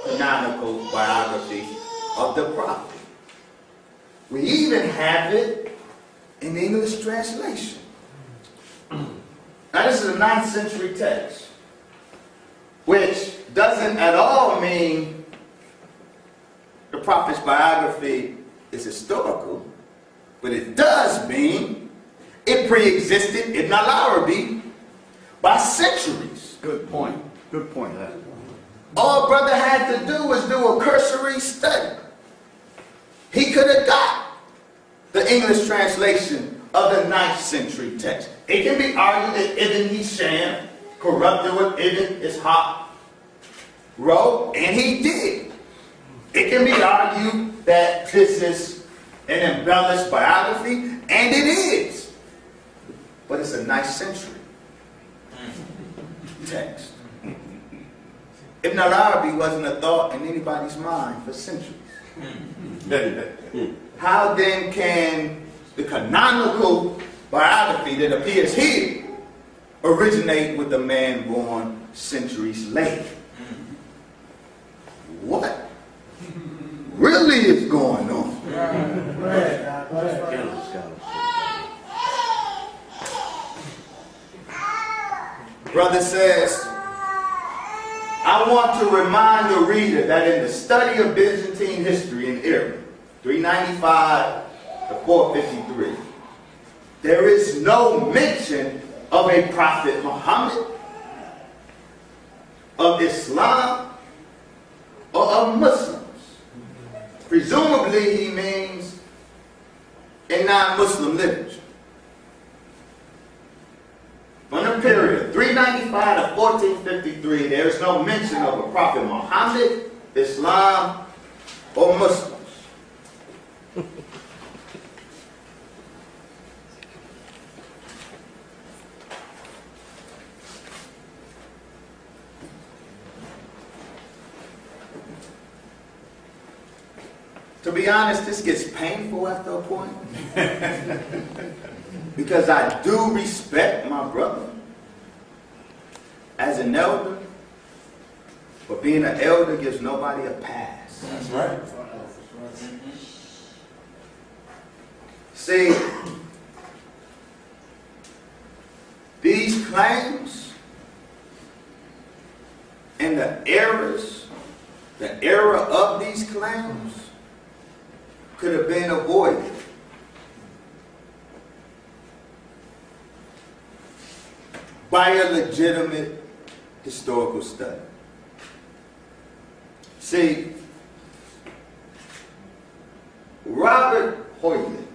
canonical biography of the Prophet. We even have it in English translation. Now this is a 9th century text, which doesn't at all mean the Prophet's biography is historical, but it does mean it pre-existed Ibn al-Arabi by centuries. Good point. Good point. All brother had to do was do a cursory study. He could have got the English translation of the 9th century text. It can be argued that Ibn Hisham corrupted what Ibn Ishaq wrote, and he did. It can be argued that this is an embellished biography, and it is. But it's a 9th century text. Ibn al-Arabi wasn't a thought in anybody's mind for centuries. How then can the canonical biography that appears here originate with a man born centuries later? What really is going on? Brother says, I want to remind the reader that in the study of Byzantine history in era, 395 to 453, there is no mention of a prophet Muhammad, of Islam, or of Muslims. Presumably he means in non-Muslim literature. From the period 395 to 1453, there is no mention of a prophet Muhammad, Islam, or Muslims. To be honest, this gets painful after a point. Because I do respect my brother as an elder, but being an elder gives nobody a pass. That's right. See, these claims and the errors, the error of these claims could have been avoided by a legitimate historical study. See, Robert Hoyland,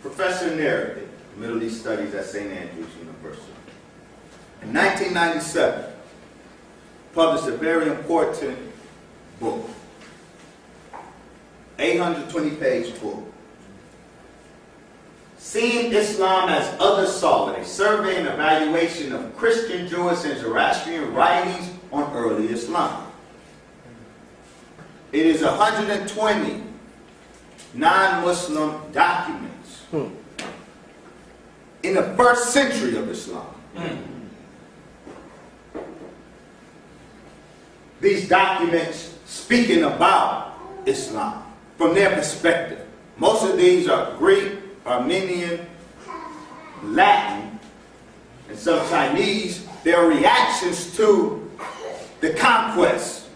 professor in Arabic, Middle East Studies at St. Andrews University, in 1997, published a very important book, 820-page book, Seeing Islam as Other Saw It, a survey and evaluation of Christian, Jewish, and Zoroastrian writings on early Islam. It is 120 non-Muslim documents in the first century of Islam. These documents speaking about Islam from their perspective, Most of these are Greek, Armenian, Latin, and some Chinese. They're reactions to the conquest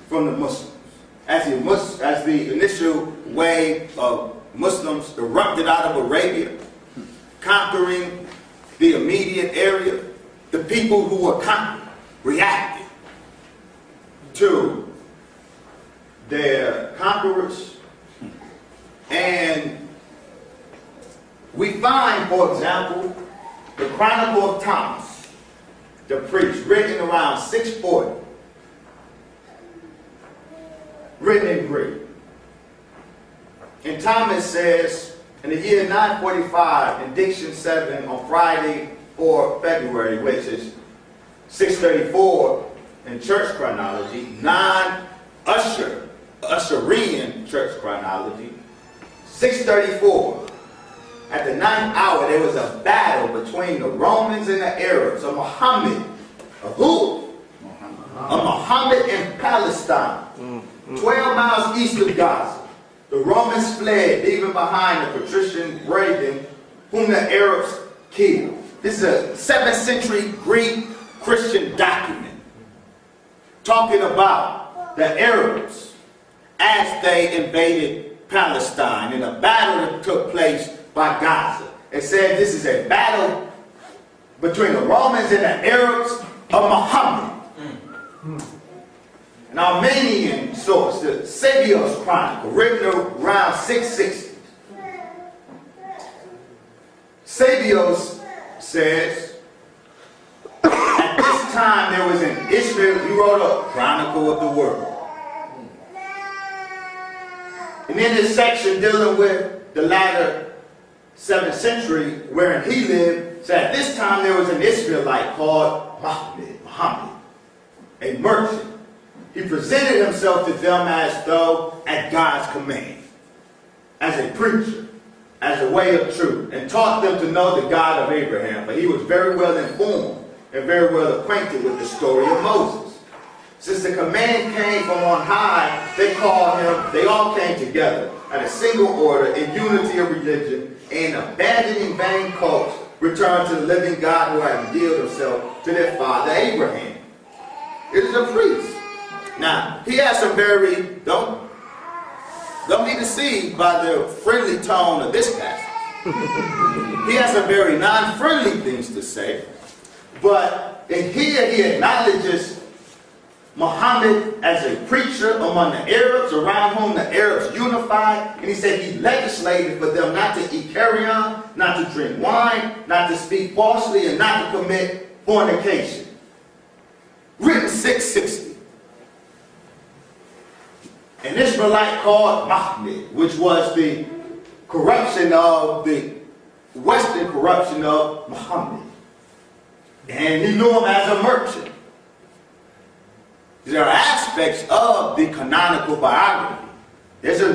from the Muslims. As the initial wave of Muslims erupted out of Arabia, conquering the immediate area, the people who were conquered reacted to their conquerors. And we find, for example, the Chronicle of Thomas, the priest, written around 640, written in Greek. And Thomas says, in the year 945, in Diction 7, on Friday, 4 February, which is 634 in church chronology, Usherian church chronology, 634, at the 9th hour, there was a battle between the Romans and the Arabs, a Muhammad, a who? A Muhammad in Palestine, 12 miles east of Gaza. The Romans fled, leaving behind the patrician Reagan, whom the Arabs killed. This is a 7th century Greek Christian document talking about the Arabs as they invaded Palestine in a battle that took place by Gaza. It said this is a battle between the Romans and the Arabs of Muhammad. An Armenian source, the Sabios Chronicle, written around 660. Sabios says, at this time there was in Israel, he wrote a Chronicle of the World. And in this section dealing with the latter 7th century, wherein he lived, so at this time there was an Israelite called Muhammad, a merchant. He presented himself to them as though at God's command, as a preacher, as a way of truth, and taught them to know the God of Abraham. But he was very well informed and very well acquainted with the story of Moses. Since the command came from on high, they all came together at a single order in unity of religion, and abandoning vain cults, returned to the living God who had revealed himself to their father Abraham. It is a priest. Now, he has some very, don't be deceived by the friendly tone of this passage. He has some very non-friendly things to say, but in here he acknowledges Muhammad as a preacher among the Arabs, around whom the Arabs unified, and he said he legislated for them not to eat carrion, not to drink wine, not to speak falsely, and not to commit fornication. Written 660. An Israelite called Mahmud, which was the corruption of the Western corruption of Muhammad. And he knew him as a merchant. There are aspects of the canonical biography. There's a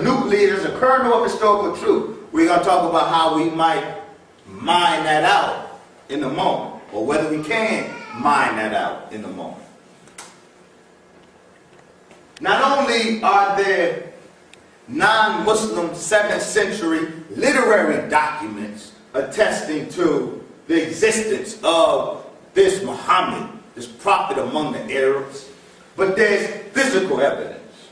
kernel of historical truth. We're going to talk about how we might mine that out in a moment, or whether we can mine that out in a moment. Not only are there non-Muslim 7th century literary documents attesting to the existence of this Muhammad, this prophet among the Arabs, but there's physical evidence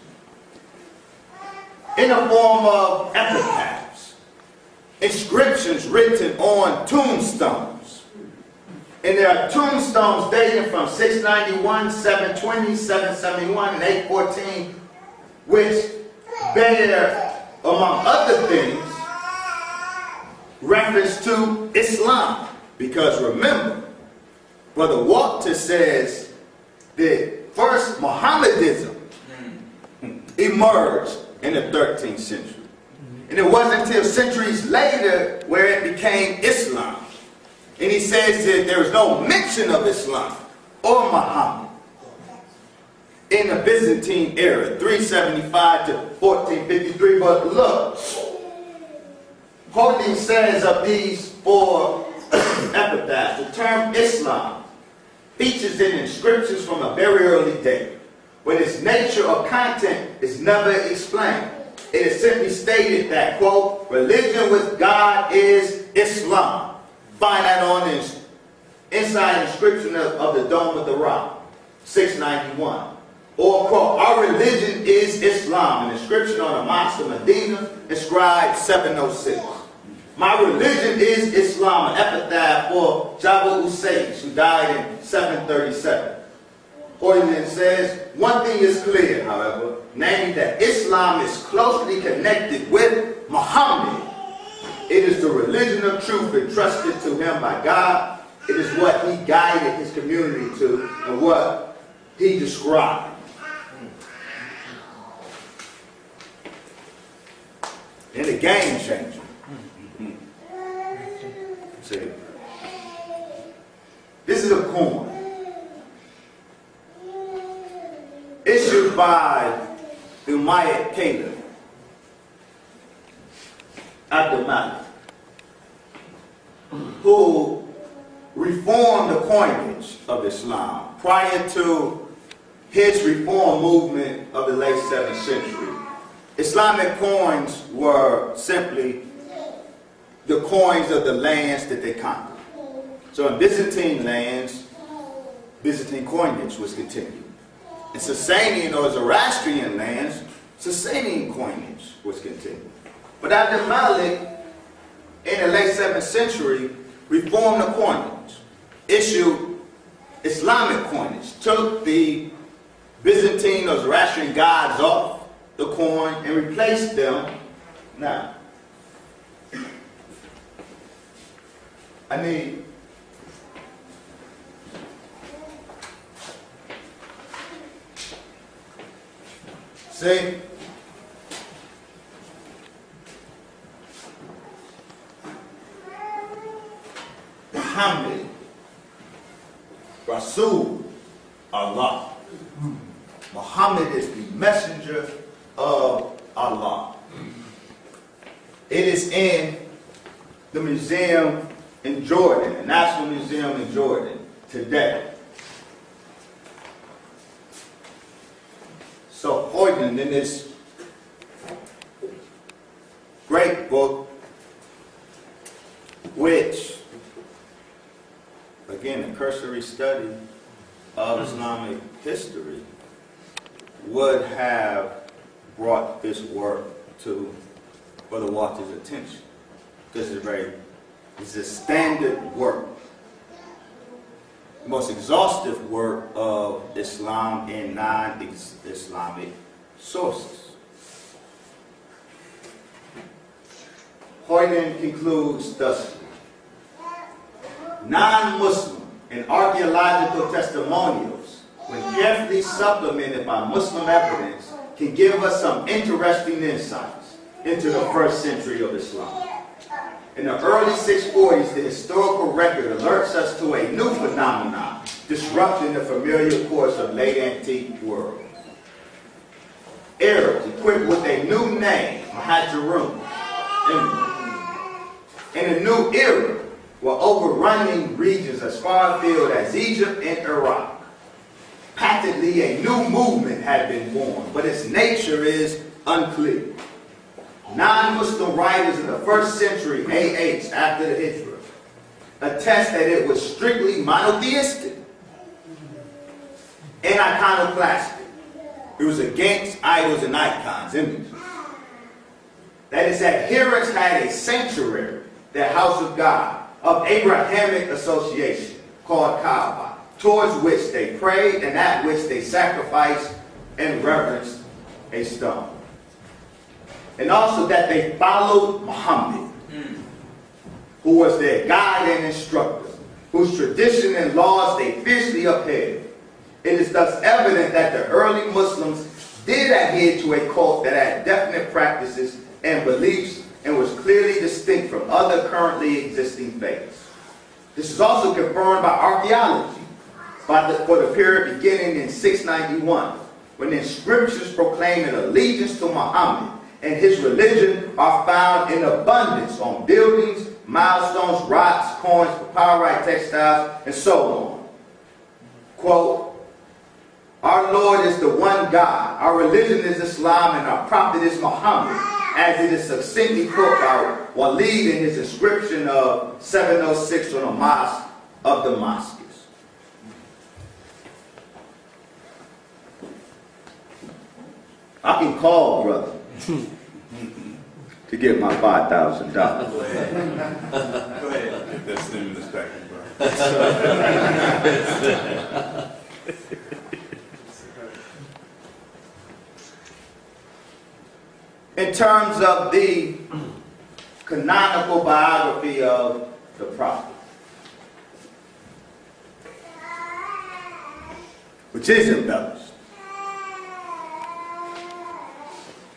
in the form of epitaphs, inscriptions written on tombstones. And there are tombstones dating from 691, 720, 771, and 814, which bear, among other things, reference to Islam. Because remember, Brother Walter says that first Mohammedanism emerged in the 13th century. And it wasn't until centuries later where it became Islam. And he says that there is no mention of Islam or Muhammad in the Byzantine era, 375 to 1453. But look, Holding says of these 4 epitaphs, the term Islam features in inscriptions from a very early date, but its nature or content is never explained. it is simply stated that, quote, religion with God is Islam. Find that on this inside inscription of the Dome of the Rock, 691. Or, quote, our religion is Islam, an inscription on the Mosque of Medina, inscribed 706. My religion is Islam, an epitaph for Jabal Usais, who died in 737. Hoyland says, one thing is clear, however, namely that Islam is closely connected with Muhammad. It is the religion of truth entrusted to him by God. It is what he guided his community to and what he described. And a game changer. See, this is a coin issued by the Umayyad Caliph Abdul Malik, who reformed the coinage of Islam prior to his reform movement of the late 7th century. Islamic coins were simply the coins of the lands that they conquered. So in Byzantine lands, Byzantine coinage was continued. In Sasanian or Zoroastrian lands, Sasanian coinage was continued. But Abdul Malik, in the late 7th century, reformed the coinage, issued Islamic coinage, took the Byzantine or Zoroastrian gods off the coin and replaced them. Now, I need see Muhammad Rasul Allah. Muhammad is the messenger of Allah. It is in the museum in Jordan, the National Museum in Jordan, today. So Hoyland, in this great book, which, again, a cursory study of Islamic history, would have brought this work to Brother Walter's attention. This is it's a standard work, the most exhaustive work of Islam in non-Islamic sources. Hoyland concludes thusly: non-Muslim and archaeological testimonials, when carefully supplemented by Muslim evidence, can give us some interesting insights into the 1st century of Islam. In the early 640s, the historical record alerts us to a new phenomenon disrupting the familiar course of late antique world. Arabs, equipped with a new name, Muhajirun, in a new era, were overrunning regions as far afield as Egypt and Iraq. Patently, a new movement had been born, but its nature is unclear. Non-Muslim writers in the 1st century AH, after the Hijrah, attest that it was strictly monotheistic and iconoclastic. It was against idols and icons, images. That its adherents had a sanctuary, the house of God, of Abrahamic association, called Kaaba, towards which they prayed and at which they sacrificed and reverenced a stone. And also that they followed Muhammad, who was their guide and instructor, whose tradition and laws they fiercely upheld. It is thus evident that the early Muslims did adhere to a cult that had definite practices and beliefs and was clearly distinct from other currently existing faiths. This is also confirmed by archaeology for the period beginning in 691, when the inscriptions proclaiming allegiance to Muhammad and his religion are found in abundance on buildings, milestones, rocks, coins, papyri, textiles, and so on. Quote, Our Lord is the one God. Our religion is Islam and our prophet is Muhammad, as it is succinctly put by Walid in his inscription of 706 on the mosque of Damascus. I can call, brother, to get my $5,000. Go ahead. Get that stimulus package, bro. In terms of the canonical biography of the prophet, which is embellished,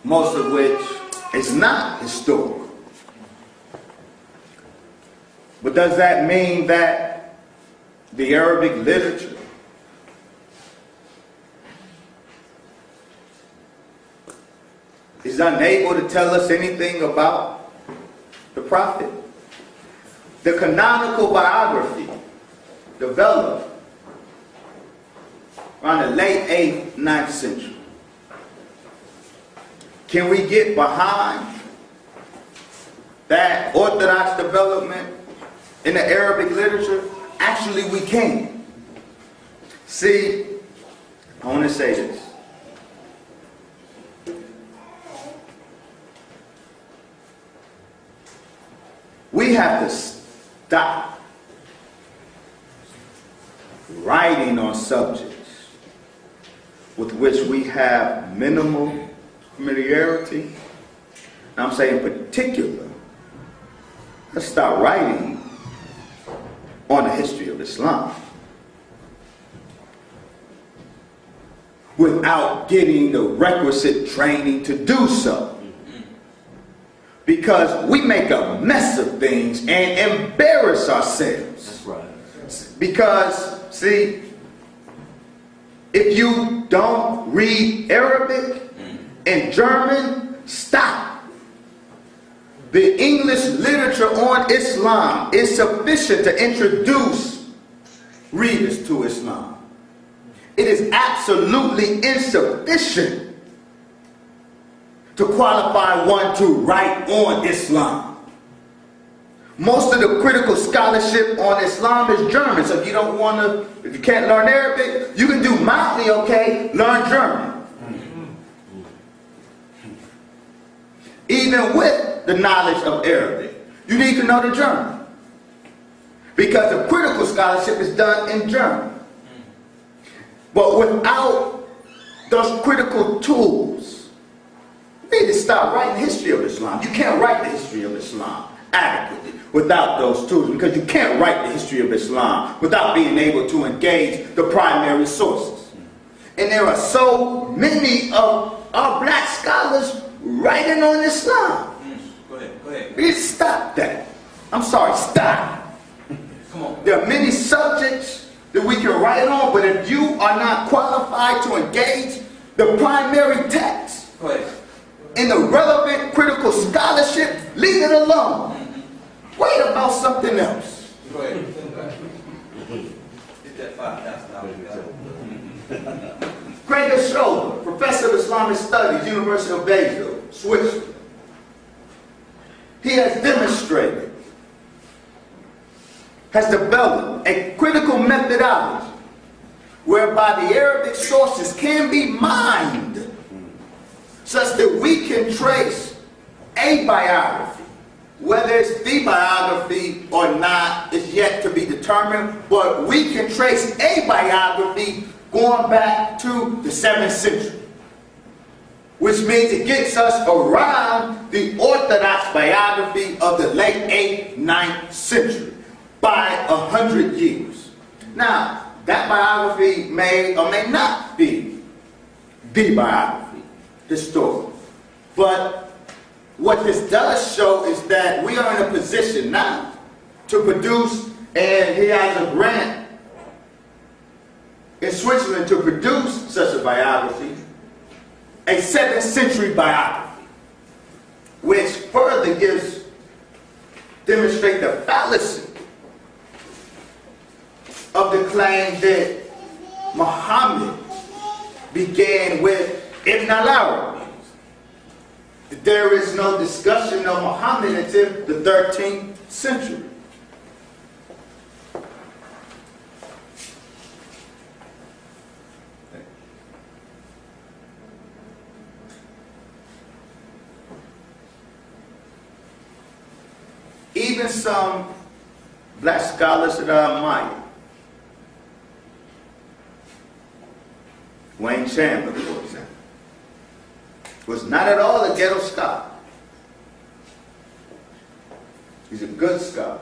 most of which is not historical. But does that mean that the Arabic literature is unable to tell us anything about the prophet? The canonical biography developed around the late 8th, 9th century. Can we get behind that orthodox development in the Arabic literature? Actually, we can. See, I want to say this. We have to stop writing on subjects with which we have minimal familiarity. And I'm saying in particular, let's start writing on the history of Islam without getting the requisite training to do so. Because we make a mess of things and embarrass ourselves. That's right. Because, see, if you don't read Arabic and German, stop. The English literature on Islam is sufficient to introduce readers to Islam. It is absolutely insufficient to qualify one to write on Islam. Most of the critical scholarship on Islam is German. So if you don't want to, if you can't learn Arabic, you can do mildly okay, learn German. Even with the knowledge of Arabic, you need to know the German. Because the critical scholarship is done in German. But without those critical tools, you need to stop writing history of Islam. You can't write the history of Islam adequately without those tools, because you can't write the history of Islam without being able to engage the primary sources. And there are so many of our black scholars writing on Islam. Go ahead. We need to stop that. I'm sorry, stop. Come on. There are many subjects that we can write on, but if you are not qualified to engage the primary text Go ahead. in the relevant critical scholarship, leave it alone. Write about something else. Go ahead. Get that $5,000. Gregor Schober, professor of Islamic Studies, University of Basel, Switzerland. He has demonstrated, has developed a critical methodology whereby the Arabic sources can be mined such that we can trace a biography. Whether it's the biography or not is yet to be determined, but we can trace a biography going back to the 7th century, which means it gets us around the orthodox biography of the late 8th, 9th century by 100 years. Now, that biography may or may not be the biography, historical. But what this does show is that we are in a position now to produce, and he has a grant in Switzerland to produce such a biography, a 7th century biography, which further demonstrate the fallacy of the claim that Muhammad began with Ibn al-Arabi. There is no discussion of Muhammad until the 13th century. Even some black scholars that I admire, Wayne Chandler, for example, was not at all a ghetto scholar. He's a good scholar.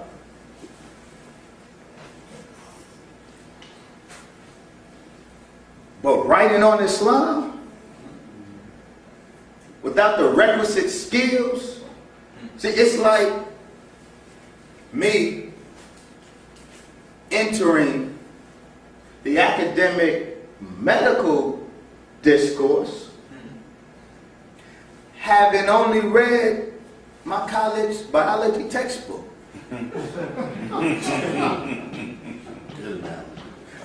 But writing on Islam, without the requisite skills, see, it's like me entering the academic medical discourse having only read my college biology textbook.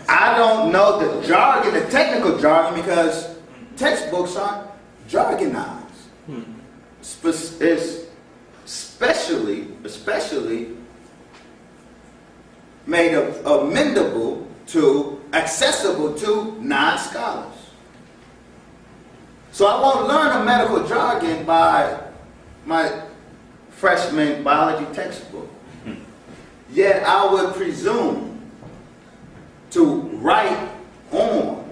I don't know the jargon, the technical jargon, because textbooks aren't jargonized. It's especially made amendable to, accessible to non-scholars. So I won't learn a medical jargon by my freshman biology textbook. Yet I would presume to write on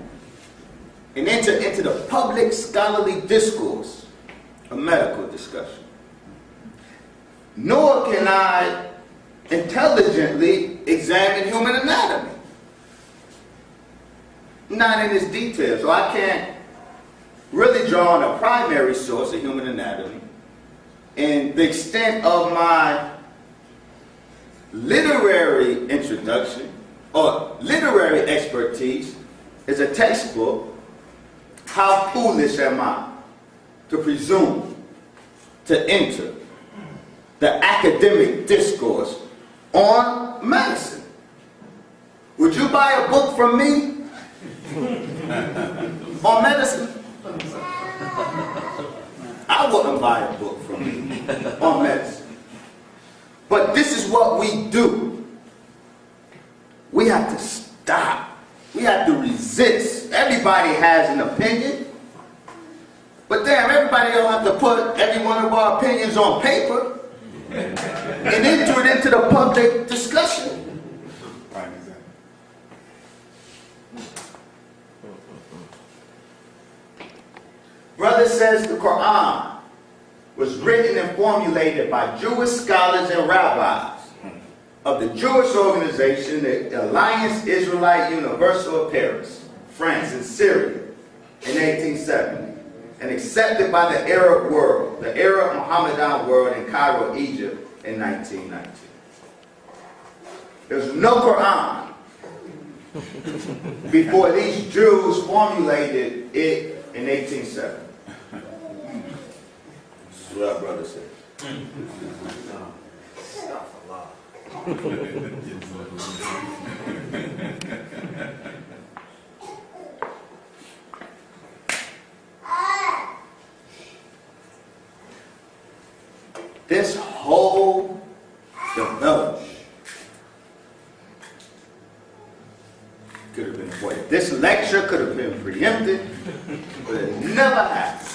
and enter into the public scholarly discourse a medical discussion. Nor can I intelligently examine human anatomy. Not in its details. So I can't really draw on a primary source of human anatomy. And the extent of my literary introduction or literary expertise is a textbook. How foolish am I to presume to enter the academic discourse on medicine? Would you buy a book from me on medicine? I wouldn't buy a book from me on medicine. But this is what we do. We have to stop. We have to resist. Everybody has an opinion. But damn, everybody don't have to put every one of our opinions on paper and enter it into the public discussion. Brother says the Quran was written and formulated by Jewish scholars and rabbis of the Jewish organization, the Alliance Israelite Universal of Paris, France, and Syria in 1870, and accepted by the Arab world, the Arab Mohammedan world in Cairo, Egypt in 1919. There's no Quran before these Jews formulated it in 1870. That's what our brother said. This whole development could have been avoided. This lecture could have been preempted, but it never happened.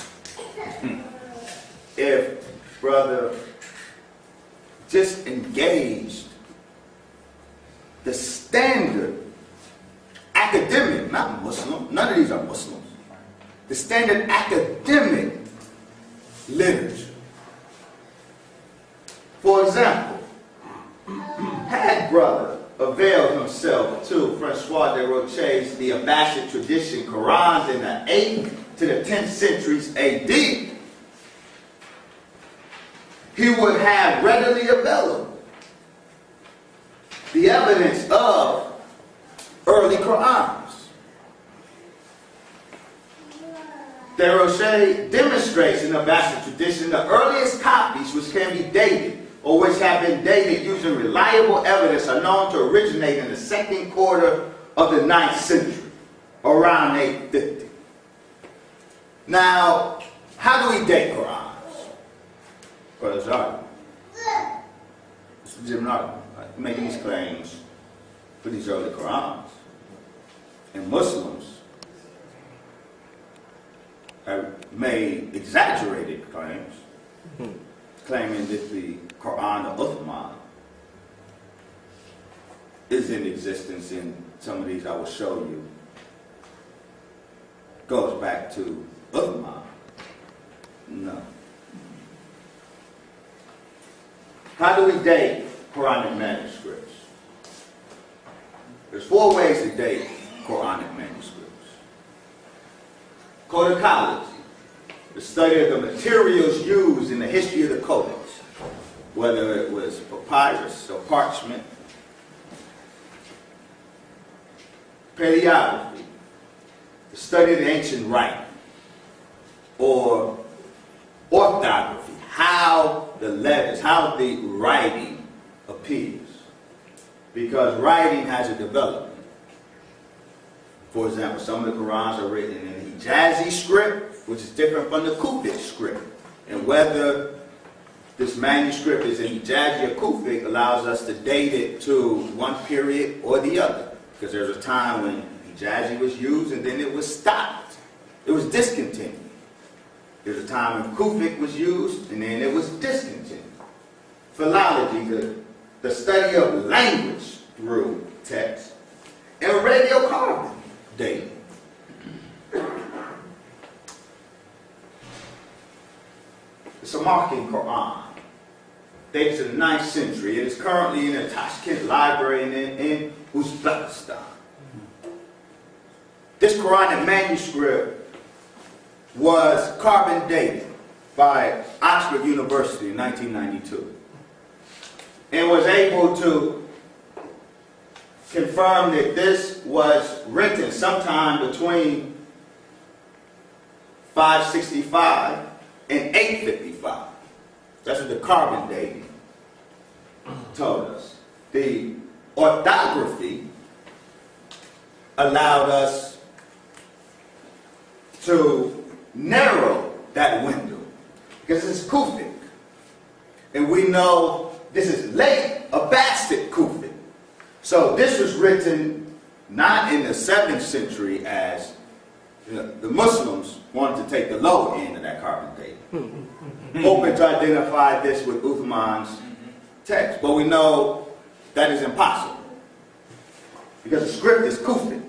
If brother just engaged the standard academic, not Muslim, none of these are Muslims, the standard academic literature. For example, had brother availed himself to Francois de Rocher's The Abbasid Tradition Qurans in the 8th to the 10th centuries AD, he would have readily available the evidence of early Qurans. De Rocher demonstrates in the Abbasid tradition the earliest copies which can be dated or which have been dated using reliable evidence are known to originate in the second quarter of the 9th century, around 850. Now, how do we date Qurans? Well, it's argument. It's a legitimate argument. Right? Making these claims for these early Qurans. And Muslims have made exaggerated claims, claiming that the Quran of Uthman is in existence in some of these I will show you. Goes back to Uthman. No. How do we date Quranic manuscripts? There's 4 ways to date Quranic manuscripts. Codicology, the study of the materials used in the history of the codex, whether it was papyrus or parchment. Paleography, the study of the ancient writing, or orthography, how the letters, how the writing appears. Because writing has a development. For example, some of the Qurans are written in the Hijazi script, which is different from the Kufic script. And whether this manuscript is in Hijazi or Kufic allows us to date it to one period or the other. Because there's a time when Hijazi was used and then it was stopped. It was discontinued. There's a time when Kufic was used and then it was discontinued. Philology, the study of language through text. And radiocarbon dating. The Samarkand Quran dates in the 9th century. It is currently in the Tashkent Library in Uzbekistan. This Quranic manuscript was carbon dated by Oxford University in 1992 and was able to confirm that this was written sometime between 565 and 855. That's what the carbon dating told us. The orthography allowed us to narrow that window because this is Kufic. And we know this is late Abbasid Kufic. So this was written not in the 7th century as the Muslims wanted to take the lower end of that carbon dating, hoping to identify this with Uthman's text. But we know that is impossible because the script is Kufic,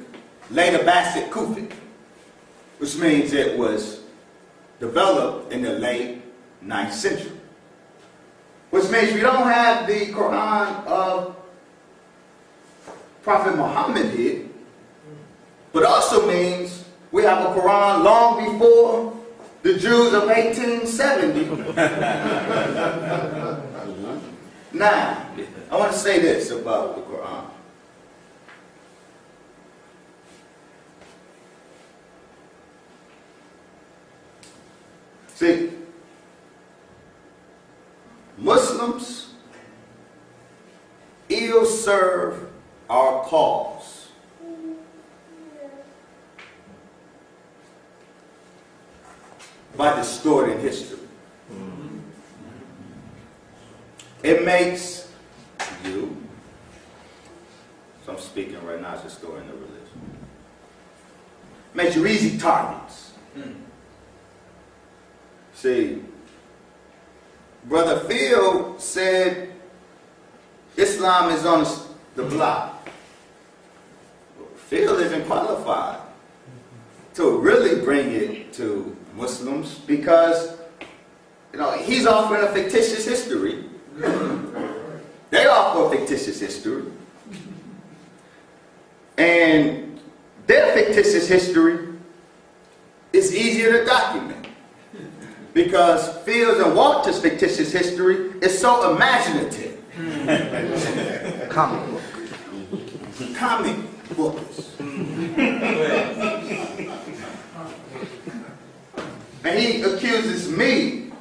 late Abbasid Kufic, which means it was developed in the late 9th century. Which means we don't have the Quran of Prophet Muhammad here, but also means we have a Quran long before the Jews of 1870. Now, I want to say this about the Quran. See, Muslims ill serve our cause by distorting history. It makes you, so I'm speaking right now as a historian of religion, makes you easy targets. See, Brother Phil said Islam is on the block. Phil isn't qualified to really bring it to Muslims because, he's offering a fictitious history. They offer a fictitious history. And their fictitious history is easier to document. Because Phil's and Walter's fictitious history is so imaginative. Comic book. Comic books. And he accuses me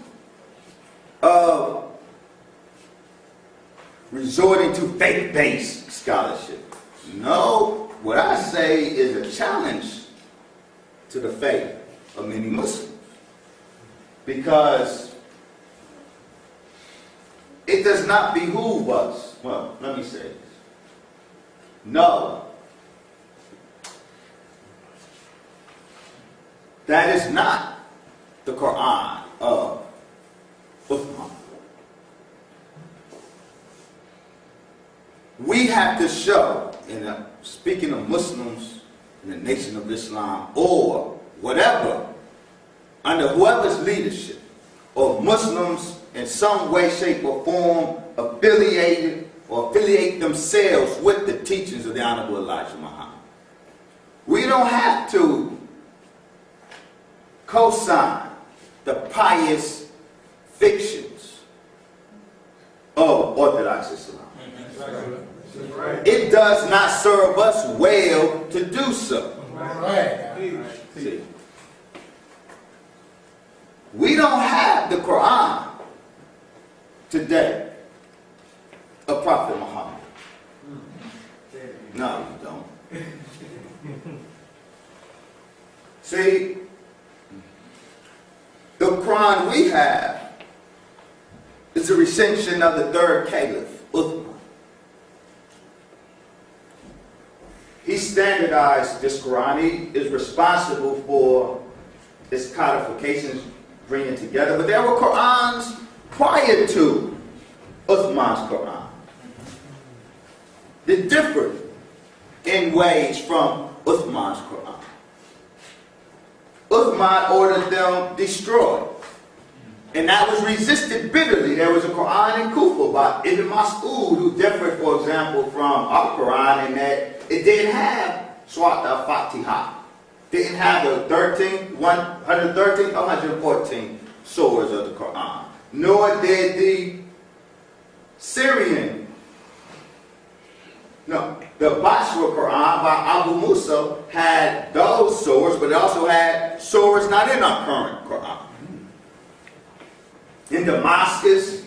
of resorting to faith-based scholarship. No, what I say is a challenge to the faith of many Muslims. because it does not behoove us. Well, let me say this. No. That is not the Quran of Uthman. We have to show, speaking of Muslims in the Nation of Islam, or whatever, under whoever's leadership, or Muslims in some way, shape, or form affiliate themselves with the teachings of the Honorable Elijah Muhammad. We don't have to co-sign the pious fictions of Orthodox Islam. It does not serve us well to do so. See, we don't have the Quran today of Prophet Muhammad. No, you don't. See, the Quran we have is a recension of the third caliph, Uthman. He standardized this Quran. He is responsible for its codifications, bringing together. But there were Qurans prior to Uthman's Quran. They differed in ways from Uthman's Quran. Uthman ordered them destroyed. And that was resisted bitterly. There was a Quran in Kufa by Ibn Mas'ud who differed, for example, from our Quran in that it didn't have Surat al-Fatiha. Didn't have the 113, 114 surahs of the Quran. Nor did the Syrian, the Basra Quran by Abu Musa had those surahs, but it also had surahs not in our current Quran. In Damascus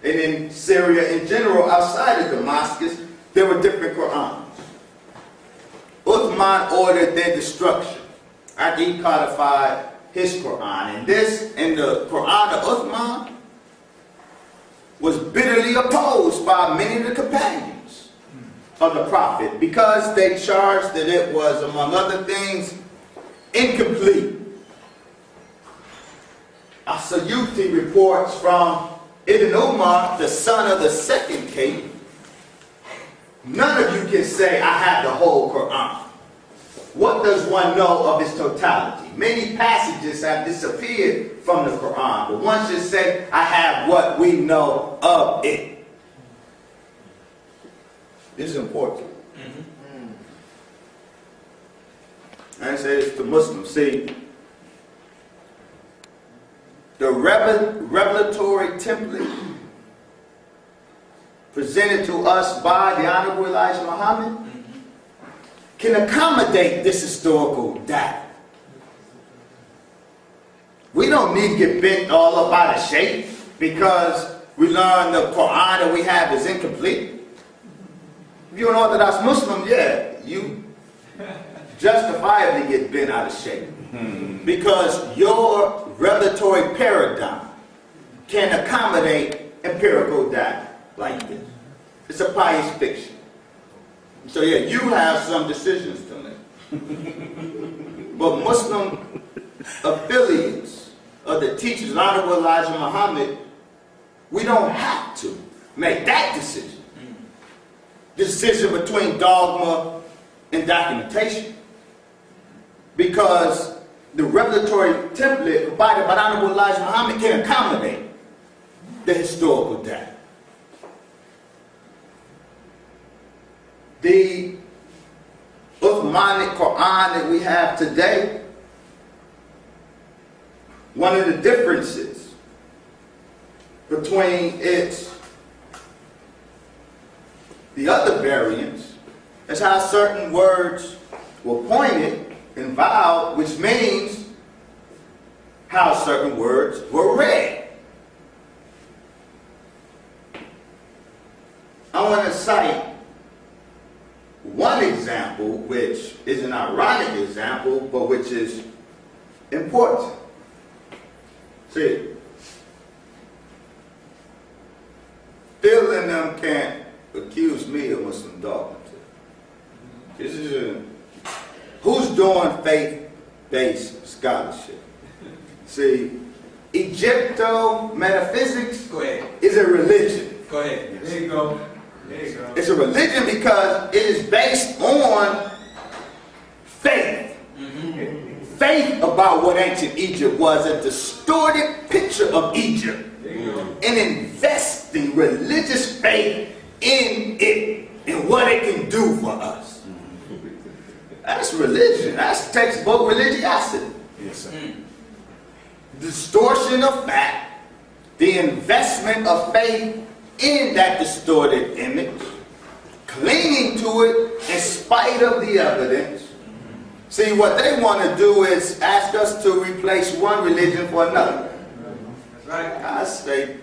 and in Syria in general, outside of Damascus, there were different Qurans. Uthman ordered their destruction after he codified his Quran. And the Quran of Uthman was bitterly opposed by many of the companions of the Prophet because they charged that it was, among other things, incomplete. As-Suyuti reports from Ibn Umar, the son of the second king, none of you can say, I have the whole Quran. What does one know of its totality? Many passages have disappeared from the Quran, but one should say, I have what we know of it. This is important. I say this to Muslims. See, the revelatory template presented to us by the Honorable Elijah Muhammad can accommodate this historical data. We don't need to get bent all up out of shape because we learn the Quran that we have is incomplete. If you're an Orthodox Muslim, yeah, you justifiably get bent out of shape. Because your revelatory paradigm can accommodate empirical data like this. It's a pious fiction. So yeah, you have some decisions to make. But Muslim affiliates of the teachers of Honorable Elijah Muhammad, we don't have to make that decision. The decision between dogma and documentation. Because the revelatory template provided by Honorable Elijah Muhammad can accommodate the historical data. The Uthmanic Quran that we have today, one of the differences between the other variants is how certain words were pointed and vowed, which means how certain words were read. I want to cite one example, which is an ironic example, but which is important. See, Phil and them can't accuse me of Muslim dogma. This is who's doing faith-based scholarship. See, Egypto metaphysics is a religion. Go ahead. There you go. There you go. It's a religion because it is based on faith. Faith about what ancient Egypt was, a distorted picture of Egypt, and investing religious faith in it and what it can do for us. That's religion. That's textbook religiosity. Yes, sir. Distortion of fact, the investment of faith in that distorted image, clinging to it in spite of the evidence. See, what they want to do is ask us to replace one religion for another. That's right. I say,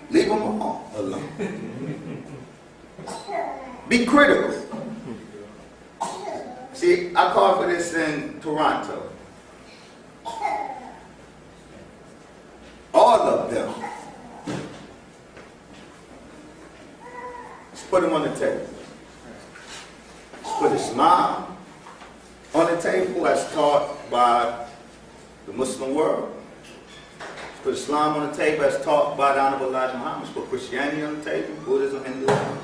leave them alone. Be critical. See, I called for this in Toronto. All of them. Let's put them on the table. Let's put Islam on the table as taught by the Muslim world. Let's put Islam on the table as taught by the Honorable Elijah Muhammad. Let's put Christianity on the table, Buddhism, Hinduism,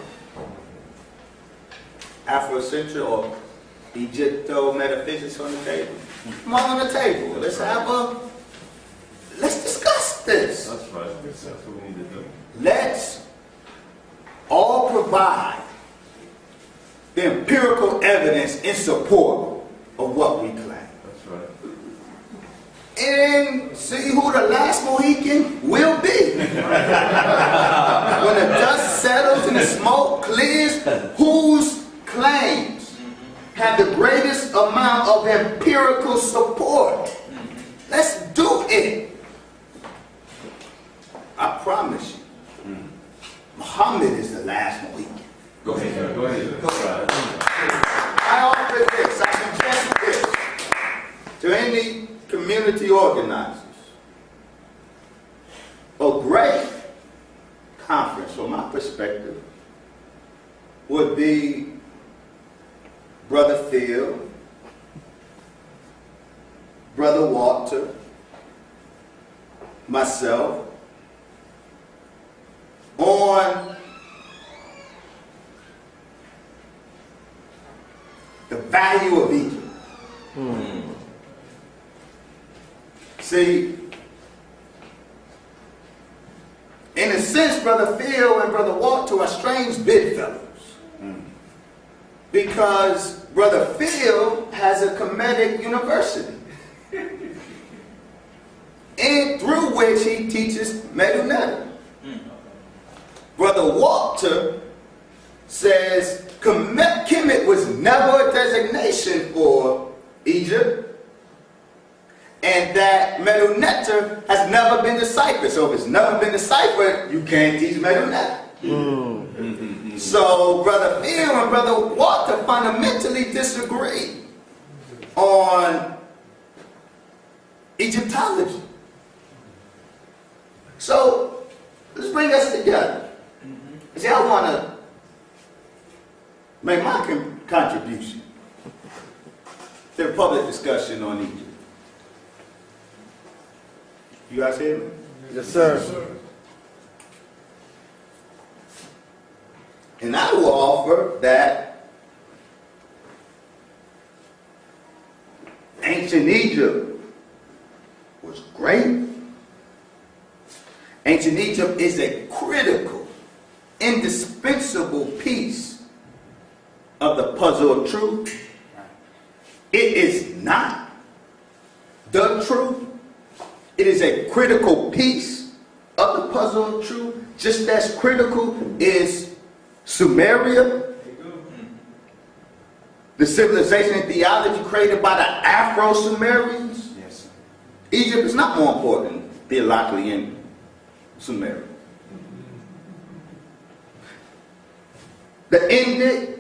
Afrocentric or Egypto metaphysics on the table. Come on the table. Let's discuss this. That's right. That's what we need to do. Let's all provide the empirical evidence in support of what we claim. That's right. And see who the last Mohican will be. When the dust settles and the smoke clears, whose claims have the greatest amount of empirical support? Let's do it. I promise you, Muhammad is the last Mohican. Go ahead, sir. Go ahead. That's right. I offer this, I suggest this to any community organizers. A great conference, from my perspective, would be Brother Phil, Brother Walter, myself, on the value of Egypt. See, in a sense, Brother Phil and Brother Walter are strange bedfellows. Because Brother Phil has a Kemetic university, and through which he teaches Medunetta. Brother Walter says Kemet was never a designation for Egypt, and that Medunetta has never been deciphered. So if it's never been deciphered, you can't teach Medunetta. So Brother Phil and Brother Walter fundamentally disagree on Egyptology. So let's bring us together. See, I want to make my contribution to the public discussion on Egypt. You guys hear me? Yes, sir. And I will offer that ancient Egypt was great. Ancient Egypt is a critical, indispensable piece of the puzzle of truth. It is not the truth. It is a critical piece of the puzzle of truth. Just as critical is Sumeria, the civilization and theology created by the Afro-Sumerians. Yes, sir. Egypt is not more important theologically in Sumeria. The Indic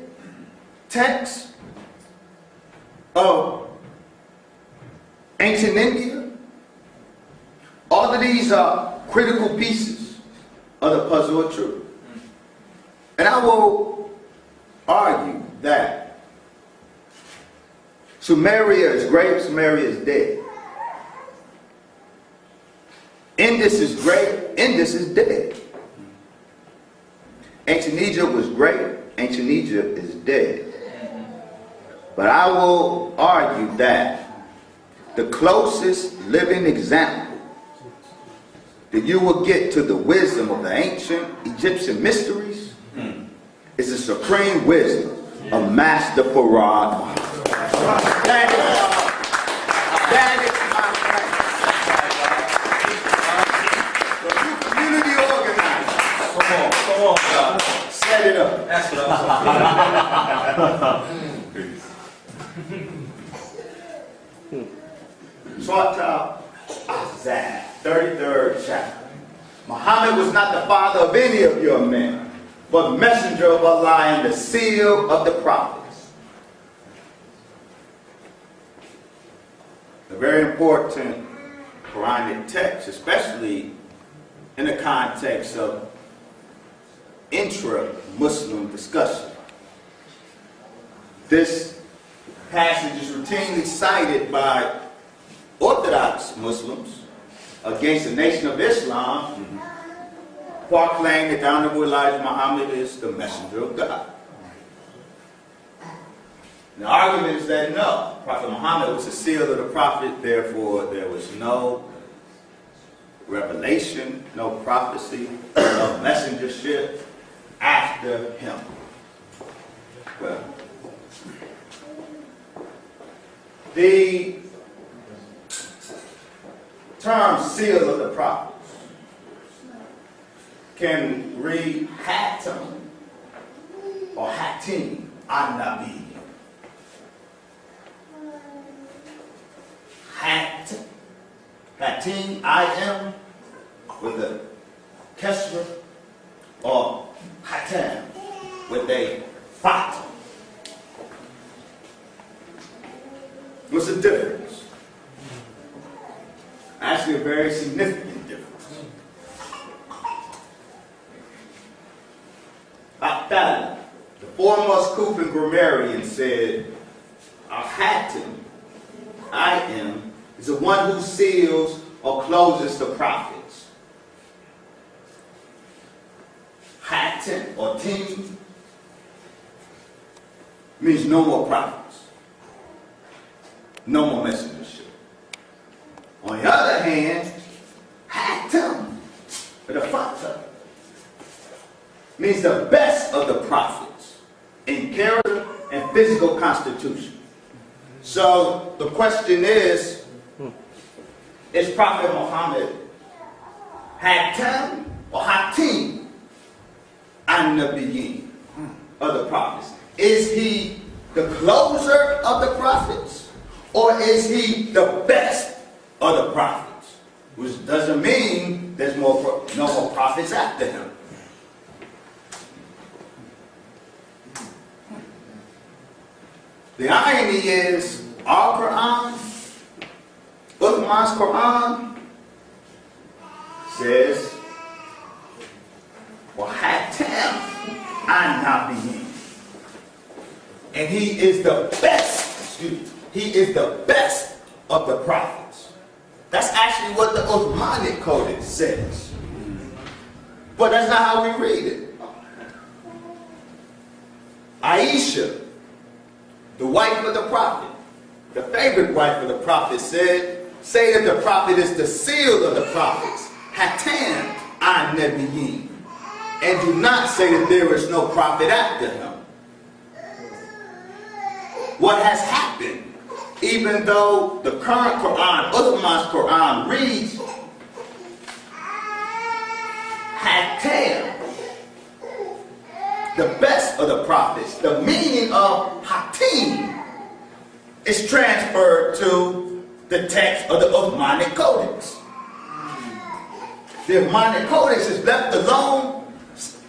text of ancient India All of these are critical pieces of the puzzle of truth. And I will argue that Sumeria is great, Sumeria is dead. Indus is great, Indus is dead. Ancient Egypt was great, ancient Egypt is dead. But I will argue that the closest living example that you will get to the wisdom of the ancient Egyptian mysteries is the supreme wisdom of Master Farad. That is my friend. The community organizer. Come on, God. Set it up. That's what I'm talking Surah Al-Ahzab, 33rd chapter. Muhammad was not the father of any of your men, but messenger of Allah and the seal of the prophets. A very important Quranic text, especially in the context of intra-Muslim discussion. This passage is routinely cited by Orthodox Muslims against the Nation of Islam, who claim that the Honorable Elijah Muhammad is the messenger of God. The argument is that no, Prophet Muhammad was the seal of the prophet, therefore there was no revelation, no prophecy, no messengership after him. Well, the term seal of the prophets can read Hatim or Hatim an-Nabi. Hatim, I-M, with a kesra, or Hatim, with a fatim. What's the difference? Actually, a very significant difference. Abdallah, the foremost Kufan grammarian, said, Al-Hatim, I-M, is the one who seals or closes the prophets. Hatim or Tim means no more prophets, no more messengership. On the other hand, Hatim, the Fatah, means the best of the prophets in character and physical constitution. So the question is Prophet Muhammad Hatim or Hatim an-Nabiyyin of the prophets? Is he the closer of the prophets, or is he the best of the prophets? Which doesn't mean there's no more prophets after him. The irony is, our Quran, Uthman's Quran, says, well, Hatim an-Nabiyyin. And he is the best, he is the best of the prophets. That's actually what the Uthmanic Codex says. But that's not how we read it. Aisha, the wife of the prophet, the favorite wife of the prophet, say that the prophet is the seal of the prophets, Hatim an-Nabiyyin, and do not say that there is no prophet after him. What has happened, even though the current Quran, Uthman's Quran, reads Hatim, the best of the prophets, the meaning of Hatim is transferred to the text of the Uthmanic Codex. The Uthmanic Codex is left alone,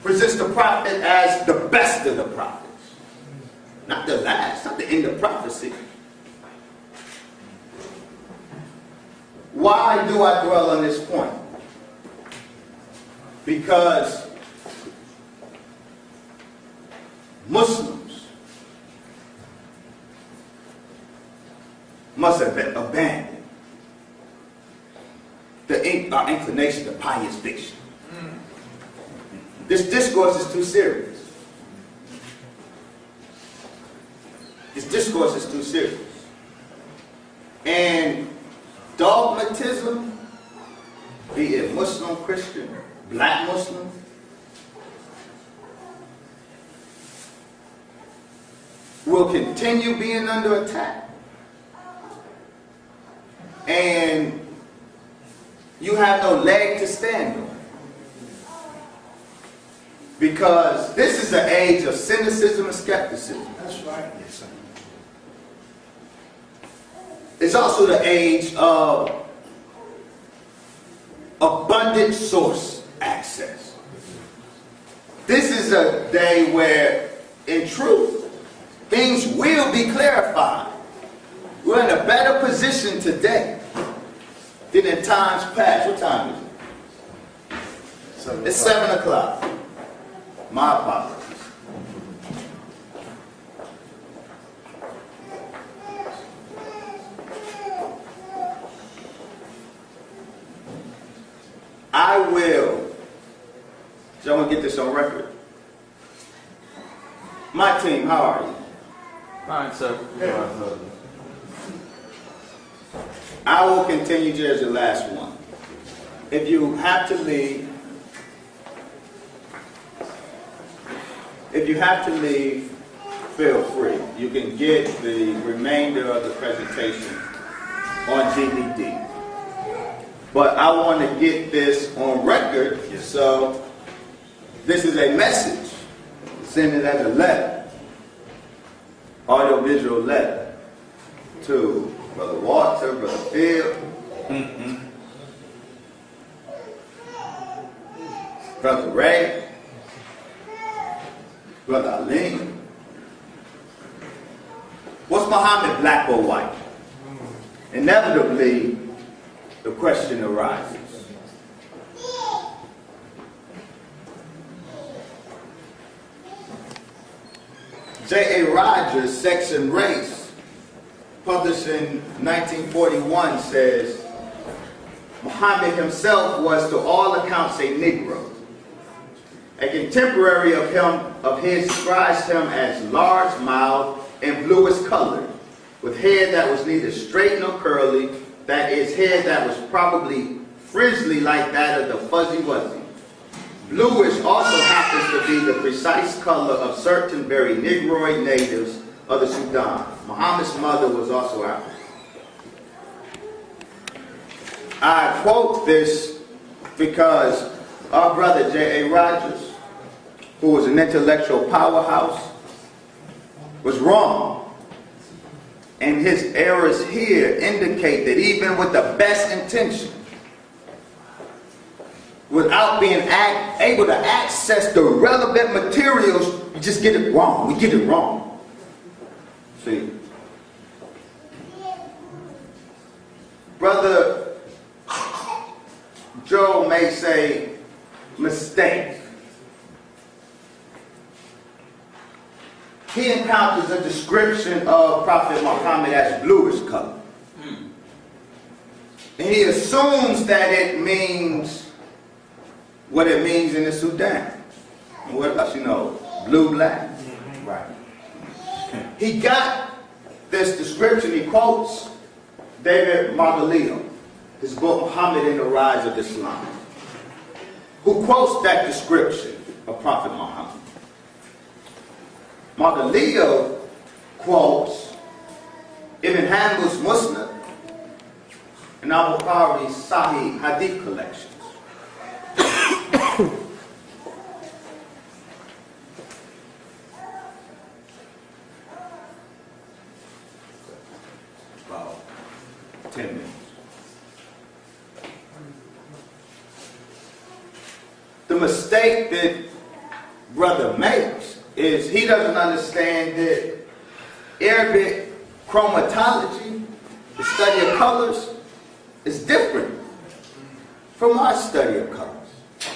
presents the prophet as the best of the prophets. Not the last, not the end of prophecy. Why do I dwell on this point? Because Muslims must abandon our inclination to pious fiction. This discourse is too serious. This discourse is too serious. And dogmatism, be it Muslim, Christian, black Muslim, will continue being under attack. And you have no leg to stand on. Because this is an age of cynicism and skepticism. That's right. Yes, sir. It's also the age of abundant source access. This is a day where, in truth, things will be clarified. We're in a better position today than in times past. What time is it? It's 7 o'clock. My apologies. I will. Y'all want to get this on record? My team, how are you? Fine, sir. I will continue to as the last one. If you have to leave, feel free. You can get the remainder of the presentation on DVD. But I want to get this on record, so this is a message. Send it as a letter, audio-visual letter, to Brother Walter, Brother Phil, Brother Ray, Brother Aline. Was Muhammad black or white? Inevitably, the question arises. J.A. Rogers' Sex and Race, published in 1941, says, Muhammad himself was to all accounts a Negro. A contemporary of his describes him as large-mouthed and bluish-colored, with hair that was neither straight nor curly, that is, hair that was probably frizzly like that of the Fuzzy Wuzzy. Bluish also happens to be the precise color of certain very Negroid natives of the Sudan. Muhammad's mother was also African. I quote this because our brother J.A. Rogers, who was an intellectual powerhouse, was wrong. And his errors here indicate that even with the best intention, without being able to access the relevant materials, you just get it wrong. We get it wrong. See? Brother Joe may say mistake. He encounters a description of Prophet Muhammad as bluish color. And he assumes that it means what it means in the Sudan. And what else, blue, black. Right. He got this description, he quotes David Margalillo, his book Muhammad and the Rise of Islam, who quotes that description of Prophet Muhammad. Margalillo quotes Ibn Hanbal's Musnad and Al-Bukhari's Sahih Hadith collections. About 10 minutes. The mistake that brother makes is he doesn't understand that Arabic chromatology, the study of colors, is different from our study of colors.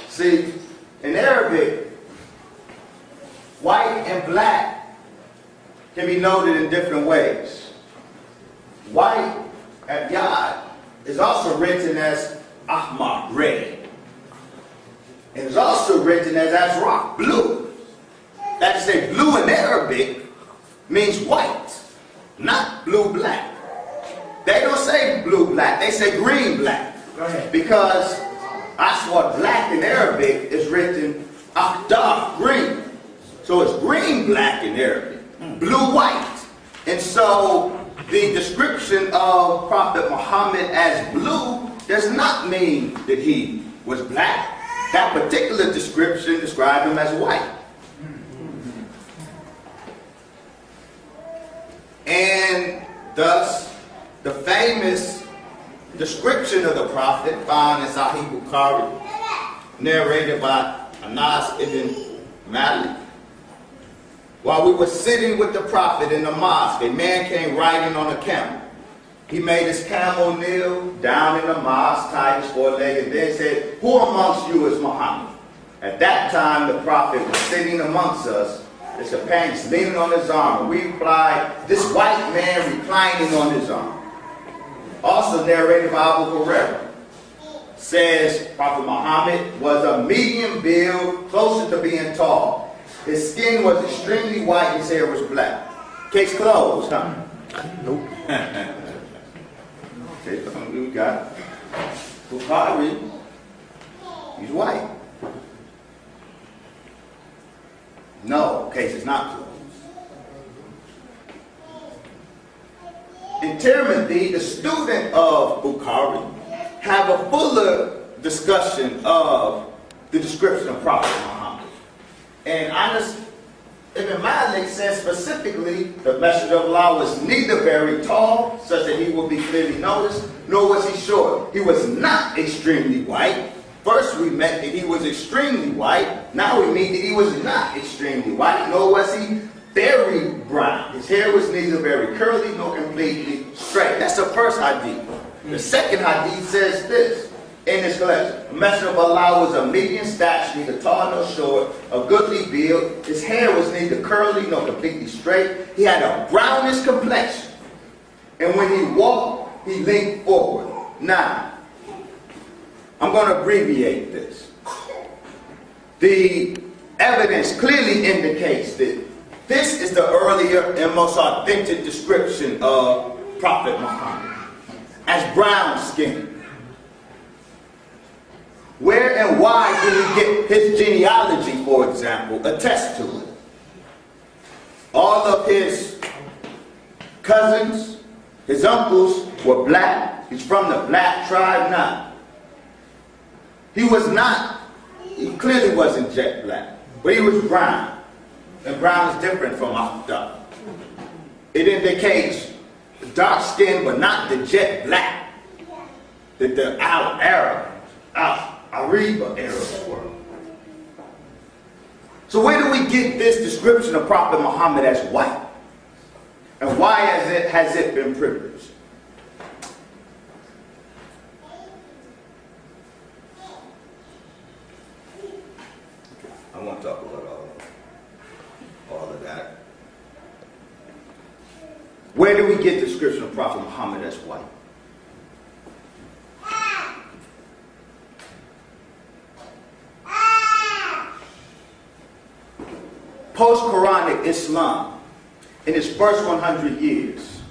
See, in Arabic, white and black can be noted in different ways. White, abyad, is also written as ahmar, red. It is also written as azraq, blue. That is to say, blue in Arabic means white, not blue-black. They don't say blue-black, they say green-black. Because aswad, black in Arabic, is written akhdar, green. So it's green-black in Arabic, blue-white. And so the description of Prophet Muhammad as blue does not mean that he was black. That particular description described him as white. And thus, the famous description of the Prophet found in Sahih Bukhari, narrated by Anas ibn Malik. While we were sitting with the Prophet in the mosque, a man came riding on a camel. He made his camel kneel down in the mosque, tied his foreleg, and then said, "Who amongst you is Muhammad?" At that time, the Prophet was sitting amongst us, his companions leaning on his arm. And we replied, "This white man reclining on his arm." Also narrated by Abu Hurairah, says Prophet Muhammad was a medium build, closer to being tall. His skin was extremely white, his hair was black. Case closed, huh? Nope. Okay, we got Bukhari, he's white. No, case is not closed. In Tirmidhi, the student of Bukhari, have a fuller discussion of the description of Prophet Muhammad. And Anas ibn Malik says specifically, the Messenger of Allah was neither very tall, such that he would be clearly noticed, nor was he short. He was not extremely white. First we met that he was extremely white. Now we meet that he was not extremely white, nor was he very brown. His hair was neither very curly nor completely straight. That's the first hadith. The second hadith says this in his collection. The Messenger of Allah was a medium stature, neither tall nor short, a goodly build. His hair was neither curly nor completely straight. He had a brownish complexion. And when he walked, he leaned forward. Now, I'm going to abbreviate this. The evidence clearly indicates that this is the earlier and most authentic description of Prophet Muhammad as brown skinned. Where and why do we get his genealogy, for example, attest to it? All of his cousins, his uncles were black. He's from the black tribe now. He clearly wasn't jet black, but he was brown. And brown is different from Akhdar. It indicates dark skin, but not the jet black that the Arab, Ariba Arabs were. So where do we get this description of Prophet Muhammad as white? And why has it been privileged? I won't talk about all of that. Where do we get the description of Prophet Muhammad as white? Post-Quranic Islam, in its first 100 years,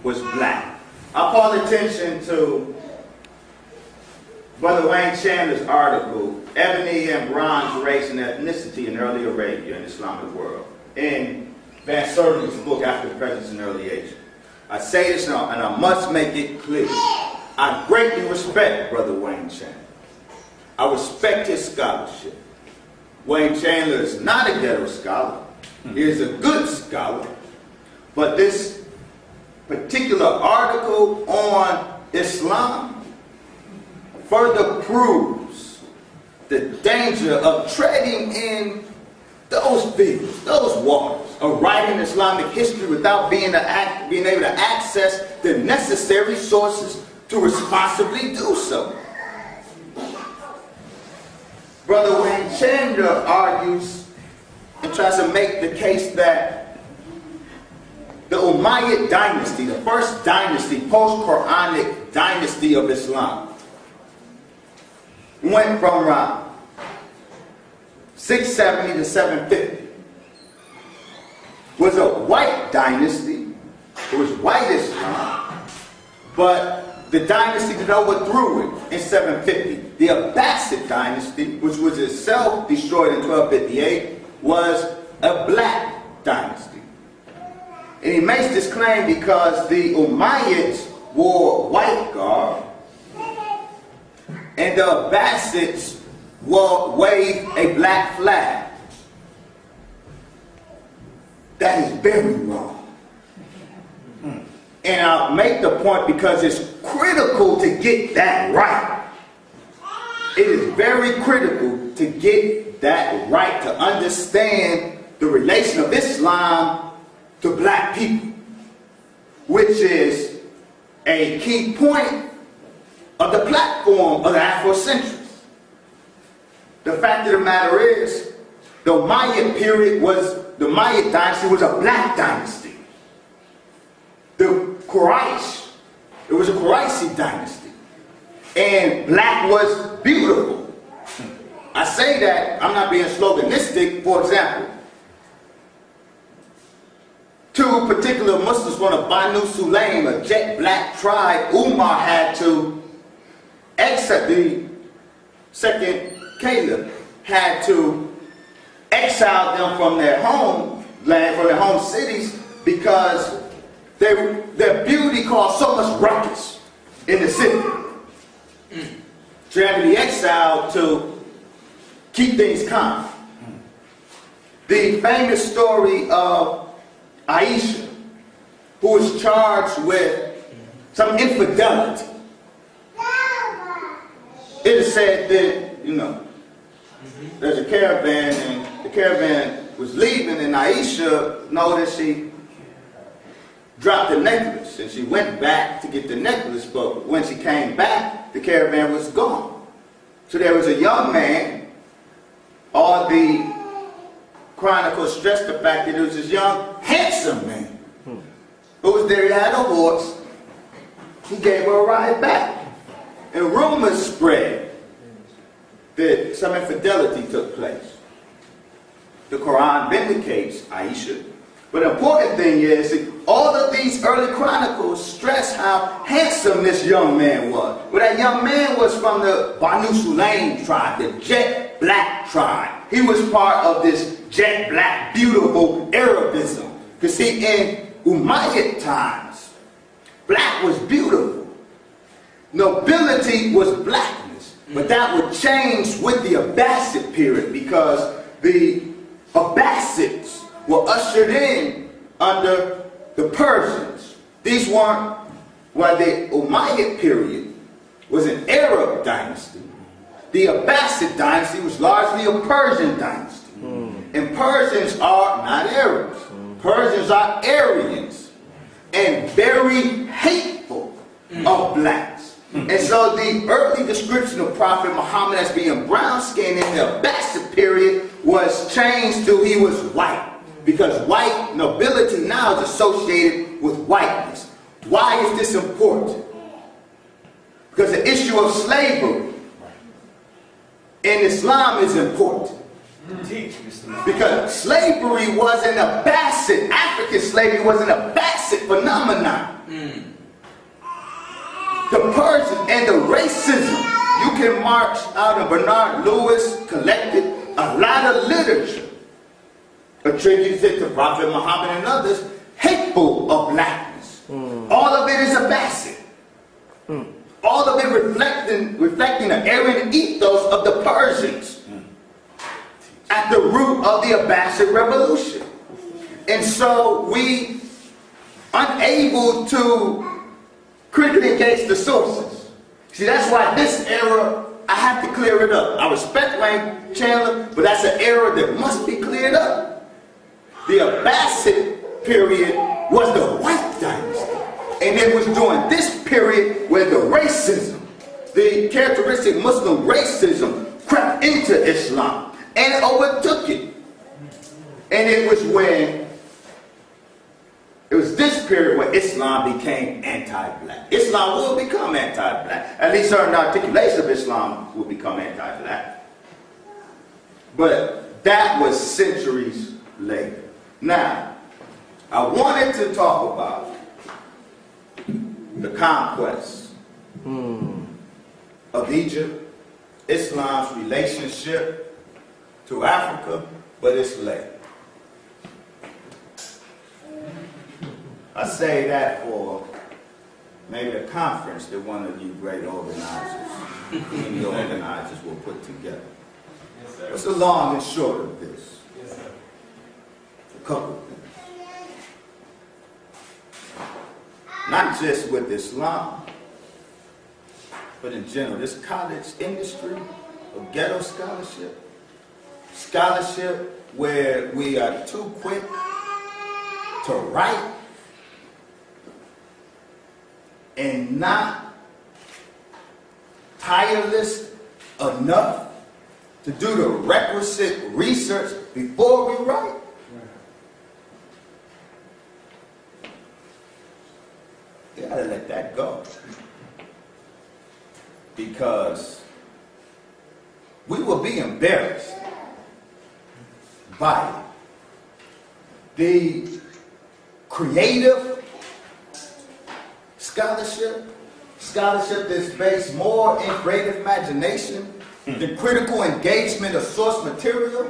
was black. I call attention to Brother Wayne Chandler's article, Ebony and Bronze Race and Ethnicity in Early Arabia and Islamic World, in Van Serling's book, After the Presence in Early Asia. I say this now, and I must make it clear. I greatly respect Brother Wayne Chandler. I respect his scholarship. Wayne Chandler is not a ghetto scholar. He is a good scholar. But this particular article on Islam further proves the danger of treading in those fields, those waters, of writing Islamic history without being able to access the necessary sources to responsibly do so. Brother Wayne Chandler argues and tries to make the case that the Umayyad dynasty, the first dynasty, post-Quranic dynasty of Islam, went from around 670 to 750. Was a white dynasty. It was white Islam, but the dynasty that overthrew it in 750, the Abbasid dynasty, which was itself destroyed in 1258, was a black dynasty. And he makes this claim because the Umayyads wore white garb and the Abbasids waved a black flag. That is very wrong. And I'll make the point because it's critical to get that right. It is very critical to get that right, to understand the relation of Islam to black people, which is a key point of the platform of the Afrocentrics. The fact of the matter is, the Umayyad period was, the Umayyad dynasty was a black dynasty. The Quraysh, it was a Qurayshi dynasty. And black was beautiful. I say that, I'm not being sloganistic. For example, two particular Muslims from the Banu Sulaim, a jet black tribe, Umar had to exile, the second caliph had to exile them from their homeland, from their home cities, because their beauty caused so much ruckus in the city. So they had to be exiled to keep things calm. The famous story of Aisha, who was charged with some infidelity. It is said that, you know, there's a caravan and the caravan was leaving and Aisha noticed she dropped the necklace and she went back to get the necklace, but when she came back, the caravan was gone. So there was a young man. All the chronicles stressed the fact that it was this young, handsome man who was there. He had a horse. He gave her a ride back. And rumors spread that some infidelity took place. The Quran vindicates Aisha. But the important thing is that all of these early chronicles stress how handsome this young man was. Well, that young man was from the Banu Sulaim tribe, the jet black tribe. He was part of this jet black, beautiful Arabism. Because see, in Umayyad times, black was beautiful. Nobility was blackness. But that would change with the Abbasid period, because the Abbasids were ushered in under the Persians. These weren't, while the Umayyad period was an Arab dynasty, the Abbasid dynasty was largely a Persian dynasty. And Persians are not Arabs. Persians are Aryans and very hateful of blacks. And so the early description of Prophet Muhammad as being brown-skinned in the Abbasid period was changed to he was white. Because white nobility now is associated with whiteness. Why is this important? Because the issue of slavery in Islam is important. Because slavery was an Abbasid, African slavery was an Abbasid phenomenon. The Persian and the racism, you can march out, and Bernard Lewis collected a lot of literature attributed to Prophet Muhammad and others, hateful of blackness. All of it is Abbasid. All of it reflecting the Aryan ethos of the Persians at the root of the Abbasid revolution. And so we unable to critically engage the sources. See, that's why this era, I have to clear it up. I respect Wayne Chandler, but that's an era that must be cleared up. The Abbasid period was the white dynasty. And it was during this period period where the racism, the characteristic Muslim racism crept into Islam and overtook it. And it was this period where Islam became anti-black. Islam will become anti-black. At least certain articulations of Islam will become anti-black. But that was centuries later. Now, I wanted to talk about the conquest of Egypt, Islam's relationship to Africa, but it's late. I say that for maybe a conference that one of you great organizers, and the organizers will put together. Yes, sir. What's the long and short of this? Yes, sir. A couple of things. Not just with Islam, but in general, this college industry of ghetto scholarship where we are too quick to write and not tireless enough to do the requisite research before we write. You gotta let that go. Because we will be embarrassed by the creative scholarship that's based more in creative imagination, the critical engagement of source material.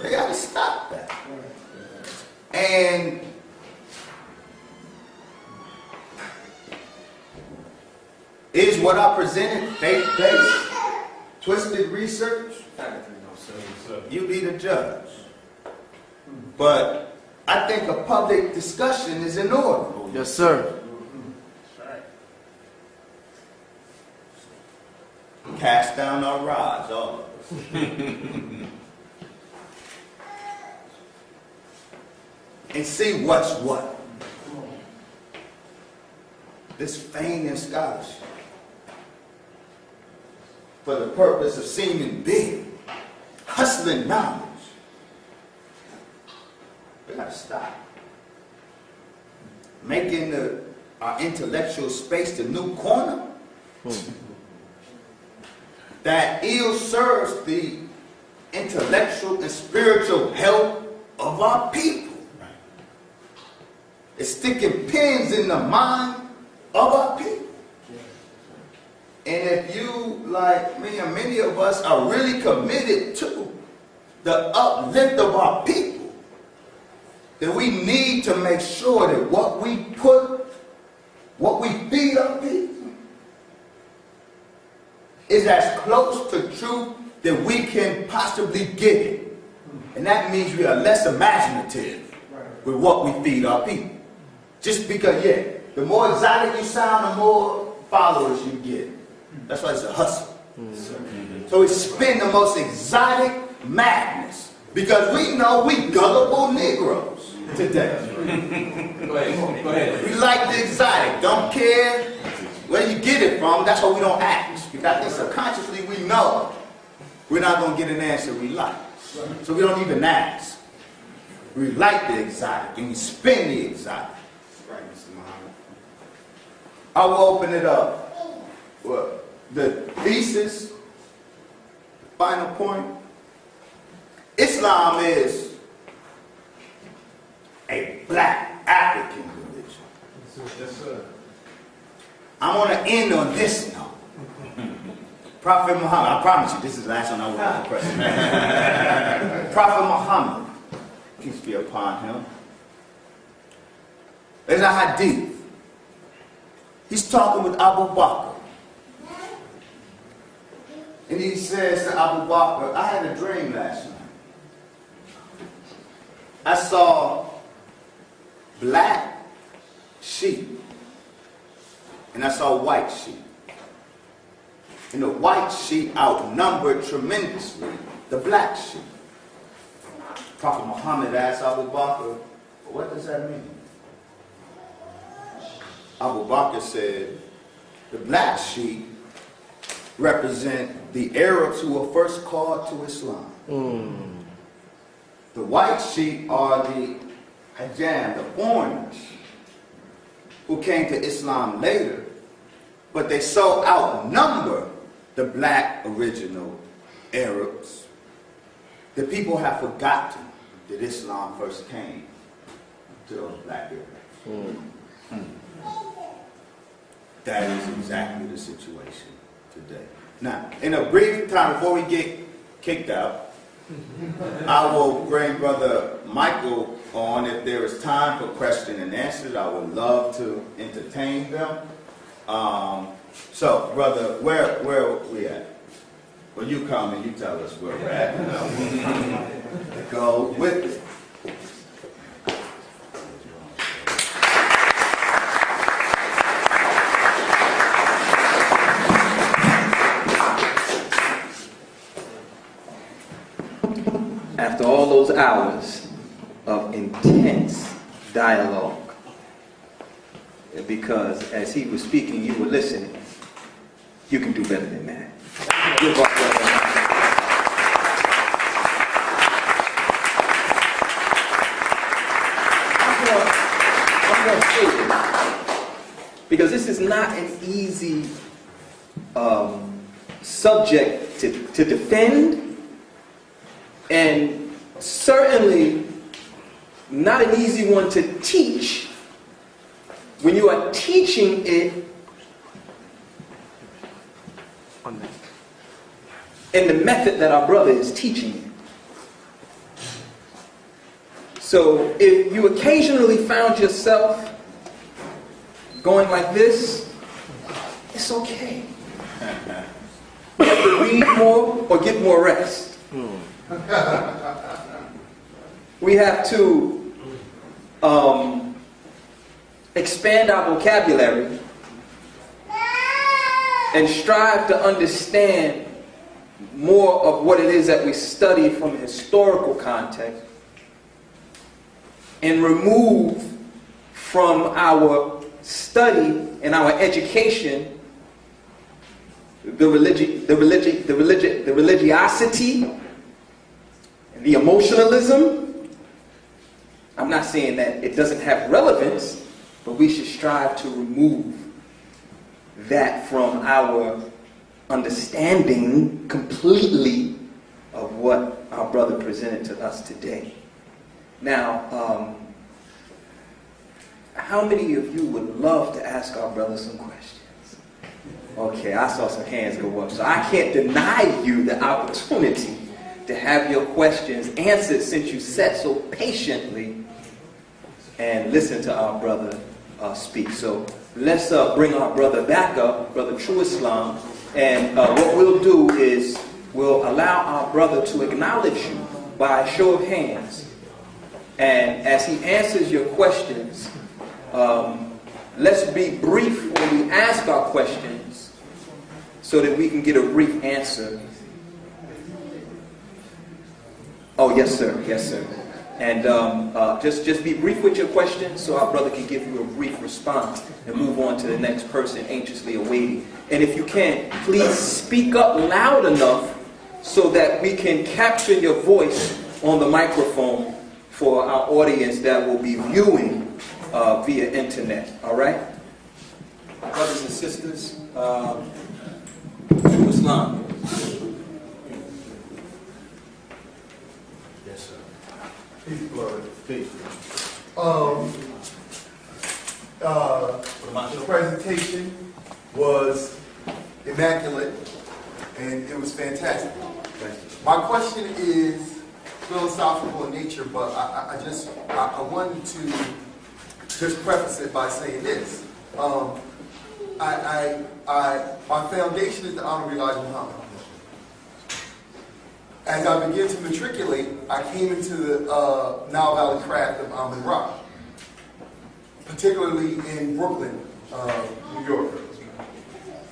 We gotta stop that. And is what I presented faith-based, twisted research? You be the judge. But I think a public discussion is in order. Yes, sir. Cast down our rods, all of us. And see what's what. This feigning scholarship for the purpose of seeming big, hustling knowledge. We gotta stop. Making our intellectual space the new corner that ill serves the intellectual and spiritual health of our people. It's sticking pins in the mind of our people. And if you, like me and many of us, are really committed to the uplift of our people, then we need to make sure that what we feed our people is as close to truth that we can possibly get it. And that means we are less imaginative with what we feed our people. Just because, the more exotic you sound, the more followers you get. That's why it's a hustle. So we spin the most exotic madness because we know we gullible Negroes today. Go ahead. We like the exotic, don't care where you get it from. That's why we don't ask. Because subconsciously we know we're not going to get an answer we like. So we don't even ask. We like the exotic and we spin the exotic. I will open it up. Well, the thesis, final point. Islam is a black African religion. Yes, sir. I want to end on this note. Prophet Muhammad, I promise you, this is the last one I will press. Prophet Muhammad, peace be upon him. There's a hadith. He's talking with Abu Bakr. And he says to Abu Bakr, I had a dream last night. I saw black sheep. And I saw white sheep. And the white sheep outnumbered tremendously the black sheep. Prophet Muhammad asked Abu Bakr, what does that mean? Abu Bakr said, The black sheep represent the Arabs who were first called to Islam. The white sheep are the Hajjam, the foreigners, who came to Islam later, but they so outnumber the black original Arabs that people have forgotten that Islam first came to those black Arabs. That is exactly the situation today. Now, in a brief time before we get kicked out, I will bring Brother Michael on. If there is time for question and answers, I would love to entertain them. So, brother, where are we at? Well, you come and you tell us where we're at. Go with it. After all those hours of intense dialogue, because as he was speaking, you were listening, you can do better than that. Give up, brother. I'm going to say this, because this is not an easy subject to defend, and certainly not an easy one to teach when you are teaching it in the method that our brother is teaching it. So if you occasionally found yourself going like this, it's okay. You have to read more or get more rest. We have to expand our vocabulary and strive to understand more of what it is that we study from a historical context, and remove from our study and our education the religiosity, the emotionalism. I'm not saying that it doesn't have relevance, but we should strive to remove that from our understanding completely of what our brother presented to us today. Now, how many of you would love to ask our brother some questions? Okay, I saw some hands go up, so I can't deny you the opportunity to have your questions answered, since you sat so patiently and listened to our brother speak. So let's bring our brother back up, Brother True Islam, and what we'll do is we'll allow our brother to acknowledge you by a show of hands. And as he answers your questions, let's be brief when we ask our questions so that we can get a brief answer. Oh, yes, sir. Yes, sir. And just be brief with your questions so our brother can give you a brief response and move on to the next person anxiously awaiting. And if you can, please speak up loud enough so that we can capture your voice on the microphone for our audience that will be viewing via internet. All right? Brothers and sisters, Islam. Yes, sir. Peace, blood. Peace. The presentation was immaculate, and it was fantastic. My question is philosophical in nature, but I wanted to just preface it by saying this. My foundation is the Honorable Elijah Muhammad. As I began to matriculate, I came into the Nile Valley craft of Amun Ra, particularly in Brooklyn, New York.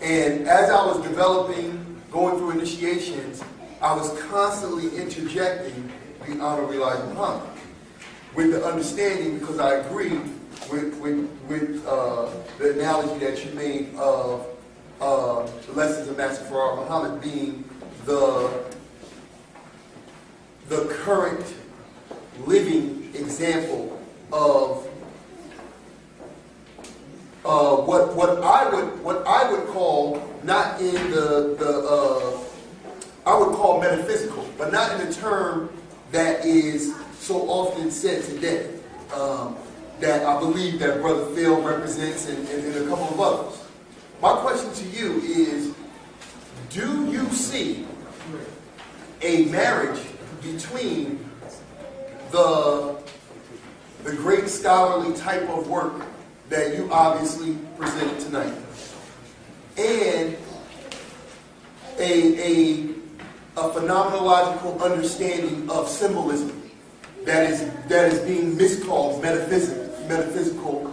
And as I was developing, going through initiations, I was constantly interjecting the Honorable Elijah Muhammad with the understanding, because I agree with the analogy that you made of the lessons of Master Farrar Muhammad being the current living example of what I would call, not in I would call metaphysical, but not in the term that is so often said today, that I believe that Brother Phil represents and a couple of others. My question to you is, do you see a marriage between the great scholarly type of work that you obviously presented tonight and a phenomenological understanding of symbolism that is being miscalled metaphysical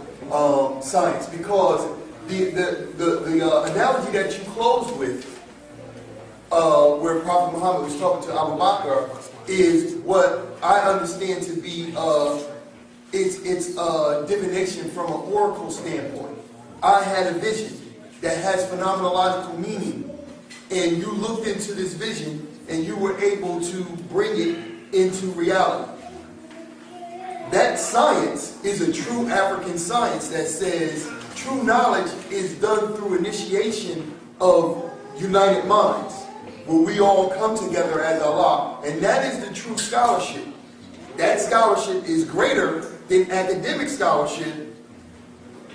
science? Because the analogy that you closed with, where Prophet Muhammad was talking to Abu Bakr, is what I understand to be it's divination from an oracle standpoint. I had a vision that has phenomenological meaning, and you looked into this vision and you were able to bring it into reality. That science is a true African science that says true knowledge is done through initiation of united minds, where we all come together as Allah, and that is the true scholarship. That scholarship is greater than academic scholarship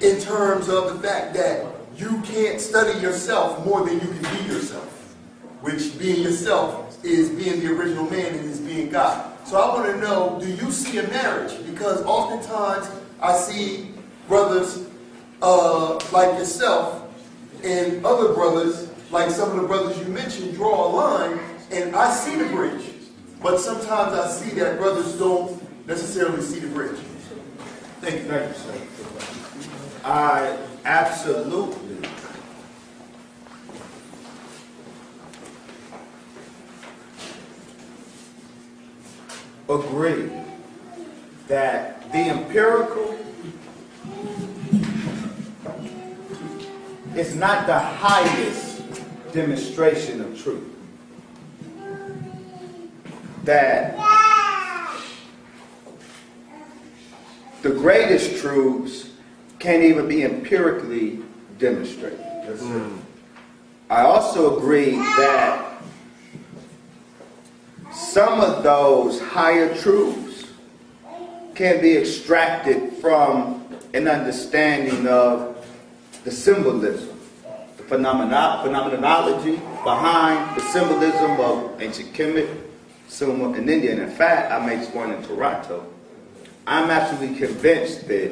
in terms of the fact that you can't study yourself more than you can be yourself, which being yourself is being the original man and is being God. So I want to know, do you see a marriage? Because oftentimes I see brothers like yourself and other brothers, like some of the brothers you mentioned, draw a line, and I see the bridge. But sometimes I see that brothers don't necessarily see the bridge. Thank you. Thank you, sir. I absolutely agree that the empirical is not the highest demonstration of truth. That the greatest truths can't even be empirically demonstrated. Yes, sir. I also agree that some of those higher truths can be extracted from an understanding of the symbolism, the phenomenology behind the symbolism of ancient Kemet, Sumer, and India. And in fact, I made this point in Toronto. I'm absolutely convinced that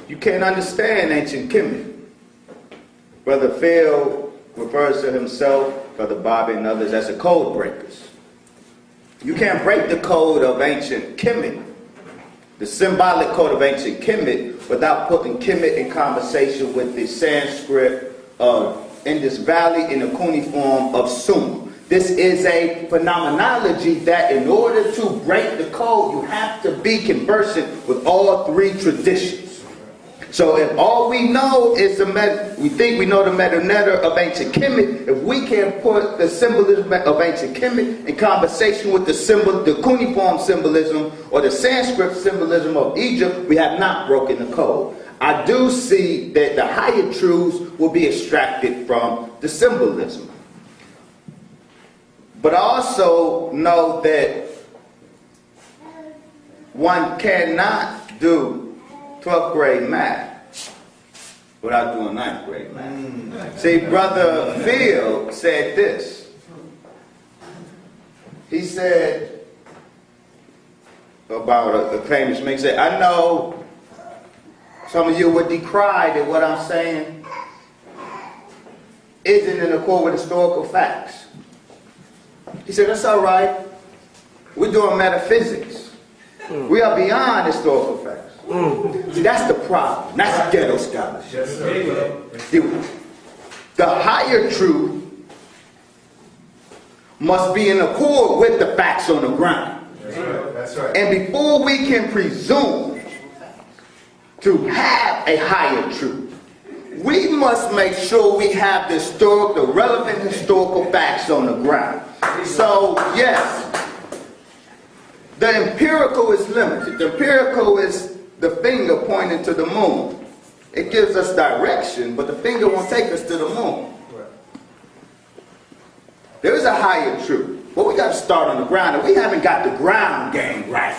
you can't understand ancient Kemet. Brother Phil refers to himself, Brother Bobby and others, as the code breakers. You can't break the code of ancient Kemet, the symbolic code of ancient Kemet, without putting Kemet in conversation with the Sanskrit of Indus Valley in the cuneiform of Sumer. This is a phenomenology that in order to break the code, you have to be conversant with all three traditions. So if all we know is we think we know the meta-netta of ancient Kemet, if we can put the symbolism of ancient Kemet in conversation with the cuneiform symbolism or the Sanskrit symbolism of Egypt, we have not broken the code. I do see that the higher truths will be extracted from the symbolism. But I also know that one cannot do 12th grade math without doing 9th grade math. See, Brother Phil said this. He said about the famous man, he said, I know some of you would decry that what I'm saying isn't in accord with historical facts. He said, that's all right. We're doing metaphysics. We are beyond historical facts. See, that's the problem. That's ghetto scholarship. The higher truth must be in accord with the facts on the ground. That's right. And before we can presume to have a higher truth, we must make sure we have the relevant historical facts on the ground. So, yes, the empirical is limited. The empirical is the finger pointing to the moon. It gives us direction, but the finger won't take us to the moon. There is a higher truth, but we got to start on the ground, and we haven't got the ground game right.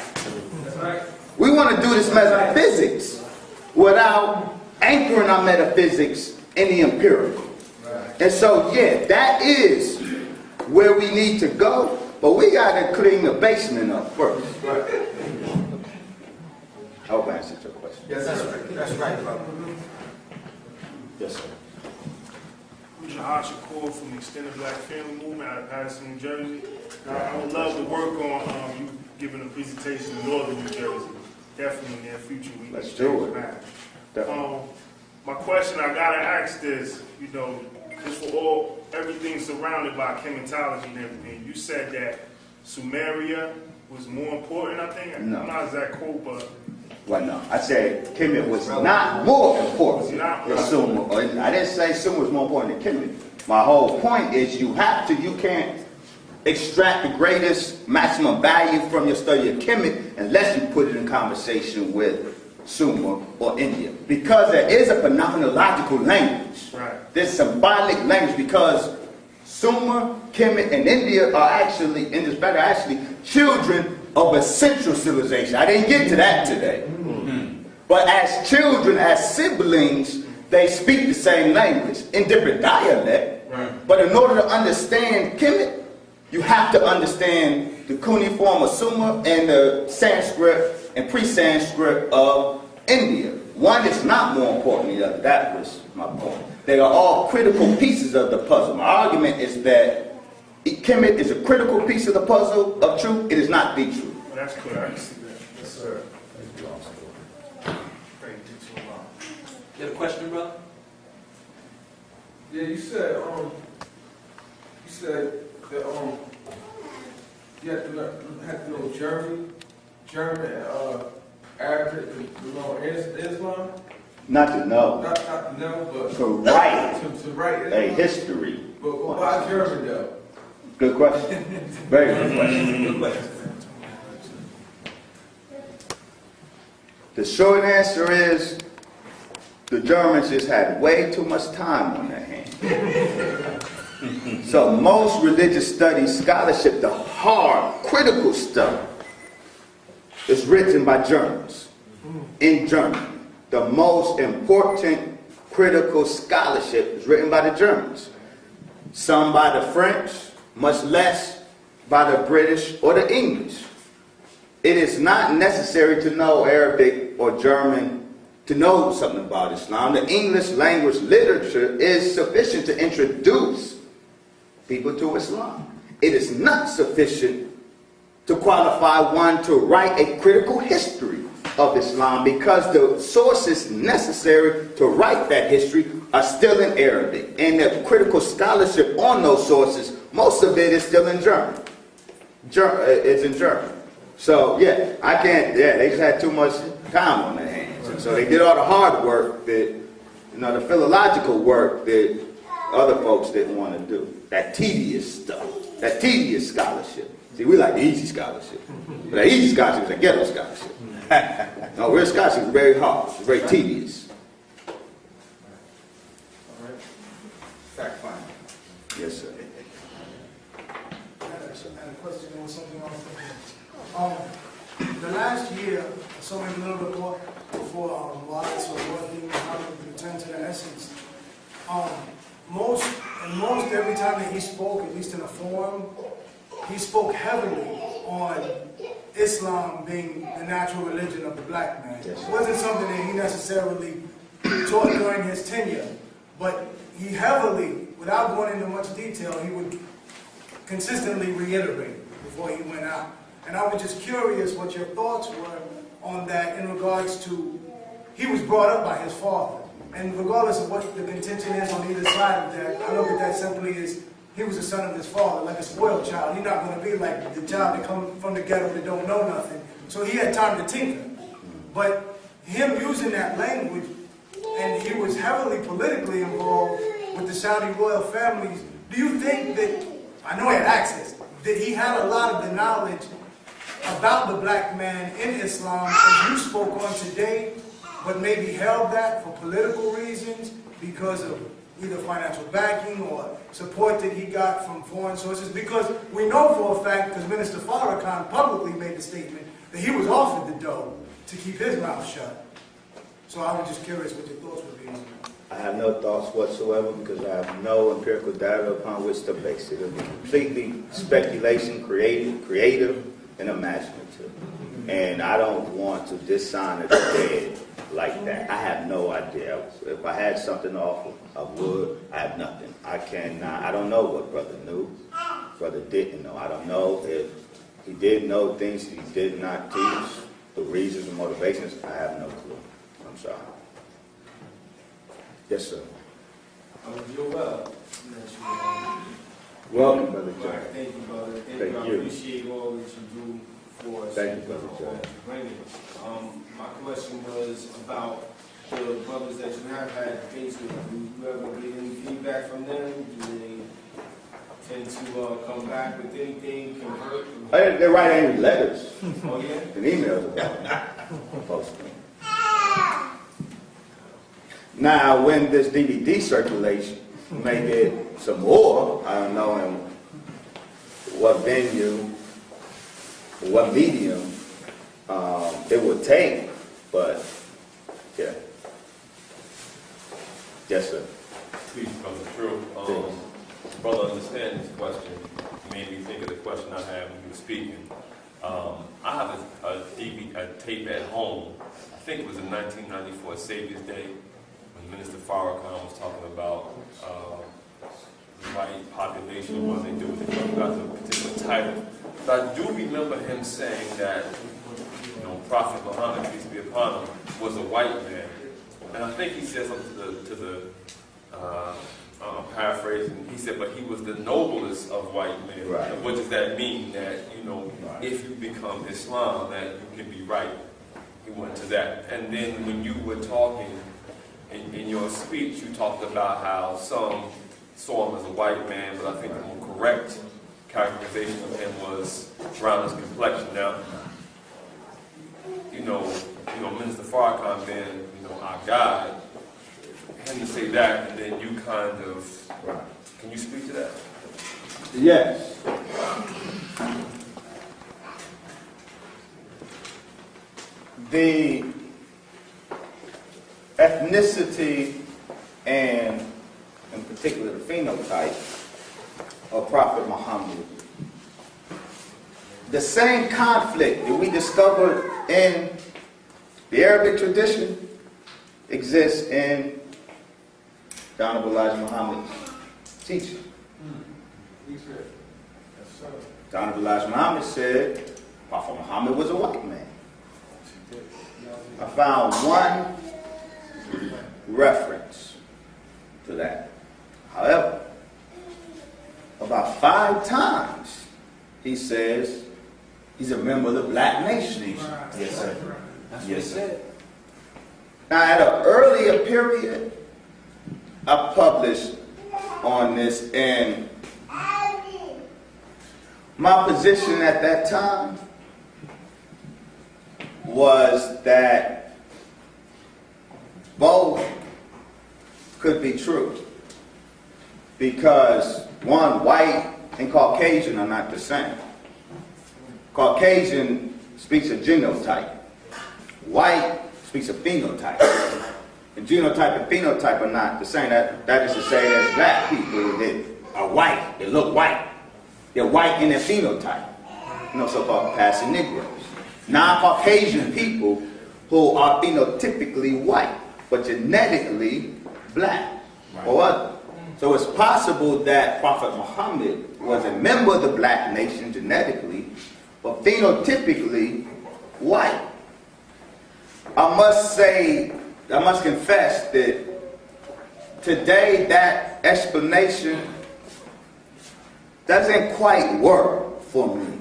We want to do this metaphysics without anchoring our metaphysics in the empirical. And so, yeah, that is where we need to go, but we got to clean the basement up first. I hope I answered your question. Yes, that's right, brother. Yes, sir. I'm Jahad Shakur from the Extended Black Family Movement out of Patterson, New Jersey. I would love to work on you giving a presentation in northern New Jersey. Definitely in the near future. Let's do it. My question I gotta ask is, you know, is for everything surrounded by chematology and everything. You said that Sumeria was more important, I think. No. I'm not exact quote, but Well, no. I said Kemet was not more important than Sumer. I didn't say Sumer was more important than Kemet. My whole point is you can't extract the greatest maximum value from your study of Kemet unless you put it in conversation with Sumer or India. Because there is a phenomenological language. Right. There's symbolic language because Sumer, Kemet, and India are actually, in this matter, actually children of a central civilization. I didn't get to that today. But as children, as siblings, they speak the same language in different dialect. Right. But in order to understand Kemet, you have to understand the cuneiform of Sumer and the Sanskrit and pre-Sanskrit of India. One is not more important than the other. That was my point. They are all critical pieces of the puzzle. My argument is that Kemet is a critical piece of the puzzle of truth. It is not the truth. well, that's clear. I can see that. Yes, sir. You have a question, brother? Yeah, you said that you have to know German, Arabic, to know Islam. Not to know. Not to know, but To write to write a Islam. history. But why German though? Good question. Very good question. Good question. The short answer is the Germans just had way too much time on their hands. So most religious studies scholarship, the hard, critical stuff, is written by Germans in German. The most important critical scholarship is written by the Germans. Some by the French, much less by the British or the English. It is not necessary to know Arabic or German to know something about Islam. The English language literature is sufficient to introduce people to Islam. It is not sufficient to qualify one to write a critical history of Islam because the sources necessary to write that history are still in Arabic. And the critical scholarship on those sources, most of it is still in German. It's in German. So, yeah, they just had too much time on their hands. And so they did all the hard work the philological work that other folks didn't want to do. That tedious stuff, that tedious scholarship. See, we like the easy scholarship. But that easy scholarship is a ghetto scholarship. No, real scholarship is very hard, it's very tedious. All right. Fact finding. Yes, sir. I had a question or something else. The last year, so maybe a little bit more before Wallace or working, how to return to the essence. Most every time that he spoke, at least in a forum, he spoke heavily on Islam being the natural religion of the black man. Yes. It wasn't something that he necessarily taught during his tenure, but he heavily, without going into much detail, he would consistently reiterate before he went out. And I was just curious what your thoughts were on that in regards to, he was brought up by his father. And regardless of what the contention is on either side of that, I look at that simply as he was the son of his father, like a spoiled child. He's not going to be like the child that come from the ghetto that don't know nothing. So he had time to tinker. But him using that language and he was heavily politically involved with the Saudi royal families, do you think that, I know he had access, that he had a lot of the knowledge about the black man in Islam, as you spoke on today, but maybe held that for political reasons because of either financial backing or support that he got from foreign sources? Because we know for a fact, because Minister Farrakhan publicly made the statement, that he was offered the dough to keep his mouth shut. So I was just curious what your thoughts would be on that. I have no thoughts whatsoever because I have no empirical data upon which to base it. It would be completely speculation, creative, and imaginative. And I don't want to dishonor the dead like that. I have no idea. If I had something to offer, I would. I have nothing. I cannot. I don't know what brother knew. Brother didn't know. I don't know if he did know things he did not teach, the reasons and motivations. I have no clue. I'm sorry. Yes, sir. You're well. Welcome, Brother John. Thank you, brother. Thank I you. appreciate all that you do for us. Thank you, Brother John. My question was about the brothers that you have had debates with. Do you ever get any feedback from them? Do they tend to come back with anything, convert? They write any letters Oh, yeah? and emails about posting. Now, when this DVD circulation may get some more, I don't know in what venue, what medium it would take, but yeah. Yes, sir. Please come through. Brother, understand this question. Made me think of the question I had when you were speaking. I have a tape at home. I think it was in 1994, Savior's Day, when Minister Farrakhan was talking about the white population, what they do with it. Got the particular title. But I do remember him saying that, Prophet Muhammad, peace be upon him, was a white man. And I think he said something to the paraphrasing, he said, but he was the noblest of white men. Right. And what does that mean? That, if you become Islam, that you can be right. He went to that. And then when you were talking, in your speech, you talked about how some saw him as a white man, but I think the more correct characterization of him was around his complexion. Now, Minister Farrakhan being, our guide, him to say that, and then you kind of, can you speak to that? Yes. The ethnicity and, in particular, the phenotype of Prophet Muhammad, the same conflict that we discovered in the Arabic tradition exists in the Honorable Elijah Muhammad's teaching. The Honorable Elijah Muhammad said Prophet Muhammad was a white man. I found one reference to that. However, about 5 times he says he's a member of the black nation. Yes, sir. Yes, sir. Now, at an earlier period, I published on this, and my position at that time was that both could be true. Because, one, white and Caucasian are not the same. Caucasian speaks a genotype. White speaks a phenotype. And genotype and phenotype are not the same. That is to say that black people that are white, they look white. They're white in their phenotype. So-called passing Negroes. Non-Caucasian people who are phenotypically white, but genetically black or other. So it's possible that Prophet Muhammad was a member of the black nation genetically, but phenotypically white. I must confess that today that explanation doesn't quite work for me,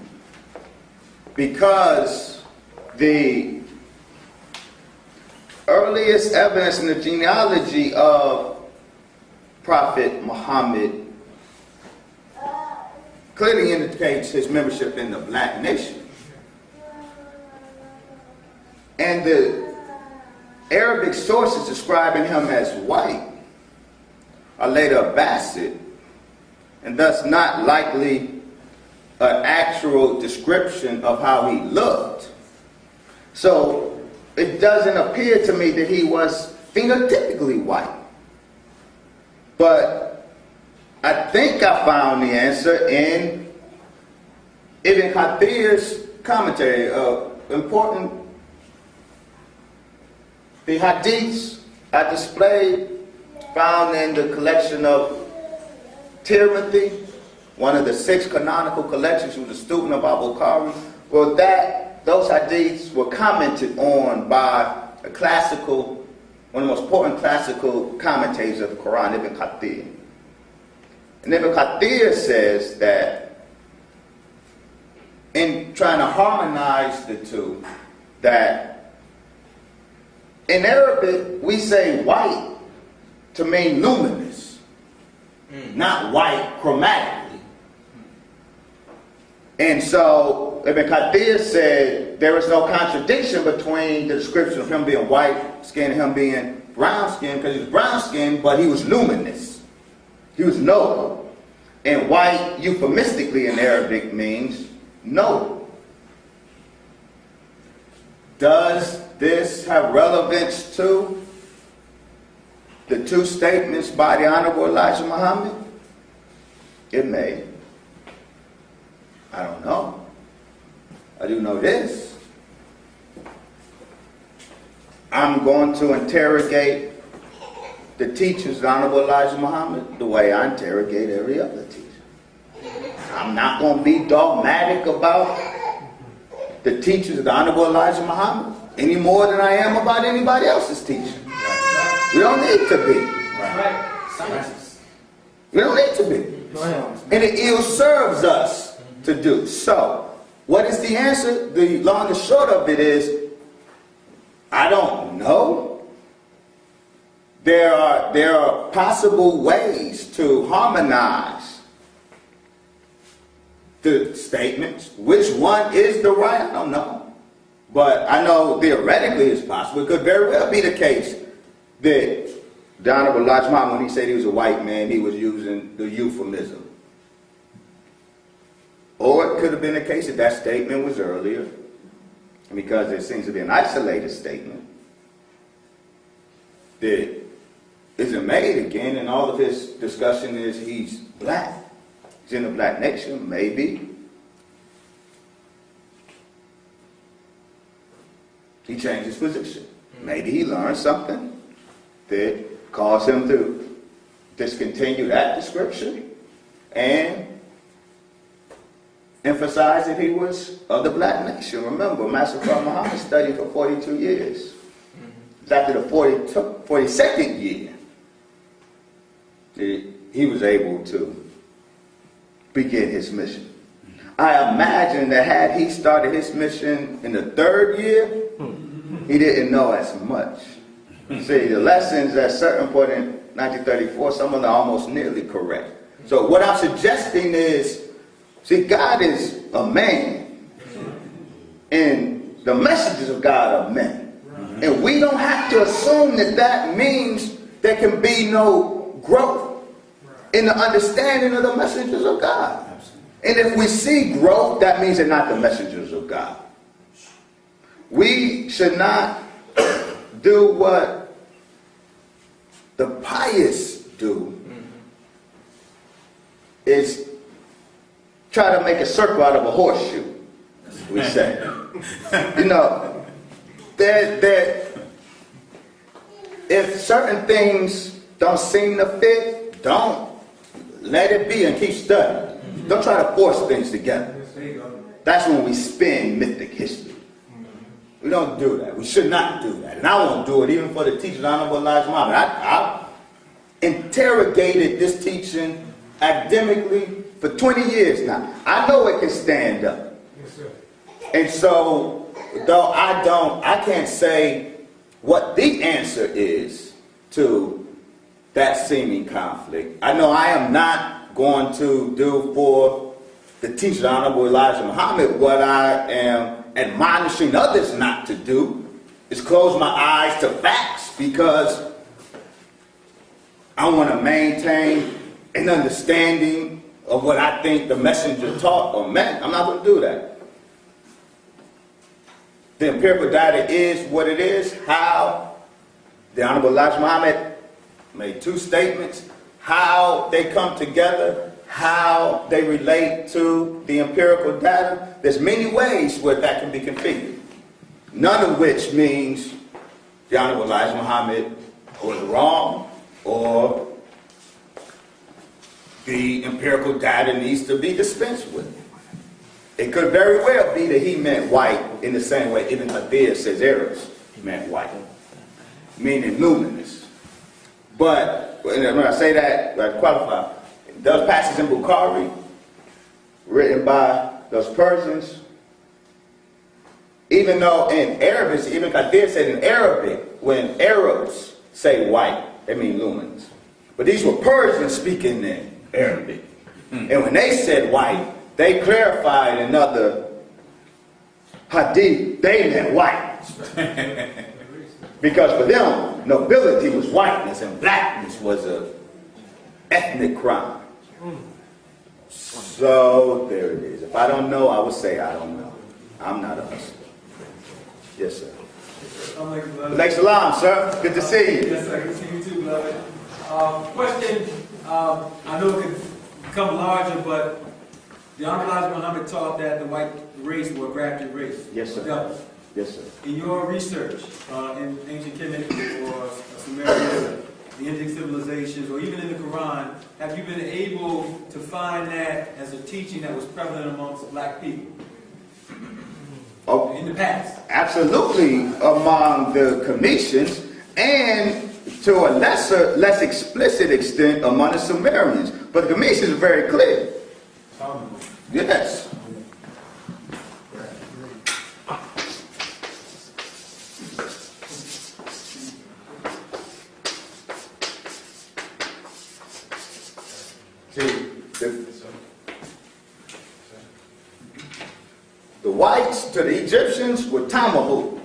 because the earliest evidence in the genealogy of Prophet Muhammad clearly indicates his membership in the black nation. And the Arabic sources describing him as white are later Abbasid, and thus not likely an actual description of how he looked. So it doesn't appear to me that he was phenotypically white. But I think I found the answer in Ibn Kathir's commentary. The hadiths are displayed, found in the collection of Tirmidhi, one of the 6 canonical collections. He was a student of Al-Bukhari. Well, those hadiths were commented on by a classical, one of the most important classical commentators of the Quran, Ibn Kathir. And Ibn Kathir says that in trying to harmonize the two, that in Arabic we say white to mean luminous, not white chromatically. And so Ibn Kathir said there is no contradiction between the description of him being white skin and him being brown skin, because he was brown skin, but he was luminous. He was noble. And white euphemistically in Arabic means noble. Does this have relevance to the 2 statements by the Honorable Elijah Muhammad? It may. I don't know. I do know this. I'm going to interrogate the teachings of the Honorable Elijah Muhammad the way I interrogate every other teacher. I'm not going to be dogmatic about the teachings of the Honorable Elijah Muhammad any more than I am about anybody else's teaching. We don't need to be. We don't need to be. And it ill serves us to do. So, what is the answer? The long and short of it is, I don't know. There are possible ways to harmonize the statements. Which one is the right? I don't know. But I know theoretically it's possible. It could very well be the case that the Honorable Elijah Muhammad, when he said he was a white man, he was using the euphemism. Or it could have been the case that that statement was earlier, because there seems to be an isolated statement that isn't made again, and all of his discussion is he's black. He's in the black nation, maybe. He changed his position. Maybe he learned something that caused him to discontinue that description and emphasize that he was of the black nation. Remember, Master Prophet Muhammad studied for 42 years. It's after the 42nd year that he was able to begin his mission. I imagine that had he started his mission in the 3rd year, he didn't know as much. See, the lessons at a certain point in 1934, some of them are almost nearly correct. So what I'm suggesting is, see, God is a man, and the messages of God are men. And we don't have to assume that that means there can be no growth in the understanding of the messages of God. And if we see growth, that means they're not the messengers of God. We should not do what the pious do, is try to make a circle out of a horseshoe, we say. You know, if certain things don't seem to fit, don't let it be and keep studying. Don't try to force things together. That's when we spin mythic history. We don't do that. We should not do that. And I won't do it even for the teachers, Honorable Elijah Muhammad. I interrogated this teaching academically for 20 years now. I know it can stand up. And so, though I can't say what the answer answer is to that seeming conflict. I know I am not going to do for the teacher, the Honorable Elijah Muhammad, what I am admonishing others not to do, is close my eyes to facts, because I want to maintain an understanding of what I think the messenger taught or meant. I'm not going to do that. The empirical data is what it is. How the Honorable Elijah Muhammad made two statements, how they come together, how they relate to the empirical data. There's many ways where that can be configured. None of which means the Honorable Elijah Muhammad was wrong, or the empirical data needs to be dispensed with. It could very well be that he meant white in the same way Ibn Kathir says Arabs meant white, meaning luminous. But when I say that, I qualify. Those passages in Bukhari, written by those Persians, even though in Arabic, Ibn Kathir said in Arabic, when Arabs say white, they mean luminous. But these were Persians speaking in Arabic. And when they said white, they clarified in other hadith, they meant white. Because for them, nobility was whiteness and blackness was an ethnic crime. So there it is. If I don't know, I would say I don't know. I'm not a hustler. Yes, sir. Alaikum salam, sir. Good to see you. Yes, sir. Good to see you too, beloved. Question, I know it could become larger, but the Honorable Elijah Muhammad taught that the white race were a grafted race. Yes, sir. Devils. Yes, sir. In your research in ancient Kemet or Sumeria, the Indic civilizations, or even in the Quran, have you been able to find that as a teaching that was prevalent amongst black people in the past? Absolutely, among the Commissions, and to a less explicit extent among the Sumerians. But the Commissions are very clear. Yes. See, the whites to the Egyptians were Tamahu,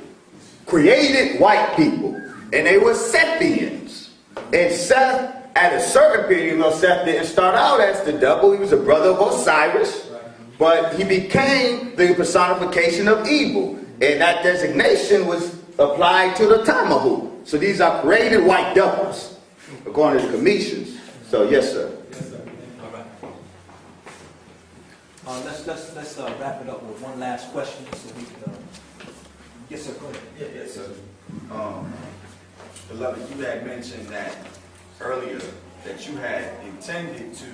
created white people, and they were Sethians. And Seth, at a certain period, Seth didn't start out as the devil. He was a brother of Osiris, but he became the personification of evil, and that designation was applied to the Tamahu. So these are created white devils, according to the Commissions. So yes, sir. Let's wrap it up with one last question so we can. Yes, sir. Go ahead. Yes, sir. Beloved, you had mentioned that earlier that you had intended to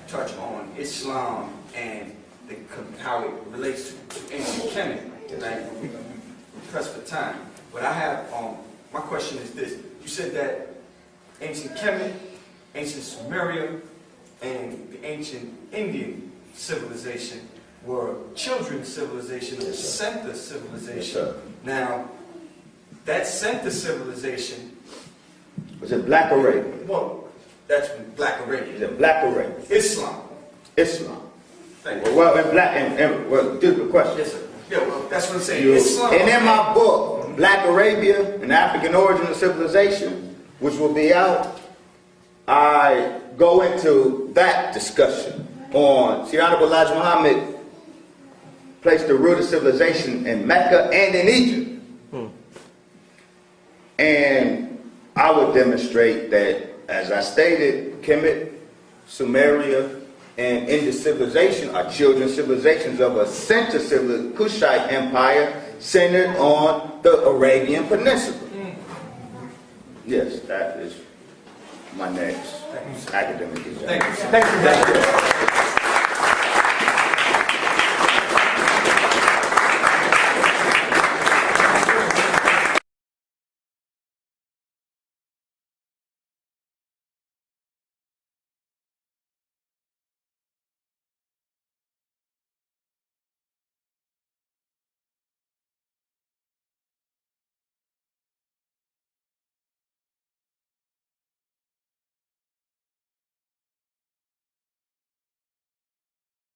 touch on Islam and how it relates to ancient Kemet. Right? We pressed for time, but I have my question is this: you said that ancient Kemet, ancient Sumeria, and the ancient Indian civilization were children's civilization of the center civilization. Yes, now, that center civilization was it Black Arabia? Well, that's Black Arabia. Is it Black Arabia? Islam. Islam. Thank you. Well, in black and well, difficult question. Yes, sir. Yeah, well, that's what I'm saying. Islam. And in my book, Black Arabia, an African origin of civilization, which will be out, I go into that discussion on Honorable Elijah Muhammad placed the root of civilization in Mecca and in Egypt. And I would demonstrate that, as I stated, Kemet, Sumeria, and Indus civilization are children civilizations of a center civilization, Kushite empire centered on the Arabian Peninsula. Yes, that is my next academic example. Thank you. Thank you.